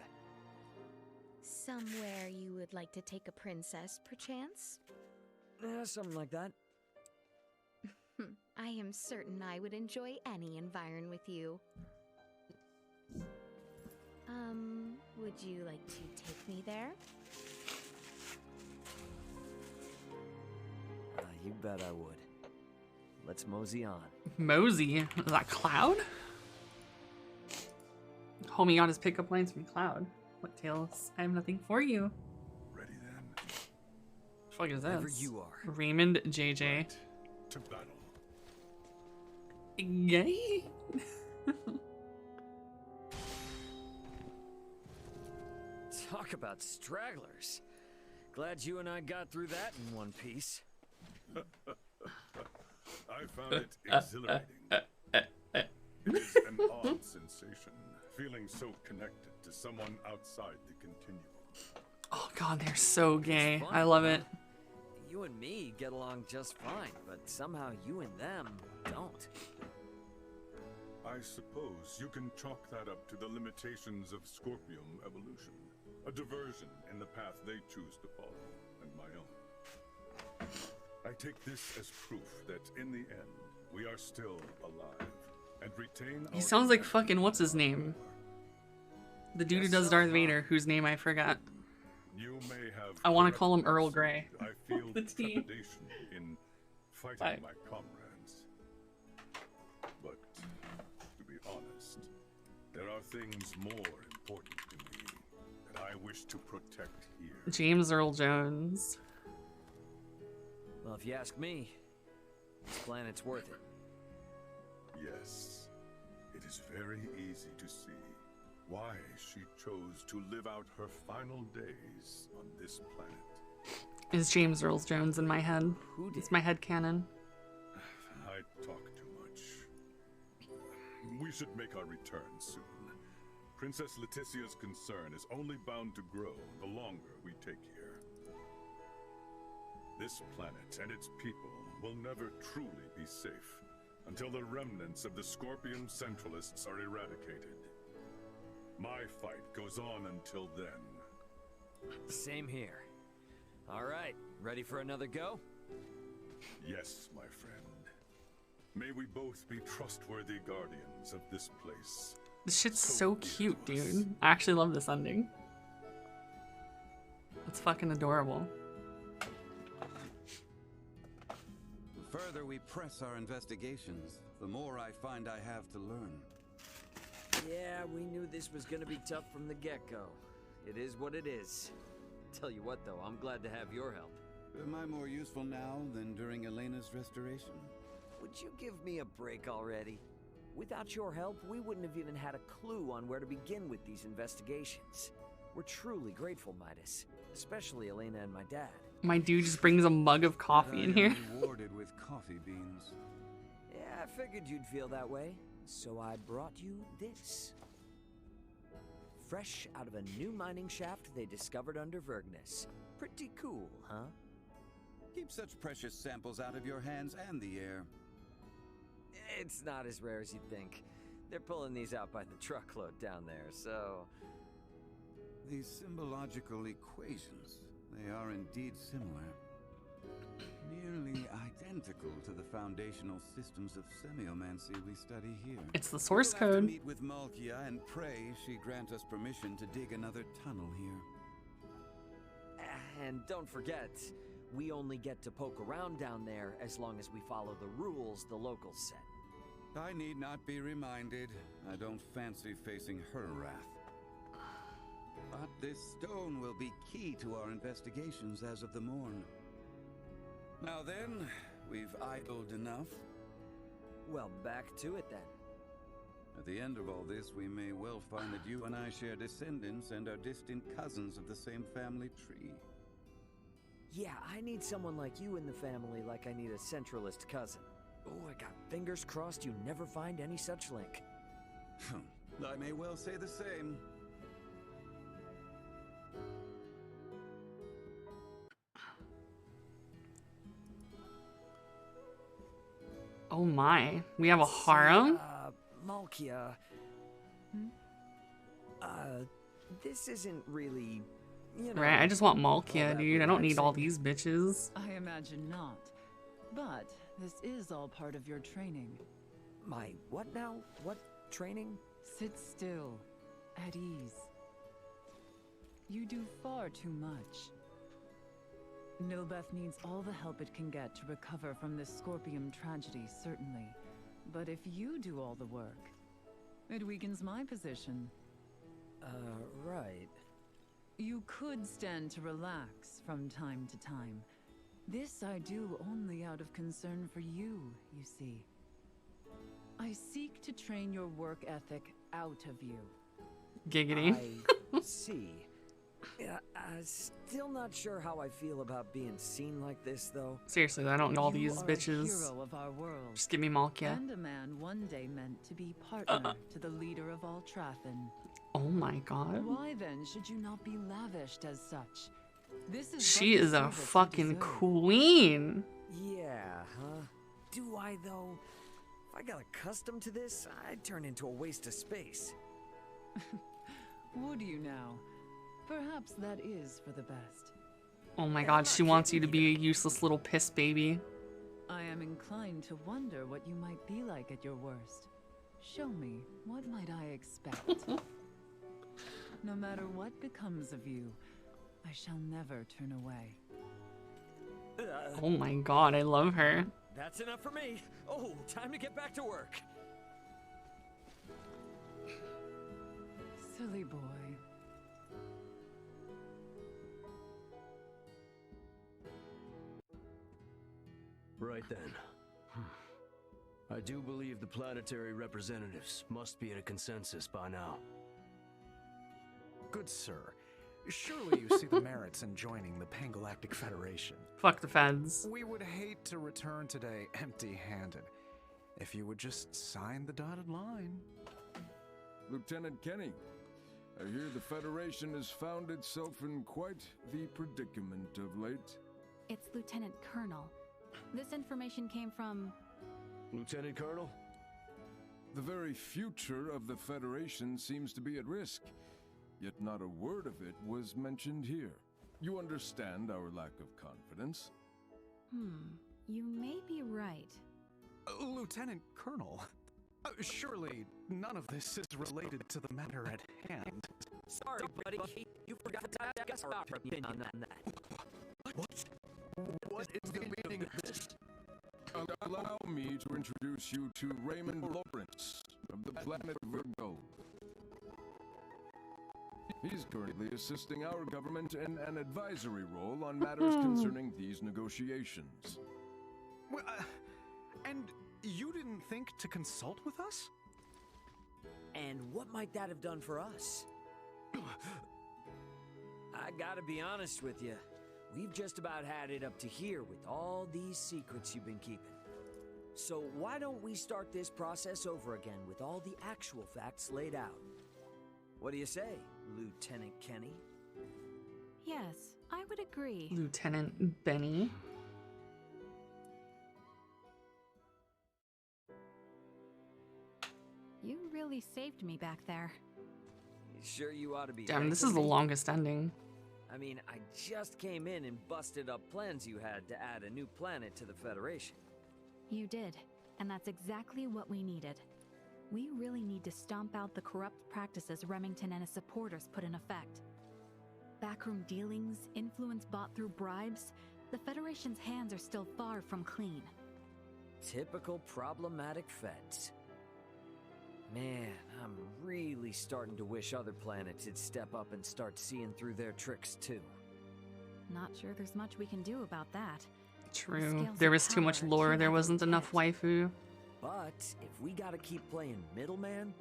Speaker 13: Somewhere you would like to take a princess, perchance?
Speaker 15: Something like that.
Speaker 13: I am certain I would enjoy any environ with you. Would you like to take me there?
Speaker 15: You bet I would. Let's mosey on.
Speaker 1: Mosey? Is that Cloud? Homie got his pickup lines from Cloud. What Tails? I have nothing for you.
Speaker 9: Ready then.
Speaker 1: What the fuck is
Speaker 15: Wherever
Speaker 1: this?
Speaker 15: you are.
Speaker 1: Raymond JJ.
Speaker 9: Right to battle.
Speaker 1: Yay!
Speaker 15: Talk about stragglers. Glad you and I got through that in one piece.
Speaker 9: I found it exhilarating. It is an odd sensation, feeling so connected to someone outside the continuum.
Speaker 1: Oh god, they're so gay. I love it.
Speaker 15: You and me get along just fine, but somehow you and them don't.
Speaker 9: I suppose you can chalk that up to the limitations of Scorpium evolution. A diversion in the path they choose to follow, and my own. I take this as proof that in the end, we are still alive, and retain
Speaker 1: He
Speaker 9: our
Speaker 1: sounds like fucking what's his name? The dude who does Darth Vader, whose name I forgot.
Speaker 9: You may have
Speaker 1: I want to call him Earl Grey.
Speaker 9: I feel
Speaker 1: The T.
Speaker 9: trepidation in fighting my comrades. But to be honest, there are things more important to me that I wish to protect here.
Speaker 1: James Earl Jones.
Speaker 15: Well, if you ask me, this planet's worth it.
Speaker 9: Yes, it is very easy to see why she chose to live out her final days on this planet.
Speaker 1: Is James Earl Jones in my head? It's my head canon.
Speaker 9: I talk too much. We should make our return soon.
Speaker 8: Princess Letitia's concern is only bound to grow the longer we take here. This planet and its people will never truly be safe until the remnants of the Scorpion Centralists are eradicated. My fight goes on until then.
Speaker 16: Same here. All right, ready for another go?
Speaker 8: Yes, my friend. May we both be trustworthy guardians of this place.
Speaker 1: This shit's so cute, dude. I actually love this ending. It's fucking adorable.
Speaker 18: The further we press our investigations, the more I find I have to learn.
Speaker 16: Yeah, we knew this was gonna be tough from the get-go. It is what it is. Tell you what, though, I'm glad to have your help.
Speaker 18: Am I more useful now than during Elena's restoration?
Speaker 16: Would you give me a break already? Without your help, we wouldn't have even had a clue on where to begin with these investigations. We're truly grateful, Midas. Especially Elena and my dad.
Speaker 1: My dude just brings a mug of coffee in here.
Speaker 18: Rewarded with coffee beans.
Speaker 16: Yeah, I figured you'd feel that way. So I brought you this. Fresh out of a new mining shaft they discovered under Vergnus. Pretty cool, huh?
Speaker 18: Keep such precious samples out of your hands and the air.
Speaker 16: It's not as rare as you'd think. They're pulling these out by the truckload down there, so...
Speaker 18: These symbological equations, they are indeed similar. Nearly identical to the foundational systems of semiomancy we study here.
Speaker 1: It's the source
Speaker 18: We'll have to
Speaker 1: code.
Speaker 18: meet with Malkia and pray she grant us permission to dig another tunnel here.
Speaker 16: And don't forget, we only get to poke around down there as long as we follow the rules the locals set.
Speaker 18: I need not be reminded. I don't fancy facing her wrath. But this stone will be key to our investigations as of the morn. Now then, we've idled enough.
Speaker 16: Well, back to it then.
Speaker 18: At the end of all this, we may well find that you and I share descendants and are distant cousins of the same family tree.
Speaker 16: Yeah, I need someone like you in the family like I need a centralist cousin. Oh, I got fingers crossed you never find any such link.
Speaker 18: I may well say the same.
Speaker 1: Oh my, we have a harem?
Speaker 16: Malkia. This isn't really, you know...
Speaker 1: Right, I just want Malkia, dude. I don't need all these bitches.
Speaker 19: I imagine not. But this is all part of your training.
Speaker 16: My what now? What training?
Speaker 19: Sit still, at ease. You do far too much. Nilbeth needs all the help it can get to recover from this Scorpium tragedy, certainly. But if you do all the work, it weakens my position.
Speaker 16: Right.
Speaker 19: You could stand to relax from time to time. This I do only out of concern for you, you see. I seek to train your work ethic out of you.
Speaker 1: Giggity.
Speaker 16: I see. Still not sure how I feel about being seen like this, though.
Speaker 1: Seriously, I don't need all these
Speaker 19: You are
Speaker 1: bitches.
Speaker 19: a hero of our world.
Speaker 1: Just give me Malkia.
Speaker 19: And a man one day meant to be partner to the leader of all Trathen.
Speaker 1: Oh my god.
Speaker 19: Why then should you not be lavished as such? This is
Speaker 1: She
Speaker 19: but the
Speaker 1: is a
Speaker 19: service you
Speaker 1: fucking
Speaker 19: deserve.
Speaker 1: queen.
Speaker 16: Yeah, huh? Do I, though? If I got accustomed to this, I'd turn into a waste of space.
Speaker 19: Would you now? Perhaps that is for the best.
Speaker 1: Oh my god, she wants you to be a useless little piss baby.
Speaker 19: I am inclined to wonder what you might be like at your worst. Show me, what might I expect? No matter what becomes of you, I shall never turn away.
Speaker 1: Oh my god, I love her.
Speaker 16: That's enough for me. Oh, time to get back to work.
Speaker 19: Silly boy.
Speaker 11: Right then. I do believe the planetary representatives must be in a consensus by now.
Speaker 20: Good sir, surely you see the merits in joining the Pangalactic Federation.
Speaker 1: Fuck the feds.
Speaker 20: We would hate to return today empty-handed. If you would just sign the dotted line.
Speaker 21: Lieutenant Kenny, I hear the Federation has found itself in quite the predicament of late.
Speaker 22: It's Lieutenant Colonel. This information came from...
Speaker 21: Lieutenant Colonel? The very future of the Federation seems to be at risk, yet not a word of it was mentioned here. You understand our lack of confidence?
Speaker 22: You may be right.
Speaker 20: Lieutenant Colonel, surely none of this is related to the matter at hand.
Speaker 15: Sorry, buddy. You forgot to ask our opinion on that.
Speaker 21: What is the meaning of this? Allow me to introduce you to Raymond Lawrence of the planet Virgo. He's currently assisting our government in an advisory role on matters concerning these negotiations.
Speaker 20: Well, and you didn't think to consult with us?
Speaker 15: And what might that have done for us? I gotta be honest with you. We've just about had it up to here with all these secrets you've been keeping. So why don't we start this process over again with all the actual facts laid out? What do you say, Lieutenant Kenny?
Speaker 22: Yes, I would agree.
Speaker 1: Lieutenant Benny.
Speaker 22: You really saved me back there.
Speaker 15: Sure you ought to be.
Speaker 1: Damn, this is the longest ending.
Speaker 15: I mean, I just came in and busted up plans you had to add a new planet to the Federation.
Speaker 22: You did, and that's exactly what we needed. We really need to stomp out the corrupt practices Remington and his supporters put in effect. Backroom dealings, influence bought through bribes, the Federation's hands are still far from clean.
Speaker 15: Typical problematic feds. Man, I'm really starting to wish other planets would step up and start seeing through their tricks too.
Speaker 22: Not sure there's much we can do about that.
Speaker 1: True. There was too much lore, there wasn't enough waifu.
Speaker 15: But if we gotta keep playing middleman,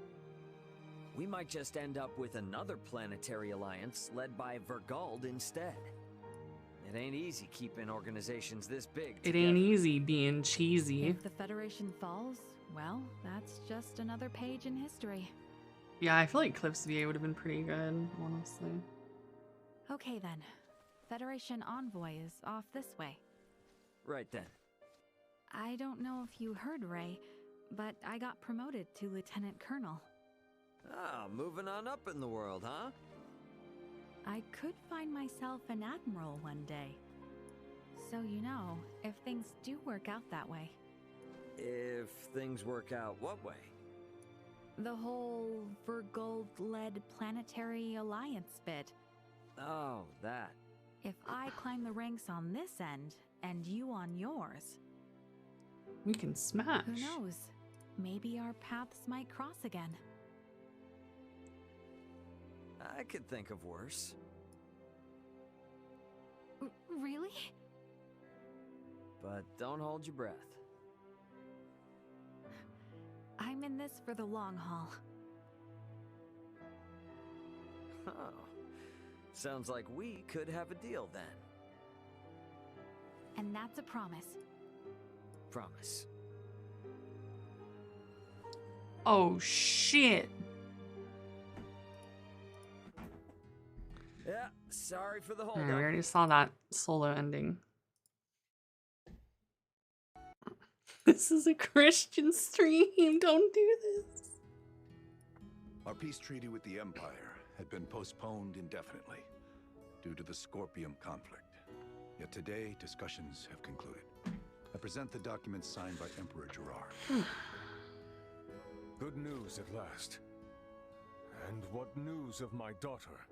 Speaker 15: we might just end up with another planetary alliance led by Vergald instead. It ain't easy keeping organizations this big
Speaker 1: It
Speaker 15: together.
Speaker 1: ain't easy being cheesy.
Speaker 22: If the Federation falls, well, that's just another page in history.
Speaker 1: Yeah, I feel like Cliff's VA would have been pretty good, honestly.
Speaker 22: Okay then. Federation Envoy is off this way.
Speaker 15: Right then.
Speaker 22: I don't know if you heard, Ray, but I got promoted to Lieutenant Colonel.
Speaker 15: Ah, moving on up in the world, huh?
Speaker 22: I could find myself an admiral one day. So you know, if things do work out that way.
Speaker 15: If things work out what way?
Speaker 22: The whole Vergold-led planetary alliance bit.
Speaker 15: Oh, that.
Speaker 22: If I climb the ranks on this end, and you on yours...
Speaker 1: We can smash.
Speaker 22: Who knows? Maybe our paths might cross again.
Speaker 15: I could think of worse.
Speaker 22: Really?
Speaker 15: But don't hold your breath.
Speaker 22: I'm in this for the long haul.
Speaker 15: Oh. Sounds like we could have a deal then.
Speaker 22: And that's a promise.
Speaker 15: Promise.
Speaker 1: Oh shit.
Speaker 15: Yeah, sorry for the
Speaker 1: We
Speaker 15: hold
Speaker 1: already saw that solo ending. This is a Christian stream. Don't do this.
Speaker 23: Our peace treaty with the Empire had been postponed indefinitely due to the Scorpium conflict. Yet today, discussions have concluded. I present the documents signed by Emperor Gerard.
Speaker 7: Good news at last. And what news of my daughter?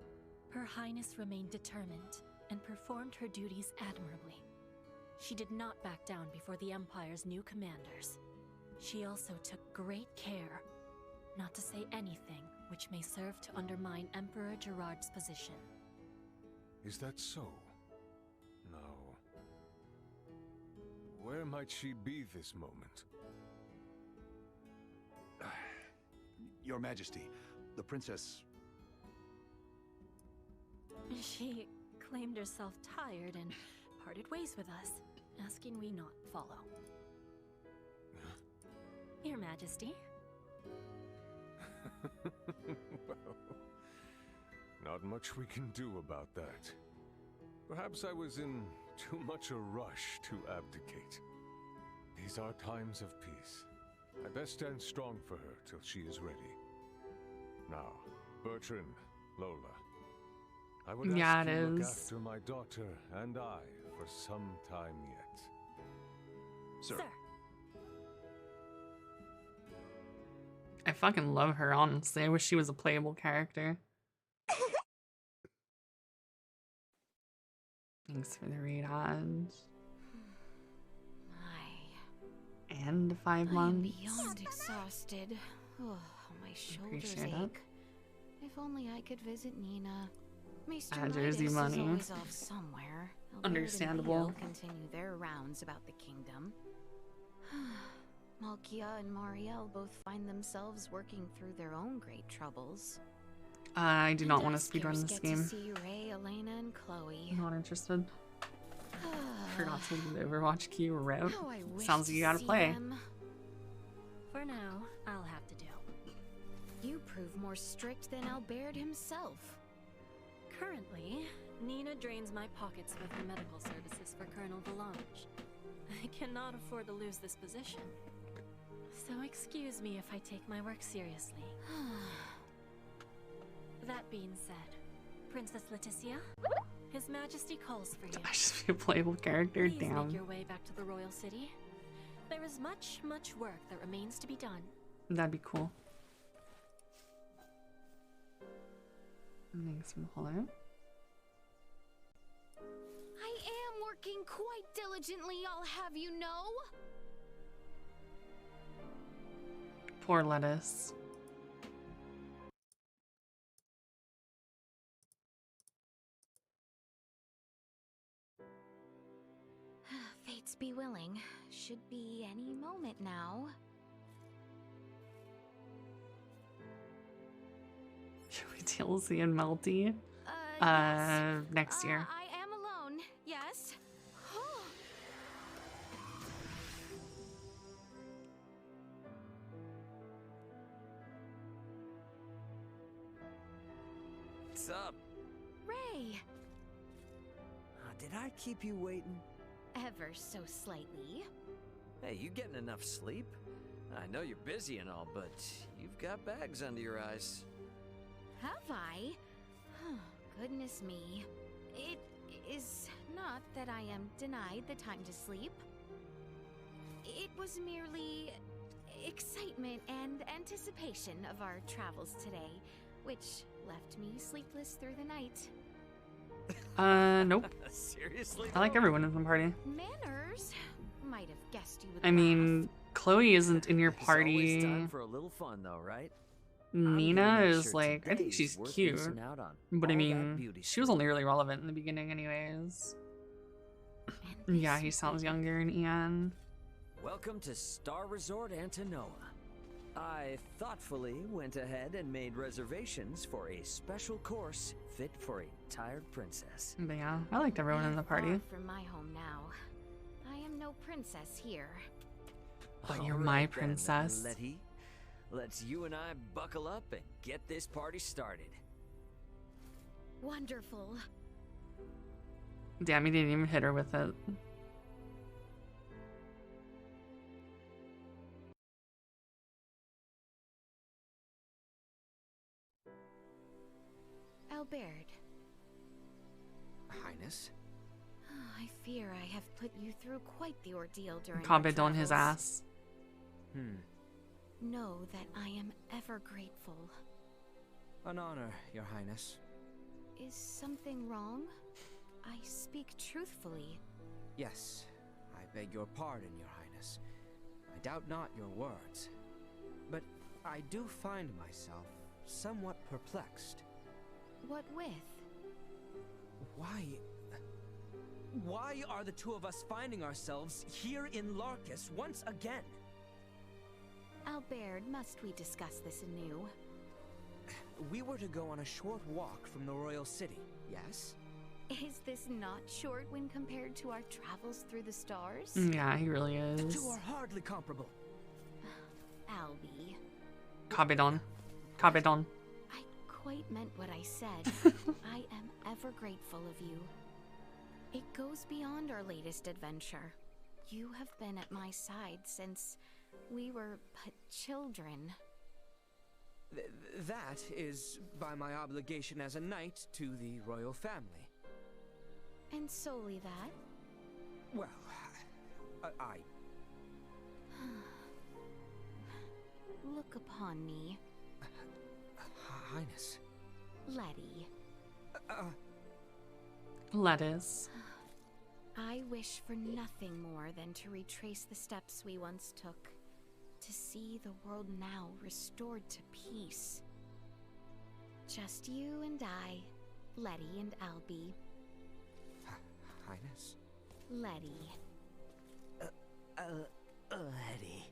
Speaker 24: Her Highness remained determined and performed her duties admirably. She did not back down before the Empire's new commanders. She also took great care not to say anything which may serve to undermine Emperor Gerard's position.
Speaker 7: Is that so? No. Where might she be this moment?
Speaker 23: Your Majesty, the princess...
Speaker 24: She claimed herself tired and parted ways with us, asking we not follow. Your Majesty.
Speaker 7: Well,
Speaker 2: Not much we can do about that. Perhaps I was in too much a rush to abdicate. These are times of peace. I best stand strong for her till she is ready. Now, Bertrand, Lola, I would ask you to look after my daughter and I for some time yet.
Speaker 20: Sir.
Speaker 1: I fucking love her, honestly. I wish she was a playable character. Thanks for the read, Hodge. And 5 months.
Speaker 13: I'm beyond exhausted. Oh, my shoulders
Speaker 1: Appreciate
Speaker 13: ache.
Speaker 1: it.
Speaker 13: If only I could visit Nina. Mr.
Speaker 1: Jersey
Speaker 13: Midas
Speaker 1: money.
Speaker 13: is always off somewhere. Albert
Speaker 1: Understandable.
Speaker 13: and Leo continue their rounds about the kingdom. Malkia and Marielle both find themselves working through their own great troubles.
Speaker 1: I do not want to speedrun this
Speaker 13: Get
Speaker 1: game.
Speaker 13: to see Ray, Elena, and Chloe.
Speaker 1: I'm not interested. Forgot to leave the Overwatch queue route.
Speaker 13: How I wish
Speaker 1: Sounds like you
Speaker 13: to
Speaker 1: gotta
Speaker 13: see
Speaker 1: play.
Speaker 13: them.
Speaker 24: For now, I'll have to do.
Speaker 13: You prove more strict than Albert himself.
Speaker 24: Currently, Nina drains my pockets with her medical services for Colonel Delange. I cannot afford to lose this position. So excuse me if I take my work seriously. That being said, Princess Leticia, His Majesty calls for you.
Speaker 1: I just be a playable character,
Speaker 24: Please
Speaker 1: damn.
Speaker 24: make your way back to the royal city. There is much, much work that remains to be done.
Speaker 1: That'd be cool. Thanks for the follow.
Speaker 13: I am working quite diligently, I'll have you know.
Speaker 1: Poor lettuce.
Speaker 13: Fates be willing. Should be any moment now.
Speaker 1: Should we TLC and Melty?
Speaker 13: Yes.
Speaker 1: Next year.
Speaker 13: I am alone, yes.
Speaker 16: What's up?
Speaker 13: Ray!
Speaker 16: Did I keep you waiting?
Speaker 13: Ever so slightly.
Speaker 16: Hey, you getting enough sleep? I know you're busy and all, but you've got bags under your eyes.
Speaker 13: Have I? Goodness me. It is not that I am denied the time to sleep. It was merely excitement and anticipation of our travels today, which left me sleepless through the night.
Speaker 1: Nope.
Speaker 16: Seriously?
Speaker 1: I like everyone in the party.
Speaker 13: Manners? Might have guessed you would
Speaker 1: I mean, Chloe isn't in your
Speaker 16: It's always
Speaker 1: party.
Speaker 16: time for a little fun, though, right?
Speaker 1: Nina
Speaker 16: pretty
Speaker 1: is
Speaker 16: sure
Speaker 1: like, I think
Speaker 16: today's
Speaker 1: she's
Speaker 16: worth
Speaker 1: cute.
Speaker 16: missing out on.
Speaker 1: But I
Speaker 16: All that
Speaker 1: mean,
Speaker 16: beauty
Speaker 1: she was only really relevant in the beginning anyways. Yeah, he sounds younger than Ian.
Speaker 16: Welcome to Star Resort Antanoa. I thoughtfully went ahead and made reservations for a special course fit for a tired princess.
Speaker 1: But yeah, I liked everyone in the party.
Speaker 13: Far from my home now. I am no princess here.
Speaker 1: But you're
Speaker 16: All
Speaker 1: my
Speaker 16: right then,
Speaker 1: princess.
Speaker 16: Letty. Let's you and I buckle up and get this party started.
Speaker 13: Wonderful.
Speaker 1: Damn, he didn't even hit her with it.
Speaker 13: Albert.
Speaker 16: Highness?
Speaker 13: I fear I have put you through quite the ordeal during our
Speaker 1: Comment on his
Speaker 13: travels.
Speaker 1: ass.
Speaker 13: Know that I am ever grateful.
Speaker 14: An honor, Your Highness.
Speaker 13: Is something wrong? I speak truthfully.
Speaker 14: Yes, I beg your pardon, Your Highness. I doubt not your words. But I do find myself somewhat perplexed.
Speaker 13: What with?
Speaker 14: Why are the two of us finding ourselves here in Larkus once again?
Speaker 13: Albert, must we discuss this anew?
Speaker 14: We were to go on a short walk from the royal city, yes?
Speaker 13: Is this not short when compared to our travels through the stars?
Speaker 1: Yeah, he really
Speaker 14: The
Speaker 1: is.
Speaker 14: two are hardly comparable.
Speaker 13: Albie.
Speaker 1: Cabedon. Cabedon.
Speaker 13: I quite meant what I said. I am ever grateful of you. It goes beyond our latest adventure. You have been at my side since we were but children.
Speaker 14: That is by my obligation as a knight to the royal family.
Speaker 13: And solely that?
Speaker 14: Well, I...
Speaker 13: Look upon me.
Speaker 14: Highness.
Speaker 13: Letty.
Speaker 1: Lettuce.
Speaker 13: I wish for nothing more than to retrace the steps we once took. To see the world now restored to peace. Just you and I, Letty and Albie.
Speaker 14: Highness?
Speaker 13: Letty.
Speaker 14: Letty.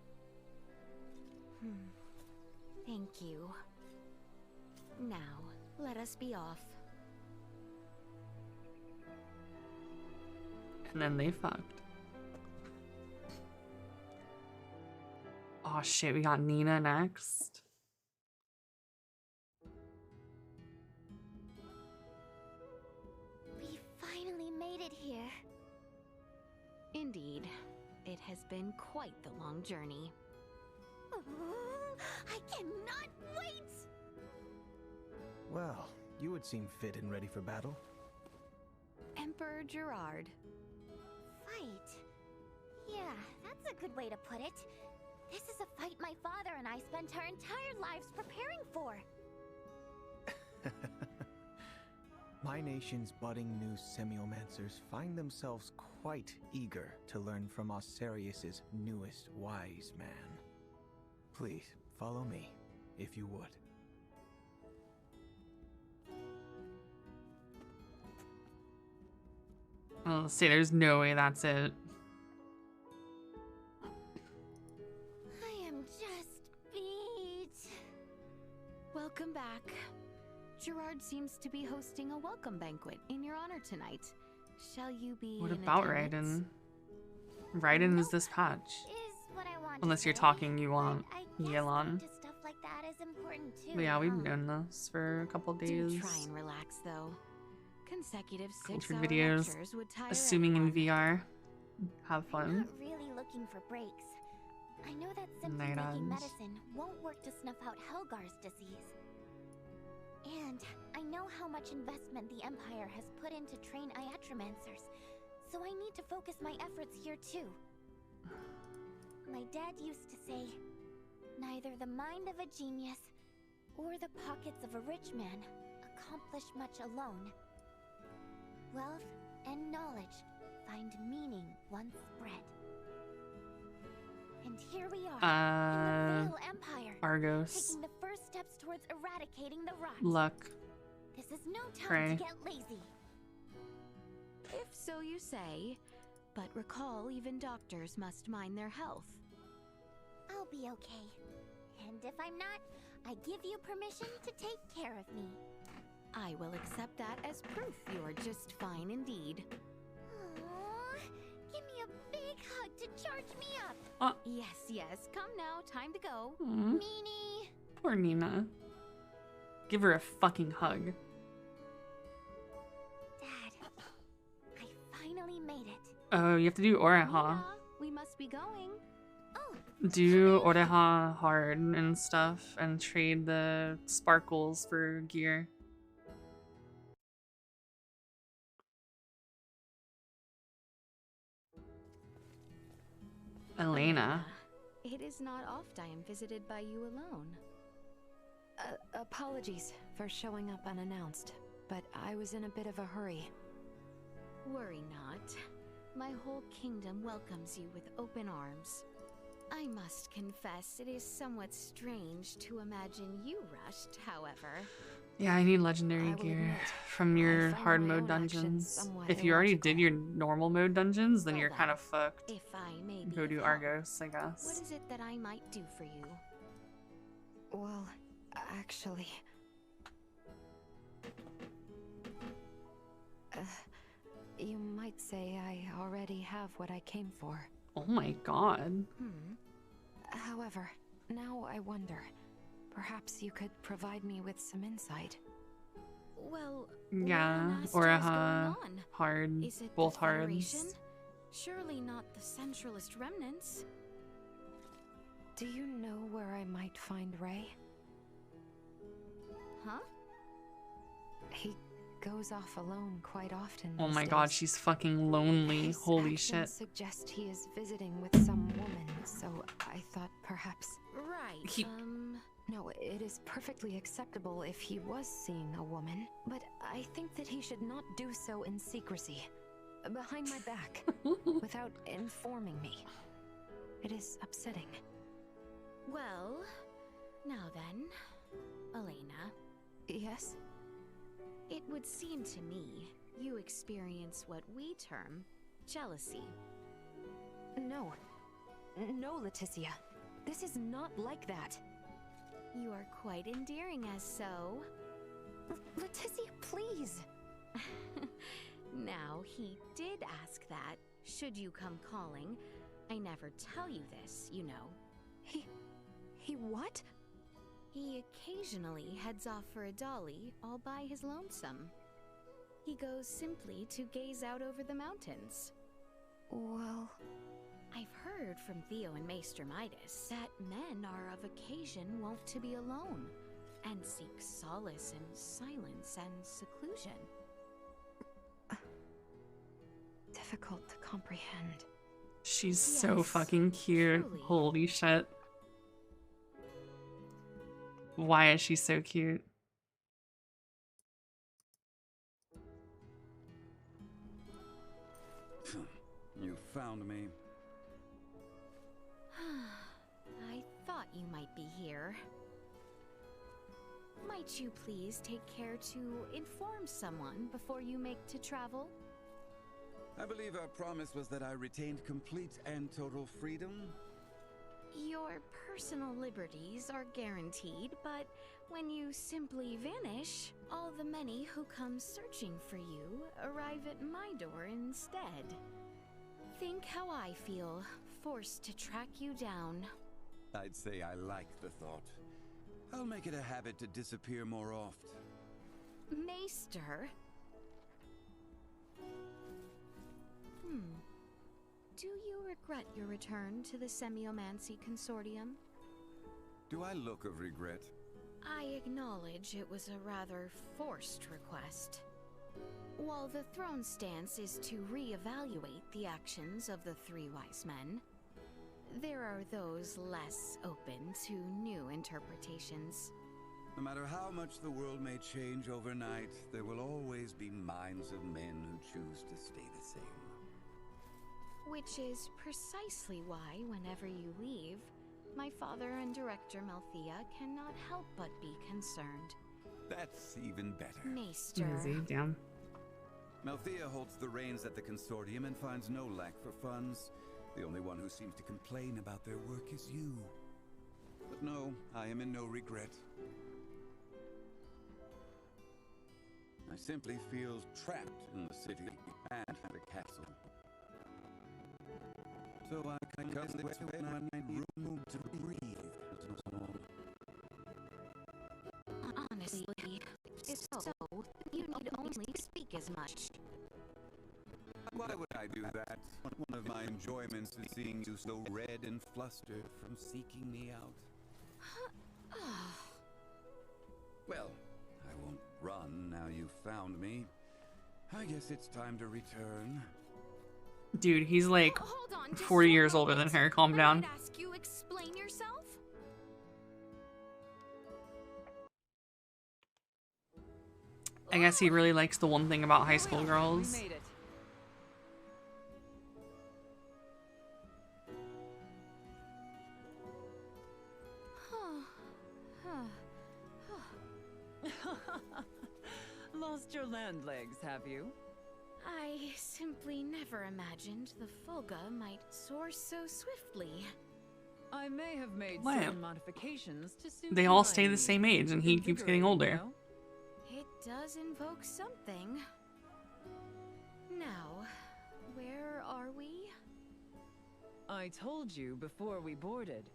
Speaker 13: Thank you. Now, let us be off.
Speaker 1: And then they fucked. Oh shit, we got Nina next.
Speaker 13: We finally made it here. Indeed, it has been quite the long journey. I cannot wait!
Speaker 3: Well, you would seem fit and ready for battle.
Speaker 13: Emperor Gerard.
Speaker 4: Fight? Yeah, that's a good way to put it. This is a fight my father and I spent our entire lives preparing for.
Speaker 3: My nation's budding new semiomancers find themselves quite eager to learn from Osirius's newest wise man. Please, follow me, if you would.
Speaker 1: I'll say there's no way that's it.
Speaker 13: I am just beat. Welcome back. Gerard seems to be hosting a welcome banquet in your honor tonight. Shall you be
Speaker 1: What
Speaker 13: in
Speaker 1: about
Speaker 13: attendance?
Speaker 1: Raiden? Raiden is this patch.
Speaker 4: What I want
Speaker 1: Unless
Speaker 4: to
Speaker 1: you're
Speaker 4: say,
Speaker 1: talking you want
Speaker 4: but I guess
Speaker 1: Yelan.
Speaker 4: going to stuff like that is important too.
Speaker 1: But yeah, we've
Speaker 4: huh?
Speaker 1: known this for a couple
Speaker 13: Do
Speaker 1: days.
Speaker 13: try and relax though. Consecutive
Speaker 1: Cultured
Speaker 13: 6-hour
Speaker 1: videos,
Speaker 13: lectures would tire
Speaker 1: assuming in
Speaker 13: anyone.
Speaker 1: VR. Have
Speaker 4: I'm
Speaker 1: fun.
Speaker 4: not really looking for breaks. I know that simply
Speaker 1: Night
Speaker 4: making
Speaker 1: owls.
Speaker 4: medicine won't work to snuff out Helgar's disease. And I know how much investment the Empire has put in to train Iatromancers, so I need to focus my efforts here too. My dad used to say, neither the mind of a genius or the pockets of a rich man accomplish much alone. Wealth and knowledge find meaning once spread. And here we are, in the Veil Empire,
Speaker 1: Argos.
Speaker 4: taking the first steps towards eradicating the rot.
Speaker 1: Luck.
Speaker 4: This is no time
Speaker 1: Pray.
Speaker 4: to get lazy.
Speaker 13: If so you say, but recall even doctors must mind their health.
Speaker 4: I'll be okay. And if I'm not, I give you permission to take care of me.
Speaker 13: I will accept that as proof you are just fine indeed.
Speaker 4: Aww, give me a big hug to charge me up.
Speaker 13: Yes, come now, time to go.
Speaker 1: Aw.
Speaker 4: Meanie.
Speaker 1: Poor Nina. Give her a fucking hug.
Speaker 4: Dad, I finally made it.
Speaker 1: Oh, you have to do Oreha.
Speaker 13: Nina, we must be going.
Speaker 1: Do Oreha hard and stuff and trade the sparkles for gear. Elena.
Speaker 13: It is not oft I am visited by you alone.
Speaker 17: Apologies for showing up unannounced, but I was in a bit of a hurry.
Speaker 13: Worry not. My whole kingdom welcomes you with open arms. I must confess, it is somewhat strange to imagine you rushed, however.
Speaker 1: Yeah, I need legendary
Speaker 17: I will
Speaker 1: gear
Speaker 17: admit,
Speaker 1: from your
Speaker 17: I find
Speaker 1: hard
Speaker 17: my
Speaker 1: mode
Speaker 17: own actions
Speaker 1: dungeons.
Speaker 17: somewhat
Speaker 1: If you already
Speaker 17: illogical.
Speaker 1: did your normal mode dungeons, then
Speaker 13: Well
Speaker 1: you're
Speaker 13: then,
Speaker 1: kind of fucked.
Speaker 13: If I may be
Speaker 1: Go
Speaker 13: of
Speaker 1: do
Speaker 13: help,
Speaker 1: Argos, I
Speaker 13: What
Speaker 1: guess.
Speaker 13: is it that I might do for you?
Speaker 17: Well, actually... you might say I already have what I came for.
Speaker 1: Oh my god.
Speaker 17: However, now I wonder, Perhaps you could provide me with some insight.
Speaker 4: Well,
Speaker 1: Yeah, or hard,
Speaker 4: is it
Speaker 1: both
Speaker 4: the
Speaker 1: hards.
Speaker 4: Federation? Surely not the Centralist remnants.
Speaker 17: Do you know where I might find Ray?
Speaker 4: Huh?
Speaker 17: He goes off alone quite often.
Speaker 1: Oh
Speaker 17: these
Speaker 1: my god,
Speaker 17: days.
Speaker 1: she's fucking lonely.
Speaker 17: His
Speaker 1: Holy
Speaker 17: actions
Speaker 1: shit.
Speaker 17: suggest he is visiting with some woman, so I thought perhaps.
Speaker 4: Right.
Speaker 17: No, it is perfectly acceptable if he was seeing a woman, but I think that he should not do so in secrecy, behind my back, without informing me. It is upsetting.
Speaker 4: Well, now then, Elena.
Speaker 17: Yes?
Speaker 4: It would seem to me you experience what we term jealousy.
Speaker 17: No. No, Leticia. This is not like that.
Speaker 4: You are quite endearing as so.
Speaker 17: Leticia, please!
Speaker 4: Now, he did ask that, should you come calling. I never tell you this, you know.
Speaker 17: He what?
Speaker 4: He occasionally heads off for a dolly all by his lonesome. He goes simply to gaze out over the mountains.
Speaker 17: Well...
Speaker 4: I've heard from Theo and Maester Midas that men are of occasion wont to be alone and seek solace in silence and seclusion.
Speaker 17: Difficult to comprehend.
Speaker 1: She's so fucking cute.
Speaker 4: truly.
Speaker 1: Holy shit. Why is she so cute?
Speaker 18: You found me.
Speaker 4: I thought you might be here. Might you please take care to inform someone before you make to travel?
Speaker 18: I believe our promise was that I retained complete and total freedom.
Speaker 4: Your personal liberties are guaranteed, but when you simply vanish, all the many who come searching for you arrive at my door instead. Think how I feel, forced to track you down.
Speaker 18: I'd say I like the thought. I'll make it a habit to disappear more often.
Speaker 4: Maester? Do you regret your return to the Semiomancy Consortium?
Speaker 18: Do I look of regret?
Speaker 4: I acknowledge it was a rather forced request. While the throne stance is to re-evaluate the actions of the three wise men, there are those less open to new interpretations.
Speaker 18: No matter how much the world may change overnight, there will always be minds of men who choose to stay the same.
Speaker 4: Which is precisely why, whenever you leave, my father and Director Malthea cannot help but be concerned.
Speaker 18: That's even better.
Speaker 4: Maester.
Speaker 1: Easy, damn.
Speaker 18: Malthea holds the reins at the consortium and finds no lack for funds. The only one who seems to complain about their work is you. But no, I am in no regret. I simply feel trapped in the city and the castle. So I can come to my room to breathe.
Speaker 4: Honestly, if so, you need only speak as much.
Speaker 18: Why would I do that? One of my enjoyments is seeing you so red and flustered from seeking me out. Well, I won't run now you've found me. I guess it's time to return.
Speaker 1: Dude, he's like
Speaker 4: Hold on, just
Speaker 1: 40
Speaker 4: one
Speaker 1: years older
Speaker 4: moment.
Speaker 1: than her. Calm down.
Speaker 4: I might ask you explain yourself?
Speaker 1: I guess he really likes the one thing about high school girls.
Speaker 19: We made it. Lost your land legs, have you?
Speaker 4: I simply never imagined the Fulga might soar so swiftly.
Speaker 19: I may have made
Speaker 1: Wow.
Speaker 19: certain modifications to suit
Speaker 1: They all
Speaker 19: my
Speaker 1: stay the same age and he keeps getting older.
Speaker 19: invigorating,
Speaker 4: It does invoke something. Now, where are we?
Speaker 19: I told you before we boarded.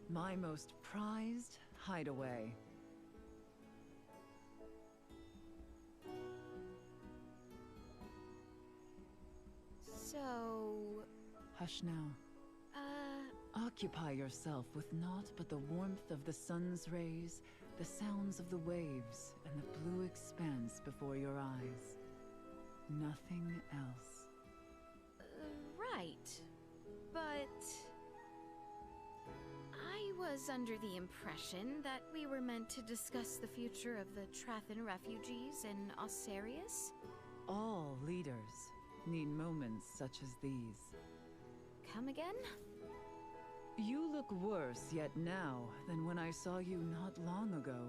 Speaker 19: My most prized, hideaway.
Speaker 13: So...
Speaker 19: Hush now. Occupy yourself with naught but the warmth of the sun's rays, the sounds of the waves, and the blue expanse before your eyes. Nothing else.
Speaker 13: Right. But... I was under the impression that we were meant to discuss the future of the Trathan refugees in Osarius?
Speaker 19: All leaders need moments such as these.
Speaker 13: Come again?
Speaker 19: You look worse yet now than when I saw you not long ago.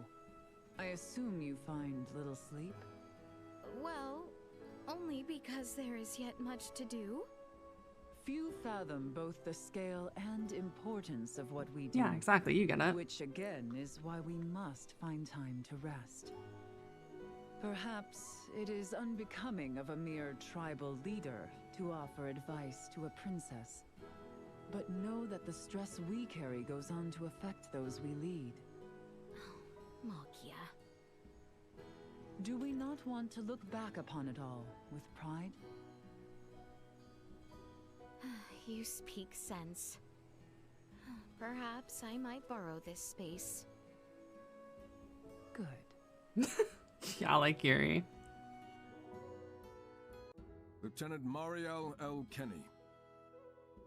Speaker 19: I assume you find little sleep?
Speaker 13: Well, only because there is yet much to do.
Speaker 19: Few fathom both the scale and importance of what we do.
Speaker 1: Yeah, exactly, you get it.
Speaker 19: Which again is why we must find time to rest. Perhaps it is unbecoming of a mere tribal leader to offer advice to a princess. But know that the stress we carry goes on to affect those we lead.
Speaker 13: Magia.
Speaker 19: Do we not want to look back upon it all with pride?
Speaker 13: You speak sense. Perhaps I might borrow this space.
Speaker 19: Good.
Speaker 1: Yeah, like Yuri.
Speaker 21: Lieutenant Mariel L. Kenny.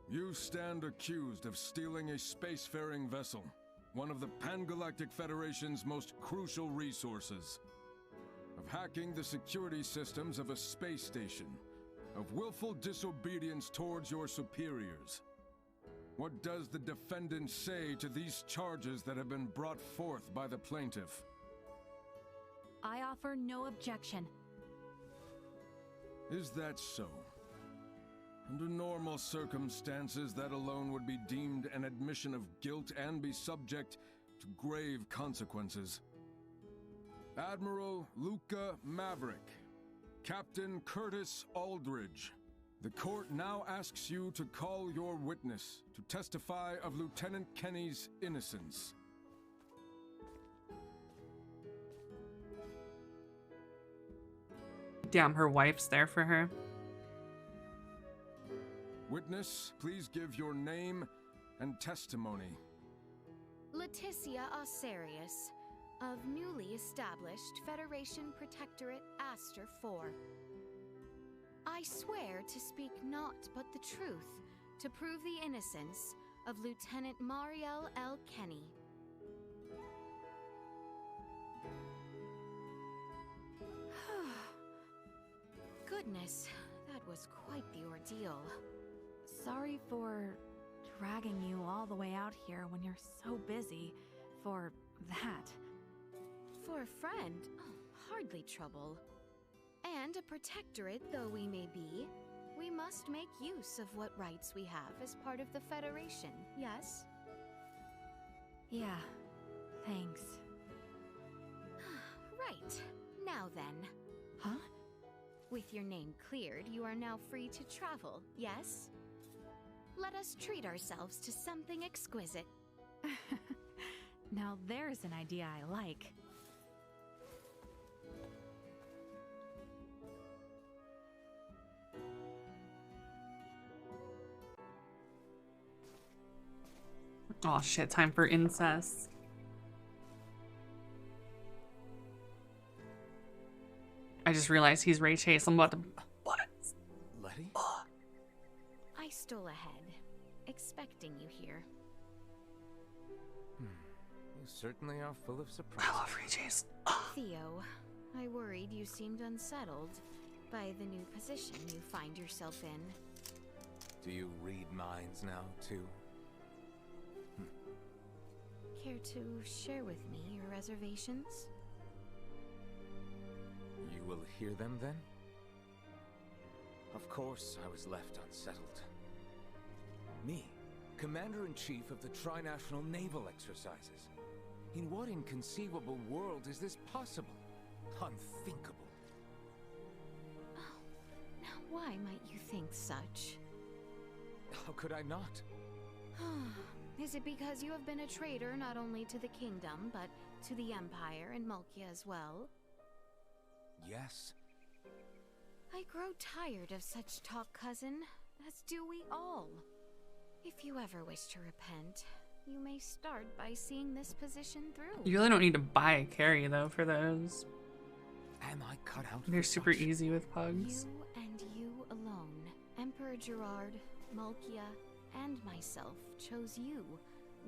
Speaker 21: You stand accused of stealing a spacefaring vessel, one of the Pan-Galactic Federation's most crucial resources, of hacking the security systems of a space station, of willful disobedience towards your superiors. What does the defendant say to these charges that have been brought forth by the plaintiff?
Speaker 22: I offer no objection.
Speaker 21: Is that so? Under normal circumstances, that alone would be deemed an admission of guilt and be subject to grave consequences. Admiral Luca Maverick, Captain Curtis Aldridge, the court now asks you to call your witness to testify of Lieutenant Kenny's innocence.
Speaker 1: Damn, her wife's there for her.
Speaker 21: Witness, please give your name and testimony.
Speaker 13: Leticia Osarius, of newly established Federation Protectorate Aster 4. I swear to speak naught but the truth, to prove the innocence of Lieutenant Mariel L. Kenny. Goodness, that was quite the ordeal.
Speaker 22: Sorry for dragging you all the way out here when you're so busy for that.
Speaker 13: For a friend, hardly trouble. And a protectorate though we may be, we must make use of what rights we have as part of the Federation, yes?
Speaker 22: Yeah, thanks.
Speaker 13: Right. Now then.
Speaker 22: Huh?
Speaker 13: With your name cleared, you are now free to travel, yes? Let us treat ourselves to something exquisite.
Speaker 22: Now there's an idea I like.
Speaker 1: Oh shit, time for incest. I just realized he's Ray Chase. I'm about to... What?
Speaker 3: Letty?
Speaker 13: I stole ahead, expecting you here.
Speaker 3: You certainly are full of surprises.
Speaker 1: I love Ray Chase.
Speaker 13: Theo, I worried you seemed unsettled by the new position you find yourself in.
Speaker 3: Do you read minds now, too?
Speaker 13: Care to share with me your reservations?
Speaker 3: You will hear them then? Of course I was left unsettled. Me, Commander-in-Chief of the Trinational Naval Exercises. In what inconceivable world is this possible? Unthinkable.
Speaker 13: Oh, now why might you think such?
Speaker 3: How could I not?
Speaker 17: Is it because you have been a traitor not only to the kingdom, but to the Empire and Mulkia as well?
Speaker 14: Yes.
Speaker 17: I grow tired of such talk, cousin, as do we all. If you ever wish to repent, you may start by seeing this position through.
Speaker 1: You really don't need to buy a carry though for those.
Speaker 14: Am I cut out?
Speaker 1: They're super easy with pugs.
Speaker 17: You and you alone, Emperor Gerard, Mulkia, and myself chose you,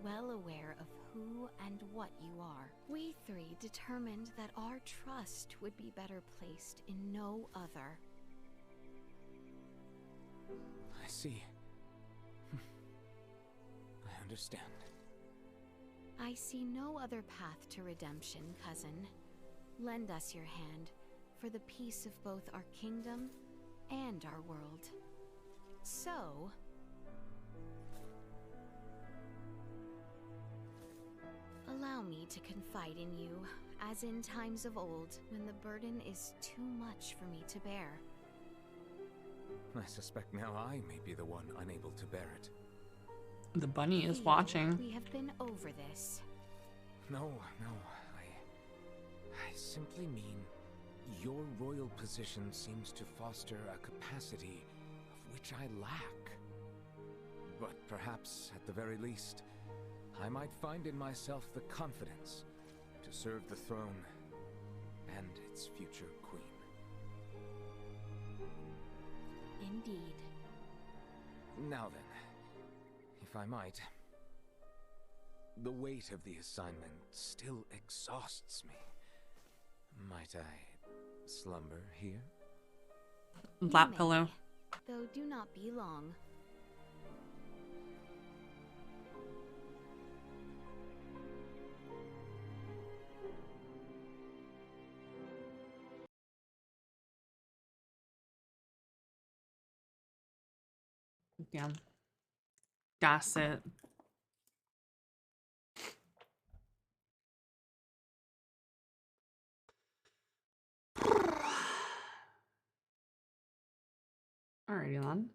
Speaker 17: well aware of who and what you are. We three determined that our trust would be better placed in no other.
Speaker 14: I see. I understand.
Speaker 17: I see no other path to redemption, cousin. Lend us your hand for the peace of both our kingdom and our world. So, allow me to confide in you, as in times of old, when the burden is too much for me to bear.
Speaker 14: I suspect now I may be the one unable to bear it.
Speaker 1: The bunny is
Speaker 17: Theo,
Speaker 1: watching.
Speaker 17: We have been over this.
Speaker 14: No. I simply mean your royal position seems to foster a capacity of which I lack. But perhaps, at the very least, I might find in myself the confidence to serve the throne and its future queen.
Speaker 17: Indeed.
Speaker 14: Now then, if I might, the weight of the assignment still exhausts me. Might I slumber here?
Speaker 1: Lap pillow.
Speaker 17: Though do not be long.
Speaker 1: Yeah. That's it. Alrighty then.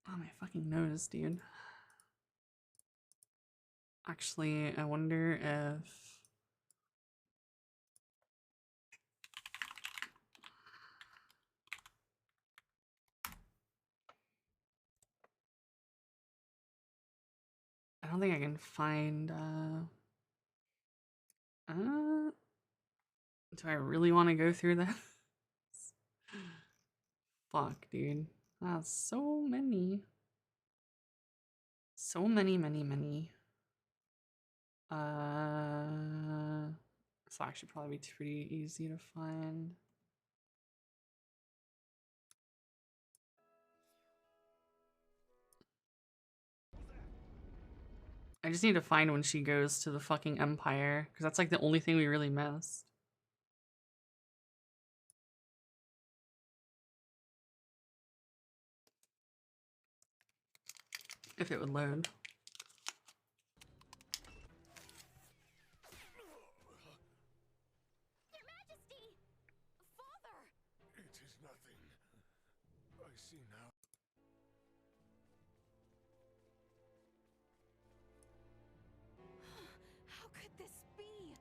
Speaker 1: Oh, my fucking nose, dude. Actually, I wonder if... I don't think I can find, do I really want to go through that? Fuck, dude. That's so many. So many. This will actually probably be pretty easy to find. I just need to find when she goes to the fucking Empire, because that's like the only thing we really missed. If it would load.
Speaker 4: Your Majesty! Father!
Speaker 2: It is nothing. I see now.
Speaker 4: How could this be?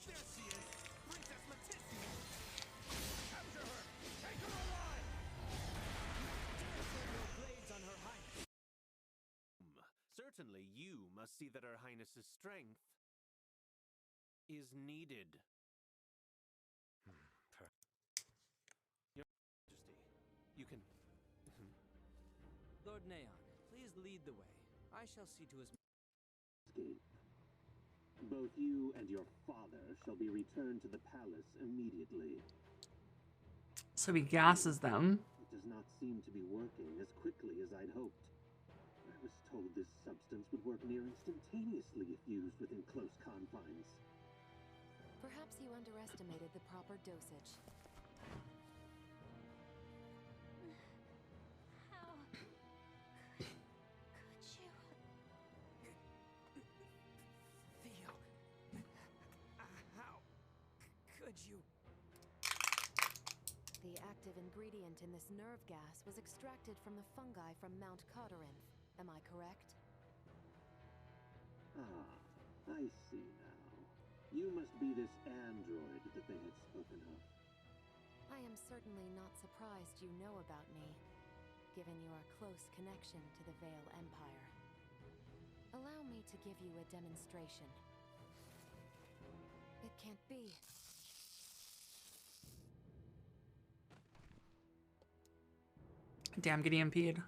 Speaker 9: There she is! Princess Letitia! Capture her! Take her alive!
Speaker 5: Your blades on Her Highness. Certainly you must see that Her Highness's strength is needed. Your Majesty, you can...
Speaker 15: Lord Neon, please lead the way. I shall see to his...
Speaker 6: Both you and your father shall be returned to the palace immediately.
Speaker 1: So he gasses them.
Speaker 6: It does not seem to be working as quickly as I'd hoped. I was told this substance would work near instantaneously if used within close confines.
Speaker 17: Perhaps you underestimated the proper dosage.
Speaker 4: How could you?
Speaker 14: Theo,
Speaker 15: you?
Speaker 17: The active ingredient in this nerve gas was extracted from the fungi from Mount Codorinth. Am I correct?
Speaker 6: Ah, I see now. You must be this android that they had spoken of.
Speaker 17: I am certainly not surprised you know about me, given your close connection to the Vale Empire. Allow me to give you a demonstration. It can't be.
Speaker 1: Damn, getting impeded.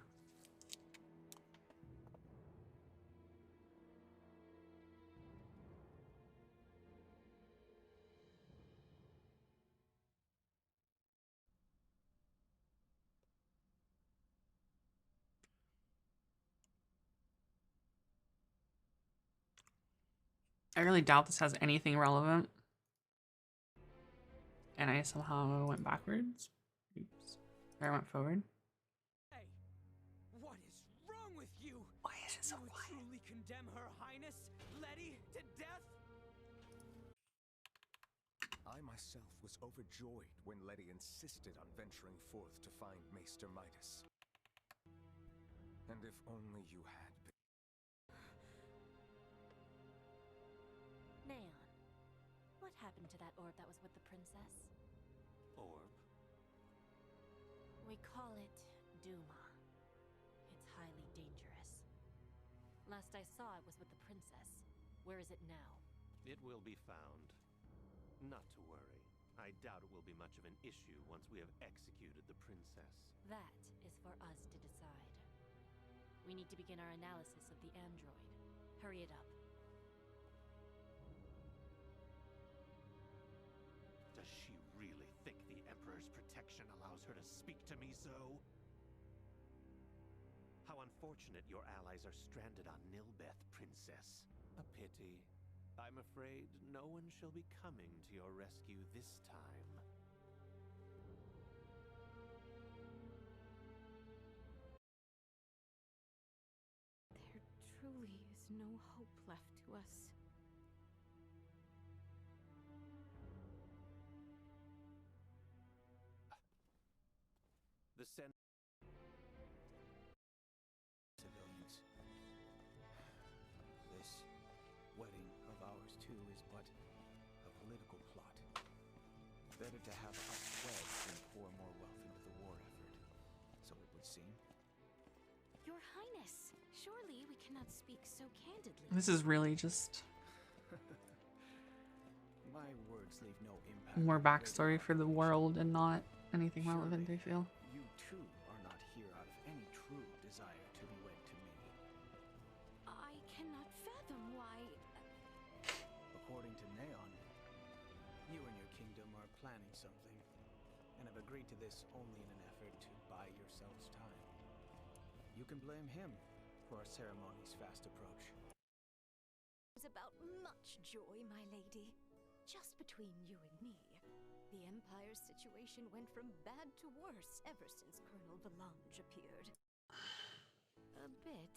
Speaker 1: I really doubt this has anything relevant. And I somehow went backwards. Oops. Or I went forward.
Speaker 15: Hey, what is wrong with you?
Speaker 1: Why is it so
Speaker 15: quiet? You truly condemn Her Highness, Letty, to death?
Speaker 8: I myself was overjoyed when Letty insisted on venturing forth to find Maester Midas. And if only you had been.
Speaker 24: Neon, what happened to that orb that was with the princess?
Speaker 5: Orb?
Speaker 24: We call it Duma. It's highly dangerous. Last I saw, it was with the princess. Where is it now?
Speaker 5: It will be found. Not to worry. I doubt it will be much of an issue once we have executed the princess.
Speaker 24: That is for us to decide. We need to begin our analysis of the android. Hurry it up.
Speaker 5: Does she really think the Emperor's protection allows her to speak to me so? How unfortunate your allies are stranded on Nilbeth, Princess. A pity. I'm afraid no one shall be coming to your rescue this time.
Speaker 22: There truly is no hope left to us.
Speaker 5: The Sen...
Speaker 3: Civilians. This wedding of ours, too, is but a political plot. Better to have us wed than pour more wealth into the war effort. So it would seem.
Speaker 22: Your Highness, surely we cannot speak so candidly.
Speaker 1: This is really just
Speaker 3: My words leave no impact.
Speaker 1: more backstory for the world and not anything relevant, I feel.
Speaker 3: You too are not here out of any true desire to be wed to me.
Speaker 22: I cannot fathom why.
Speaker 3: According to Neon, you and your kingdom are planning something, and have agreed to this only in an effort to buy yourselves time. You can blame him for our ceremony's fast approach.
Speaker 22: It was about much joy, my lady. Just between you and me, the Empire's situation went from bad to worse ever since Colonel Valange appeared. A bit,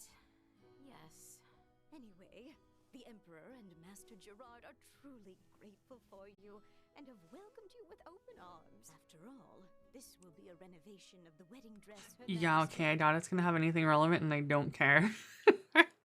Speaker 22: yes. Anyway, the Emperor and Master Gerard are truly grateful for you and have welcomed you with open arms. After all, this will be a renovation of the wedding dress.
Speaker 1: Yeah, okay, I doubt it's gonna have anything relevant and I don't care.